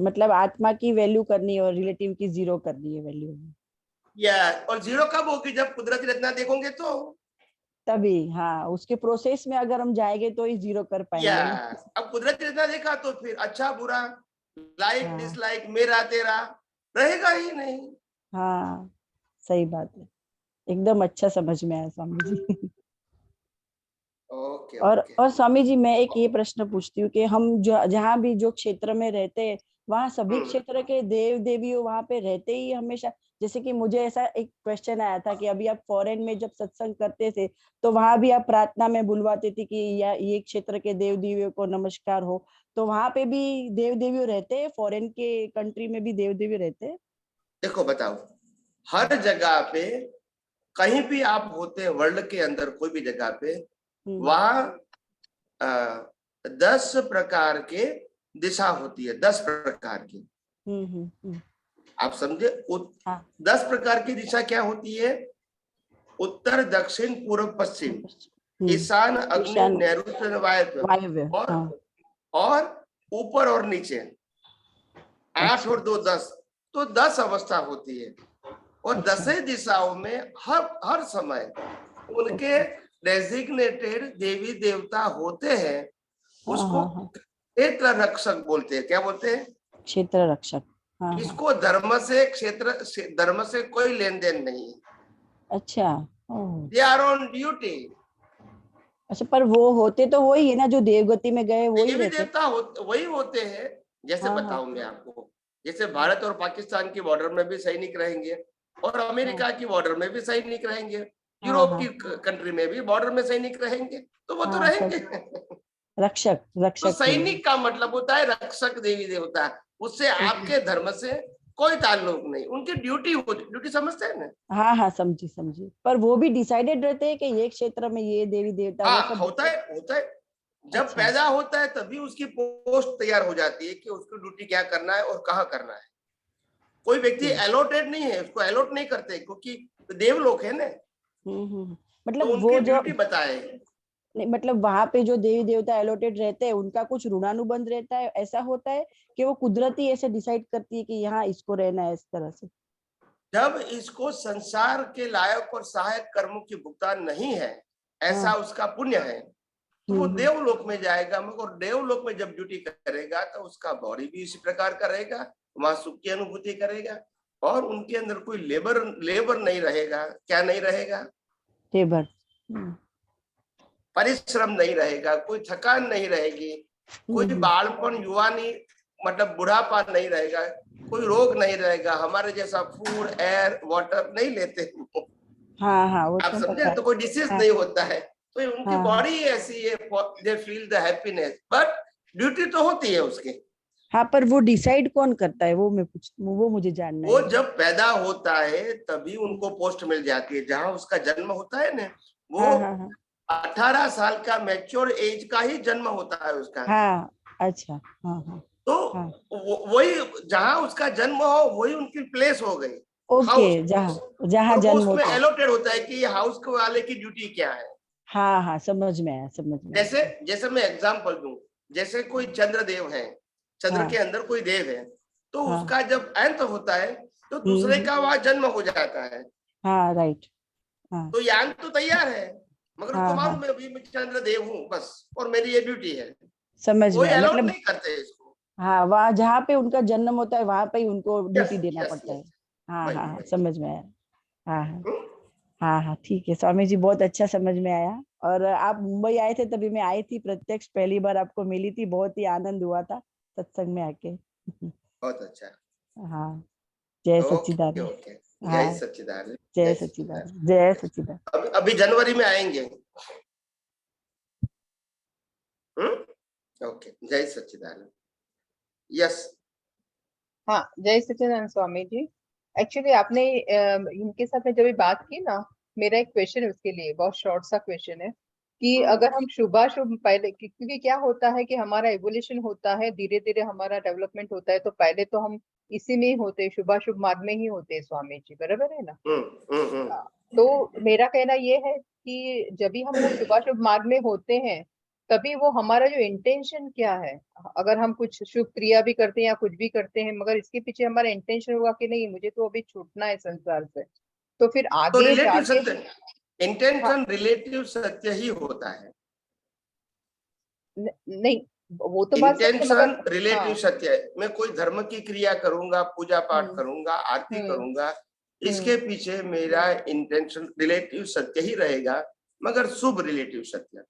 मतलब आत्मा की वैल्यू करनी और रिलेटिव की जीरो करनी है वैल्यू। या और जीरो कब होगी? जब कुदरती रचना देखोगे तो तभी। हाँ, उसके प्रोसेस में अगर हम जाएंगे तो ही जीरो कर पाएंगे। अब कुदरती रचना देखा तो फिर अच्छा बुरा, लाइक डिसलाइक, मेरा तेरा रहेगा ही नहीं। हाँ, सही बात है, एकदम अच्छा समझ में आया स्वामी जी। और स्वामी जी, मैं एक ये प्रश्न पूछती हूँ कि हम जहाँ भी जो क्षेत्र में रहते हैं, वहाँ सभी क्षेत्र के देव देवियों वहाँ पे रहते ही हमेशा? जैसे कि मुझे ऐसा एक क्वेश्चन आया था कि अभी आप फॉरेन में जब सत्संग करते थे तो वहां भी आप प्रार्थना में बुलवाते थे कि ये क्षेत्र के देव देवियों को नमस्कार हो, तो वहां पे भी देव देवियों रहते हैं? फॉरेन के कंट्री में भी देव देवी रहते हैं? देखो बताओ, हर जगह पे कहीं भी आप होते हैं वर्ल्ड के अंदर, कोई भी जगह पे, वहां 10 प्रकार के दिशा होती है, 10 प्रकार की। आप समझे? 10 प्रकार की दिशा क्या होती है? उत्तर, दक्षिण, पूर्व, पश्चिम, ईशान, अग्नि, नैऋत्य, वायव्य, और ऊपर और नीचे। 8 और 2 10, तो 10 अवस्था होती है। और 10 दिशाओं में हर समय उनके डेजिग्नेटेड देवी देवता होते हैं। उसको क्षेत्र रक्षक बोलते हैं। क्या बोलते हैं? क्षेत्र रक्षक। इसको धर्म से कोई लेन देन नहीं है। अच्छा। They are on duty. अच्छा, पर वो होते तो वही है ना जो देवगति में गए, वही देवी रहते? देवता वही होते हैं। जैसे बताऊं मैं आपको, जैसे भारत और पाकिस्तान की बॉर्डर में भी सैनिक रहेंगे, और अमेरिका की बॉर्डर में भी सैनिक रहेंगे, यूरोप की कंट्री में भी बॉर्डर में सैनिक रहेंगे, तो वो तो रहेंगे। रक्षक। तो सैनिक का मतलब होता है रक्षक देवी देवता। उससे आपके धर्म से कोई ताल्लुक नहीं, उनकी ड्यूटी होती। ड्यूटी समझते हैं ना? हाँ, समझी। पर वो भी डिसाइडेड रहते हैं कि ये क्षेत्र में ये देवी देवता वो सब होता है। जब पैदा होता है तभी उसकी पोस्ट तैयार हो जाती है कि उसकी ड्यूटी क्या करना है और कहाँ करना है। कोई व्यक्ति अलॉटेड नहीं है, उसको अलॉट नहीं करते, क्योंकि देवलोक है ना। मतलब तो वो जो ड्यूटी बताए नहीं, मतलब वहां पे जो देवी देवता अलॉटेड रहते हैं उनका कुछ ऋणानुबंध रहता है, ऐसा होता है कि वो कुदरती ऐसे डिसाइड करती है कि यहाँ इसको रहना है इस तरह से? जब इसको संसार के लायक और सहायक कर्मों की भुगतान नहीं है, ऐसा उसका पुण्य है, तो वो देवलोक में जाएगा। मगर देवलोक में जब ड्यूटी करेगा तो उसका बॉडी भी इसी प्रकार का रहेगा, वहां सुख की अनुभूति करेगा, और उनके अंदर कोई लेबर नहीं रहेगा। क्या नहीं रहेगा? लेबर। परिश्रम नहीं रहेगा, कोई थकान नहीं रहेगी, कोई बालपन युवानी मतलब बुढ़ापा नहीं रहेगा, कोई रोग नहीं रहेगा। हमारे जैसा फूड, एयर, वाटर नहीं लेते। वो आप तो समझे? तो कोई डिसीज नहीं होता है। तो उनकी बॉडी ऐसी है, they feel the happiness, but duty तो होती है उसकी। पर वो डिसाइड कौन करता है, वो मुझे जानना है। वो जब पैदा होता है तभी उनको पोस्ट मिल जाती है। जहां उसका जन्म होता है ना, वो 18 साल का मैच्योर एज का ही जन्म होता है उसका। अच्छा। तो वही जहां उसका जन्म हो वही उनकी प्लेस हो गई। ओके, जहाँ जन्म उसमें एलोटेड होता है कि ये हाउस के वाले की ड्यूटी क्या है। समझ में आया। जैसे मैं एग्जांपल दूं, जैसे कोई चंद्रदेव है, चंद्र के अंदर कोई देव है, तो उसका जब अंत होता है तो दूसरे का वहां जन्म हो जाता है। राइट। तो ये अंत तो तैयार है, मगर उसको मालूम है अभी मैं चंद्रदेव हूँ बस, और मेरी ये ड्यूटी है। समझ में, मतलब नहीं करते इसको। वहाँ जहाँ पे उनका जन्म होता है वहां पे ही उनको ड्यूटी देना पड़ता है। समझ में आया। ठीक है स्वामी जी, बहुत अच्छा समझ में आया। और आप मुंबई आए थे तभी मैं आई थी, प्रत्यक्ष पहली बार आपको मिली थी, बहुत ही आनंद हुआ था सत्संग में आके। बहुत अच्छा। जय सच्चिदानंद। जय सच्चिदानंद। जय सच्चिदानंद। जय सच्चिदानंद। अभी जनवरी में आएंगे। ओके, जय सच्चिदानंद। यस। हाँ, जय सच्चिदानंद स्वामी जी। एक्चुअली आपने इनके साथ में जब भी बात की ना, मेरा एक क्वेश्चन है उसके लिए, बहुत शॉर्ट सा क्वेश्चन है कि अगर हम शुभाशुभ पहले, क्योंकि क्या होता है कि हमारा एवोल्यूशन होता है, धीरे धीरे हमारा डेवलपमेंट होता है, तो पहले तो हम इसी में ही होते हैं, शुभाशुभ मार्ग में ही होते हैं स्वामी जी, बराबर है ना? हाँ, तो मेरा कहना ये है कि जब भी हम वो शुभाशुभ मार्ग में होते हैं, तभी वो हमारा जो इंटेंशन क्या है, अगर हम कुछ शुभ क्रिया भी करते हैं या कुछ भी करते हैं, मगर इसके पीछे हमारा इंटेंशन होगा कि नहीं मुझे तो अभी छूटना है संसार से, तो फिर तो आगे रिलेटिव जाके सत्य, इंटेंशन रिलेटिव सत्य ही होता है। नहीं, वो तो बात सही है, इंटेंशन मगर रिलेटिव हाँ, सत्य है। मैं कोई धर्म की क्रिया करूंगा, पूजा पाठ करूंगा, आरती करूंगा, इसके पीछे मेरा इंटेंशन रिलेटिव सत्य ही रहेगा, मगर शुभ रिलेटिव सत्य।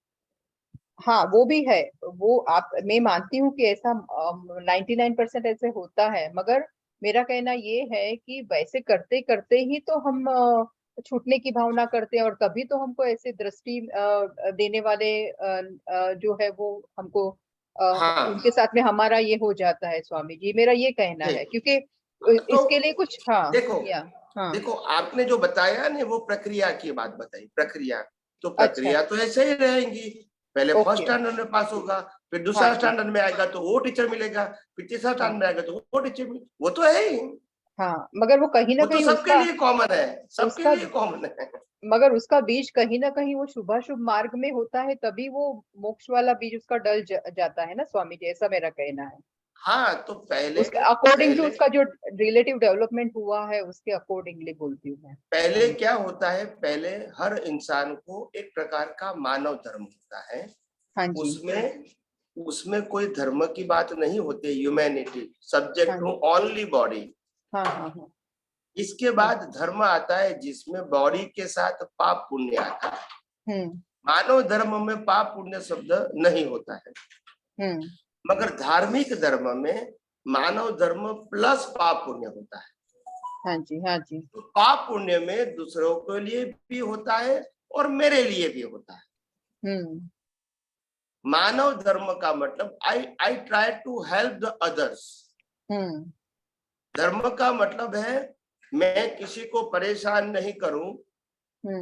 हाँ वो भी है, वो आप, मैं मानती हूँ कि ऐसा 99% ऐसे होता है, मगर मेरा कहना ये है कि वैसे करते करते ही तो हम छूटने की भावना करते हैं, और तभी तो हमको ऐसे दृष्टि देने वाले जो है वो हमको हाँ, उनके साथ में हमारा ये हो जाता है स्वामी जी, मेरा ये कहना है, क्योंकि तो इसके लिए कुछ हाँ देखो हाँ देखो आपने जो बताया ना, वो प्रक्रिया की बात बताई, प्रक्रिया तो अच्छा, प्रक्रिया तो ऐसे ही रहेंगी। पहले फर्स्ट ओके, स्टैंडर्ड में पास होगा, फिर हाँ दूसरा जी, स्टैंडर्ड में आएगा तो वो टीचर मिलेगा, फिर तीसरा हाँ स्टैंडर्ड में आएगा तो वो टीचर मिलेगा, वो तो है ही। हाँ, मगर वो कहीं ना वो तो कहीं सबके उसका लिए कॉमन है, सबके उसका लिए कॉमन है। मगर उसका बीज कहीं ना कहीं वो शुभाशुभ मार्ग में होता है, तभी वो मोक्ष वाला बीज उसका जाता है ना स्वामी जी, ऐसा मेरा कहना है। हाँ, तो पहले उसके अकॉर्डिंग टू पहले उसका जो रिलेटिव डेवलपमेंट हुआ है, उसके अकॉर्डिंगली बोलती हूँ मैं। पहले क्या होता है, पहले हर इंसान को एक प्रकार का मानव धर्म होता है। हाँ जी, उसमें उसमें कोई धर्म की बात नहीं होती, ह्यूमैनिटी सब्जेक्ट हाँ टू ओनली बॉडी। हाँ हाँ हाँ, इसके बाद धर्म आता है जिसमें बॉडी के साथ पाप पुण्य आता है। मानव धर्म में पाप पुण्य शब्द नहीं होता है, मगर धार्मिक धर्म में मानव धर्म प्लस पाप पुण्य होता है। हाँ जी, हाँ जी, तो पाप पुण्य में दूसरों के लिए भी होता है और मेरे लिए भी होता है। मानव धर्म का मतलब I try to help the others. धर्म का मतलब है मैं किसी को परेशान नहीं करूं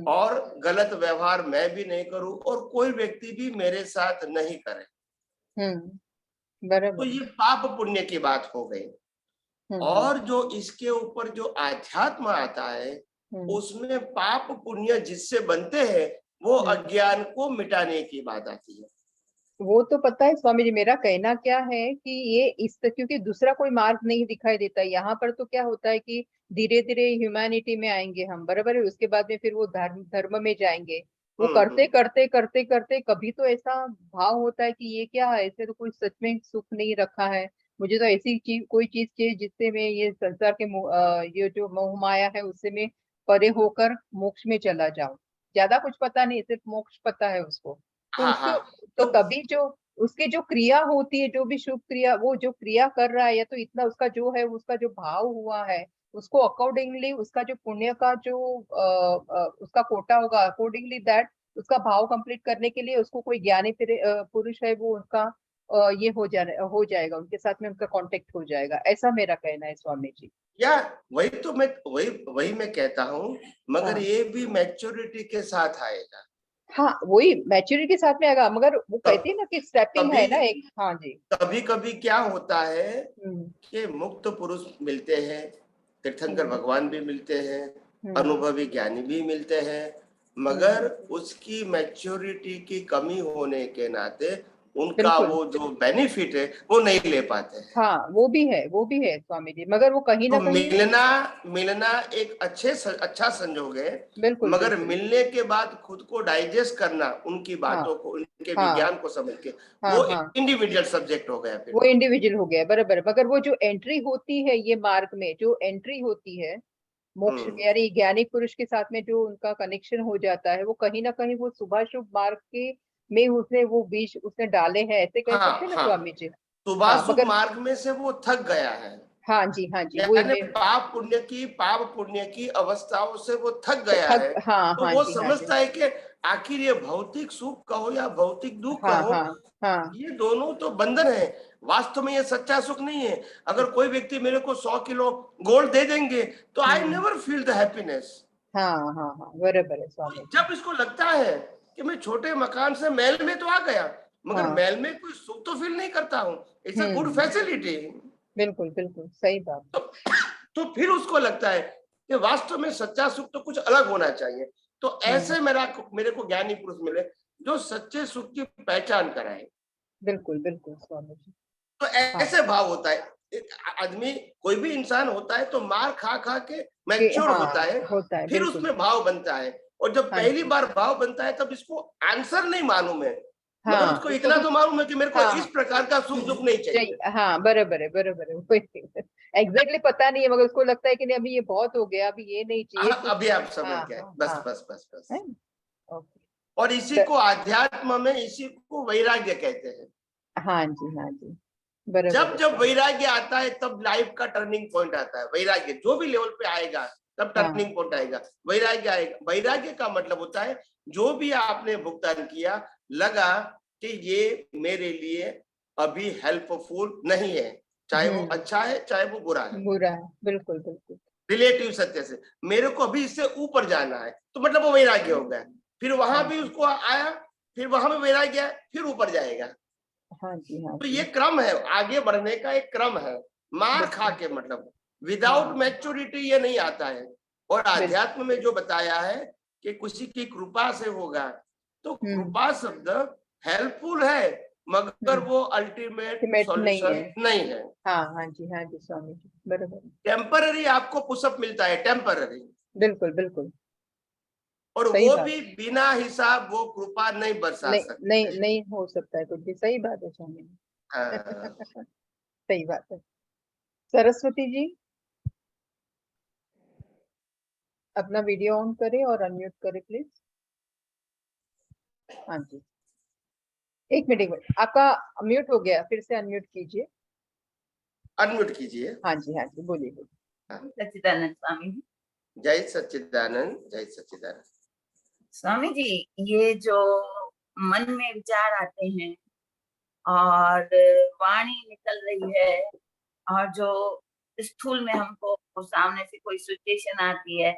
और गलत व्यवहार मैं भी नहीं करूं और कोई व्यक्ति भी मेरे साथ नहीं करे। तो ये पाप पुण्य की बात हो गई। और जो इसके ऊपर जो आध्यात्म आता है, उसमें पाप पुण्य जिससे बनते हैं वो अज्ञान को मिटाने की बात आती है। वो तो पता है स्वामी जी, मेरा कहना क्या है कि ये इस क्योंकि दूसरा कोई मार्ग नहीं दिखाई देता, यहाँ पर तो क्या होता है कि धीरे धीरे ह्यूमैनिटी में आएंगे हम, बराबर है, उसके बाद में फिर वो धर्म में जाएंगे, वो करते करते करते करते कभी तो ऐसा भाव होता है कि ये क्या है, ऐसे तो कोई सच में सुख नहीं रखा है, मुझे तो ऐसी चीज कोई चीज चाहिए जिससे मैं ये संसार के ये जो मोह माया है उससे मैं परे होकर मोक्ष में चला जाऊं। ज्यादा कुछ पता नहीं, सिर्फ मोक्ष पता है उसको। तो उसके तो तभी जो उसकी जो क्रिया होती है, जो भी शुभ क्रिया, वो जो क्रिया कर रहा है, या तो इतना उसका जो है, उसका जो भाव हुआ है, उसको अकॉर्डिंगली उसका जो पुण्य का जो उसका कोटा होगा, अकॉर्डिंगली दैट उसका भाव कंप्लीट करने के लिए उसको कोई ज्ञानी पुरुष है, वो उनका ये हो जाएगा, उनके साथ में उनका कांटेक्ट हो जाएगा, ऐसा मेरा कहना है स्वामी जी। या वही मैं कहता हूँ, मगर ये भी मैच्योरिटी के साथ आएगा। हाँ, वही मैच्योरिटी के साथ में आएगा, मगर वो कहते हैं ना कि स्टेपिंग है ना एक। हाँ जी, कभी कभी क्या होता है कि मुक्त पुरुष मिलते हैं, तीर्थंकर भगवान भी मिलते हैं, अनुभवी ज्ञानी भी मिलते हैं, मगर उसकी मैच्योरिटी की कमी होने के नाते उनका वो जो बेनिफिट है वो नहीं ले पाते हैं। हाँ, वो भी है स्वामी जी, मगर वो कहीं ना तो कहीं मिलना एक अच्छा संजोग है, बिल्कुल, मगर बिल्कुल, मिलने के बाद खुद को डाइजेस्ट करना, उनकी बातों को, उनके विज्ञान को समझ के, वो इंडिविजुअल सब्जेक्ट हो गया, फिर वो इंडिविजुअल हो गया, बराबर। मगर वो जो एंट्री होती है ये मार्ग में, जो एंट्री होती है मोक्ष यानी ज्ञानी पुरुष के साथ में जो उनका कनेक्शन हो जाता है, वो कहीं ना कहीं वो शुभाशुभ मार्ग के में उसने वो बीज उसने डाले हैं, ऐसे कह सकते हैं ना स्वामी जी। शुभाशुभ मार्ग में से वो थक गया है। हाँ जी, हाँ जी, यानी पाप पुण्य की अवस्थाओं से वो थक गया है। हाँ, तो हाँ वो जी, समझता है कि आखिर ये भौतिक सुख कहो या भौतिक दुख हाँ, कहो, हाँ, ये दोनों तो बंधन है, वास्तव में ये सच्चा सुख नहीं है। अगर कोई व्यक्ति मेरे को 100 किलो गोल्ड दे देंगे तो I never feel the happiness. हाँ, बराबर है स्वामी जी। जब इसको लगता है कि मैं छोटे मकान से महल में तो आ गया, मगर महल में कोई सुख तो फील नहीं करता हूँ, इट्स अ गुड फैसिलिटी। बिल्कुल बिल्कुल सही बात। तो फिर उसको लगता है कि वास्तव में सच्चा सुख तो कुछ अलग होना चाहिए। तो ऐसे मेरे को ज्ञानी पुरुष मिले जो सच्चे सुख की पहचान कराए। बिल्कुल बिल्कुल स्वामी जी। तो ऐसे भाव होता है। आदमी कोई भी इंसान होता है तो मार खा खा के मैच्योर होता है, फिर उसमें भाव बनता है। और जब पहली बार भाव बनता है तब इसको आंसर नहीं मालूम है, मगर उसको इतना तो मालूम है कि मेरे को इस प्रकार का सुख दुख नहीं चाहिए। हाँ बराबर है एग्जैक्टली पता नहीं है, मगर उसको लगता है कि नहीं अभी ये बहुत हो गया, अभी ये नहीं चाहिए। अभी आप समझ गए। बस। और इसी को आध्यात्म में इसी को वैराग्य कहते हैं। हाँ जी जब वैराग्य आता है तब लाइफ का टर्निंग पॉइंट आता है। वैराग्य जो भी लेवल पे आएगा तब टर्निंग पॉइंट आएगा, वैराग्य आएगा। वैराग्य का मतलब होता है जो भी आपने भुगतान किया लगा कि ये मेरे लिए अभी हेल्पफुल नहीं है, चाहे वो अच्छा है चाहे वो बुरा है। बिल्कुल रिलेटिव सत्य से मेरे को अभी इससे ऊपर जाना है, तो मतलब वो वैराग्य हो गया। फिर वहां भी उसको आया, फिर वहां भी वैराग्य आया, फिर ऊपर जाएगा। हाँ जी। तो ये क्रम है, आगे बढ़ने का एक क्रम है। मार खा के मतलब विदाउट मैच्योरिटी ये नहीं आता है। और आध्यात्म में जो बताया है कि किसी की कृपा से होगा, तो कृपा शब्द हेल्पफुल है, मगर वो अल्टीमेट सॉल्यूशन नहीं है। हाँ जी स्वामी जी बराबर। टेम्पररी आपको पुशअप मिलता है, टेम्पररी। बिल्कुल। और वो भी बिना हिसाब वो कृपा नहीं बरसा सकते। नहीं हो सकता है कुछ भी। सही बात है स्वामी जी। सही बात है। सरस्वती जी अपना वीडियो ऑन करें और अनम्यूट करें प्लीज। हाँ जी, एक मिनट, आपका म्यूट हो गया, फिर से अनम्यूट कीजिए। अनम्यूट कीजिए। हाँ जी बोलिए। सच्चिदानंद स्वामी जी। जय सच्चिदानंद। स्वामी जी, ये जो मन में विचार आते हैं और वाणी निकल रही है, और जो स्थूल में हमको सामने से कोई सिचुएशन आती है,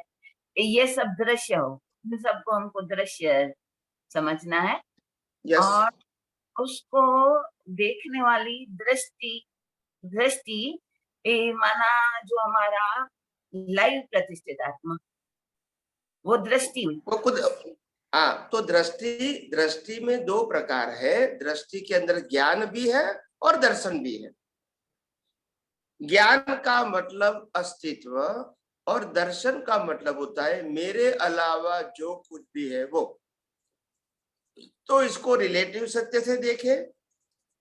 ये सब दृश्य हो, इन सबको हमको दृश्य समझना है। और उसको देखने वाली दृष्टि माना जो हमारा लाइव प्रतिष्ठित आत्मा, वो दृष्टि हुई। वो खुद तो दृष्टि में दो प्रकार है। दृष्टि के अंदर ज्ञान भी है और दर्शन भी है। ज्ञान का मतलब अस्तित्व और दर्शन का मतलब होता है मेरे अलावा जो कुछ भी है वो। तो इसको रिलेटिव सत्य से देखे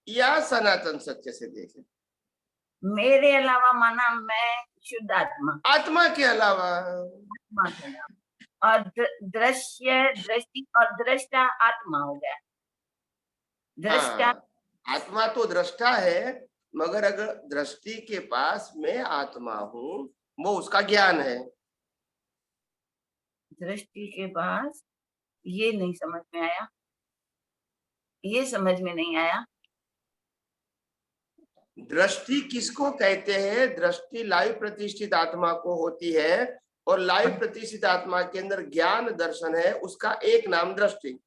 या सनातन सत्य से देखे। मेरे अलावा माना मैं शुद्ध आत्मा के अलावा, और दृष्टि और दृष्टा आत्मा हो गया। दृष्टा आत्मा तो दृष्टा है, मगर अगर दृष्टि के पास मैं आत्मा हूँ वो उसका ज्ञान है। दृष्टि के पास ये नहीं समझ में आया, ये समझ में नहीं आया। दृष्टि किसको कहते हैं? दृष्टि लाइव प्रतिष्ठित आत्मा को होती है, और लाइव प्रतिष्ठित आत्मा के अंदर ज्ञान दर्शन है, उसका एक नाम दृष्टि।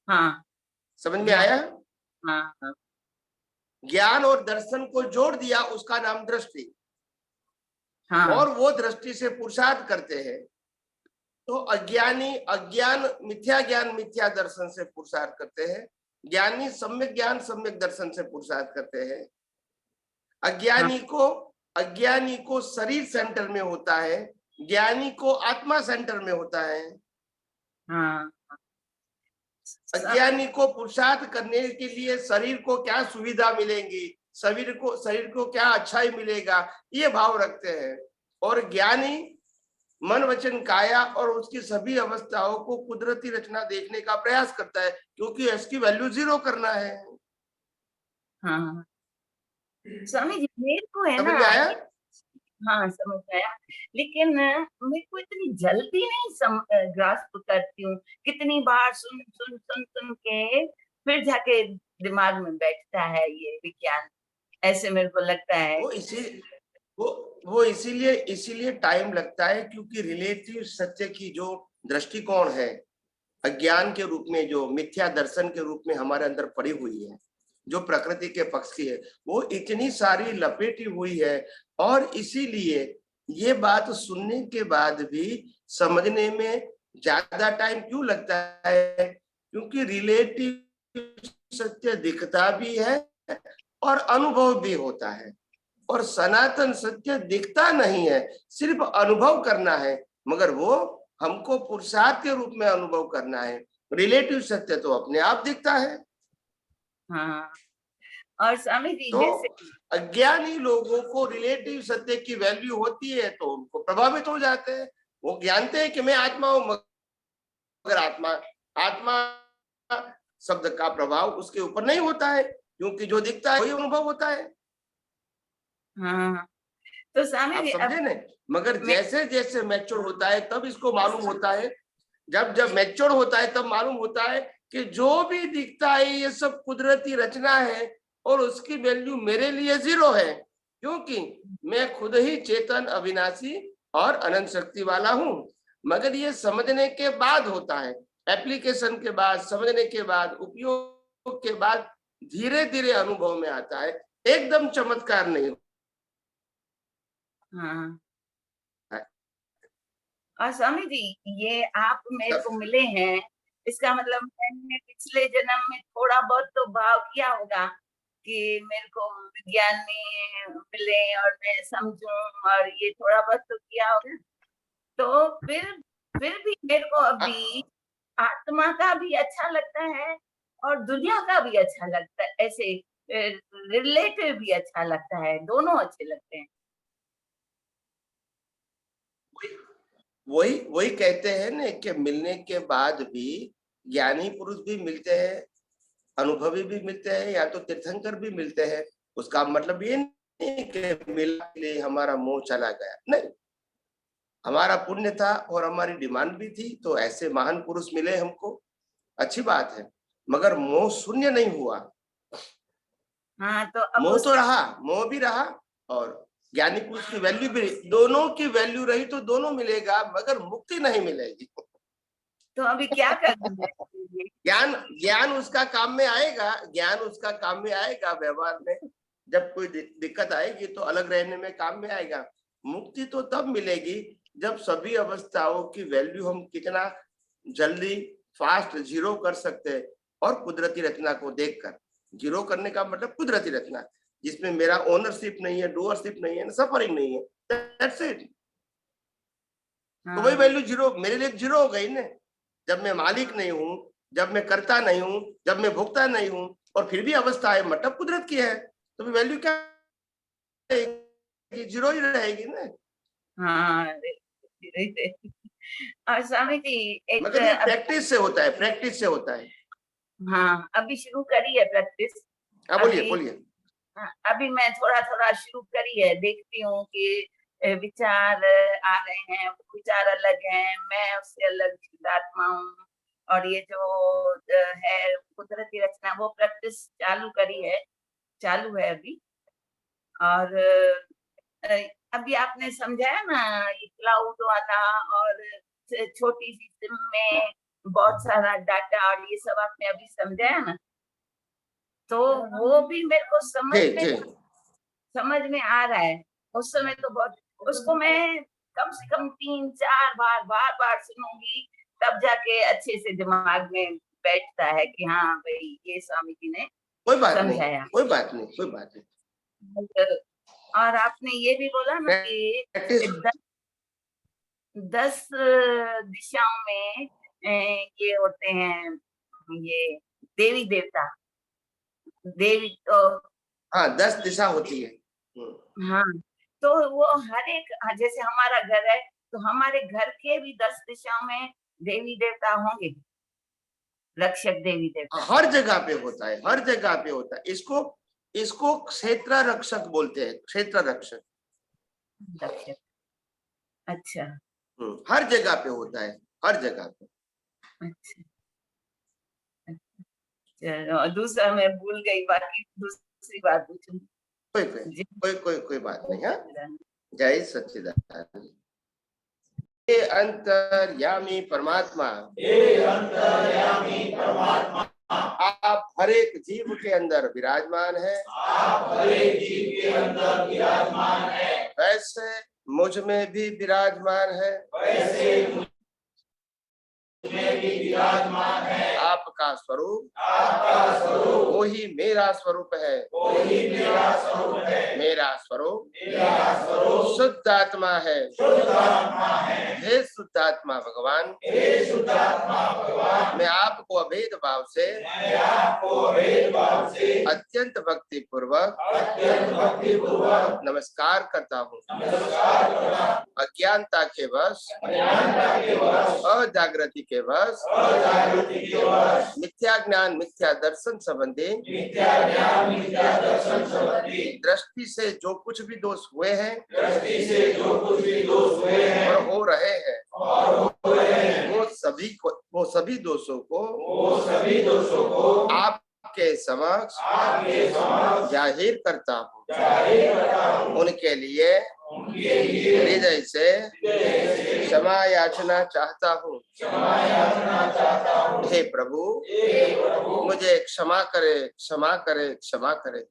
हाँ, समझ में आया? हाँ। ज्ञान और दर्शन को जोड़ दिया, उसका नाम दृष्टि। हाँ। और वो दृष्टि से पुरुषार्थ करते हैं। तो अज्ञान मिथ्या ज्ञान मिथ्या दर्शन से पुरुषार्थ करते हैं, ज्ञानी सम्यक ज्ञान सम्यक दर्शन से पुरुषार्थ करते हैं। अज्ञानी को शरीर सेंटर में होता है, ज्ञानी को आत्मा सेंटर में होता है। हाँ। अज्ञानी को पुरुषार्थ करने के लिए शरीर को क्या सुविधा मिलेंगी, शरीर को क्या अच्छाई मिलेगा, ये भाव रखते हैं। और ज्ञानी मन वचन काया और उसकी सभी अवस्थाओं को कुदरती रचना देखने का प्रयास करता है, क्योंकि इसकी वैल्यू 0 करना है। हाँ। स्वामी जी मेरे को है समझ ना, में आया? हाँ समझ आया, लेकिन मेरे को इतनी जल्दी नहीं ग्रास्प करती हूँ। कितनी बार सुन सुन सुन सुन के फिर जाके दिमाग में बैठता है ये विज्ञान, ऐसे मेरे को लगता है। वो इसीलिए टाइम लगता है, क्योंकि रिलेटिव सत्य की जो दृष्टिकोण है अज्ञान के रूप में, जो मिथ्या दर्शन के रूप में हमारे अंदर पड़ी हुई है, जो प्रकृति के पक्ष की है, वो इतनी सारी लपेटी हुई है। और इसीलिए ये बात सुनने के बाद भी समझने में ज्यादा टाइम क्यों लगता है, क्योंकि रिलेटिव सत्य दिखता भी है और अनुभव भी होता है, और सनातन सत्य दिखता नहीं है, सिर्फ अनुभव करना है, मगर वो हमको पुरुषार्थ के रूप में अनुभव करना है। रिलेटिव सत्य तो अपने आप दिखता है। हाँ, और स्वामी जी तो जैसे अज्ञानी लोगों को रिलेटिव सत्य की वैल्यू होती है तो उनको प्रभावित हो जाते हैं। वो जानते हैं कि मैं आत्मा हूं, मगर आत्मा शब्द का प्रभाव उसके ऊपर नहीं होता है, क्योंकि जो दिखता है वही अनुभव होता है। हाँ, तो स्वामी आप जी समझे न? मगर जैसे जैसे मैच्योर होता है तब इसको मालूम होता है, जब मैच्योर होता है तब मालूम होता है कि जो भी दिखता है ये सब कुदरती रचना है और उसकी वैल्यू मेरे लिए 0 है, क्योंकि मैं खुद ही चेतन, अविनाशी और अनंत शक्ति वाला हूं। मगर ये समझने के बाद होता है, एप्लीकेशन के बाद, समझने के बाद, उपयोग के बाद धीरे धीरे अनुभव में आता है, एकदम चमत्कार नहीं। हाँ, और स्वामी जी ये आप मेरे को मिले हैं, इसका मतलब मैंने पिछले जन्म में थोड़ा बहुत तो भाव किया होगा कि मेरे को विज्ञान में मिले और मैं समझूं, और ये थोड़ा बहुत तो किया होगा। तो फिर भी मेरे को अभी आत्मा का भी अच्छा लगता है और दुनिया का भी अच्छा लगता है, ऐसे रिलेटिव भी अच्छा लगता है, दोनों अच्छे लगते हैं। वही कहते हैं ना कि मिलने के बाद भी ज्ञानी पुरुष भी मिलते हैं, अनुभवी भी मिलते हैं, या तो तीर्थंकर भी मिलते हैं। उसका मतलब ये नहीं कि मिलने हमारा मोह चला गया, नहीं, हमारा पुण्य था और हमारी डिमांड भी थी, तो ऐसे महान पुरुष मिले हमको, अच्छी बात है, मगर मोह शून्य नहीं हुआ। हाँ, तो मोह तो रहा, मोह भी रहा और ज्ञानी पुरुष की वैल्यू भी, दोनों की वैल्यू रही तो दोनों मिलेगा, मगर मुक्ति नहीं मिलेगी। तो अभी क्या करना है? ज्ञान उसका काम में आएगा, ज्ञान उसका काम में आएगा व्यवहार में, जब कोई दिक्कत आएगी तो अलग रहने में काम में आएगा। मुक्ति तो तब मिलेगी जब सभी अवस्थाओं की वैल्यू हम कितना जल्दी फास्ट 0 कर सकते हैं, और कुदरती रचना को देखकर, 0 करने का मतलब कुदरती रचना जिसमें मेरा ओनरशिप नहीं है, डूअरशिप नहीं है, सफरिंग नहीं है, दैट्स इट। तो वही वैल्यू 0 मेरे लिए 0 हो गई ना, जब मैं मालिक नहीं हूं, जब मैं करता नहीं हूं, जब मैं भुगता नहीं हूं, और फिर भी अवस्था है मतलब कुदरत की है, तो वैल्यू क्या रहेगी? 0 ही रहेगी ना। हाँ, और स्वामी जी मगर ये प्रैक्टिस से होता है, प्रैक्टिस से होता है। हाँ, अभी शुरू करी है प्रैक्टिस। बोलिए। अभी मैं थोड़ा थोड़ा शुरू करी है, देखती हूँ कि विचार आ रहे हैं, विचार अलग हैं, मैं उससे अलग आत्मा हूँ, और ये जो है कुदरती रचना, वो प्रैक्टिस चालू है अभी। और अभी आपने समझाया ना ये क्लाउड वाला, और छोटी सी सिम में बहुत सारा डाटा, और ये सब आपने अभी समझाया ना, तो वो भी मेरे को समझ में आ रहा है। उस समय तो बहुत, उसको मैं कम से कम 3-4 बार सुनूंगी, तब जाके अच्छे से दिमाग में बैठता है कि हाँ भाई ये स्वामी जी ने समझाया। कोई बात नहीं। और आपने ये भी बोला ना कि 10 दिशाओं में ये होते हैं, ये देवी देवता, देवी तो हाँ 10 दिशा होती है। हाँ, तो वो हर एक, जैसे हमारा घर है तो हमारे घर के भी 10 दिशाओं में देवी देवता होंगे, रक्षक देवी देवता। हर जगह पे होता है, हर जगह पे होता है। इसको क्षेत्र रक्षक बोलते हैं, क्षेत्र रक्षक। लक्ष्य। अच्छा हर जगह पे होता है, हर जगह पे। अच्छा चलो, और दूसरा मैं भूल गई, बाकी दूसरी बात पूछूं। कोई बात नहीं है। जय सच्चिदानंद। हे अंतर्यामी परमात्मा, आप हर एक जीव के अंदर विराजमान है, वैसे मुझ में भी विराजमान है, आपका स्वरूप वही मेरा स्वरूप है, मेरा स्वरूप शुद्ध आत्मा है। हे शुद्ध आत्मा भगवान, मैं आपको अभेद भाव से अत्यंत भक्ति पूर्वक नमस्कार करता हूँ। अज्ञानता के वश, अजागृति के वश, मिथ्या ज्ञान मिथ्या दर्शन संबंधी दृष्टि से जो कुछ भी दोष हुए हैं और हो रहे हैं, वो सभी दोषों को आपके समक्ष जाहिर करता हूँ। उनके लिए हृदय से क्षमा याचना चाहता हूँ। हे प्रभु, मुझे क्षमा करे, क्षमा करे, क्षमा करे।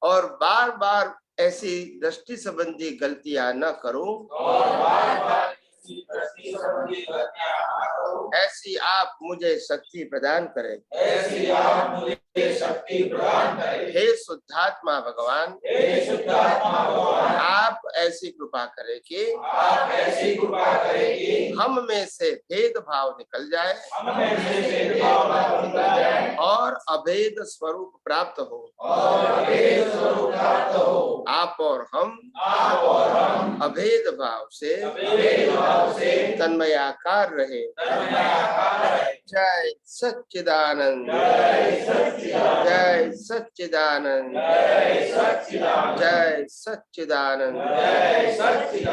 और बार बार ऐसी दृष्टि संबंधी गलतियां न करूं, ऐसी आप मुझे शक्ति प्रदान करें। हे शुद्धात्मा भगवान, आप ऐसी कृपा करें कि हम में से भेदभाव निकल जाए और अभेद स्वरूप प्राप्त हो। आप और हम अभेद भाव से तन्मयाकार रहे। जय सच्चिदानंद, जय सच्चिदानंद, जय सच्चिदानंद।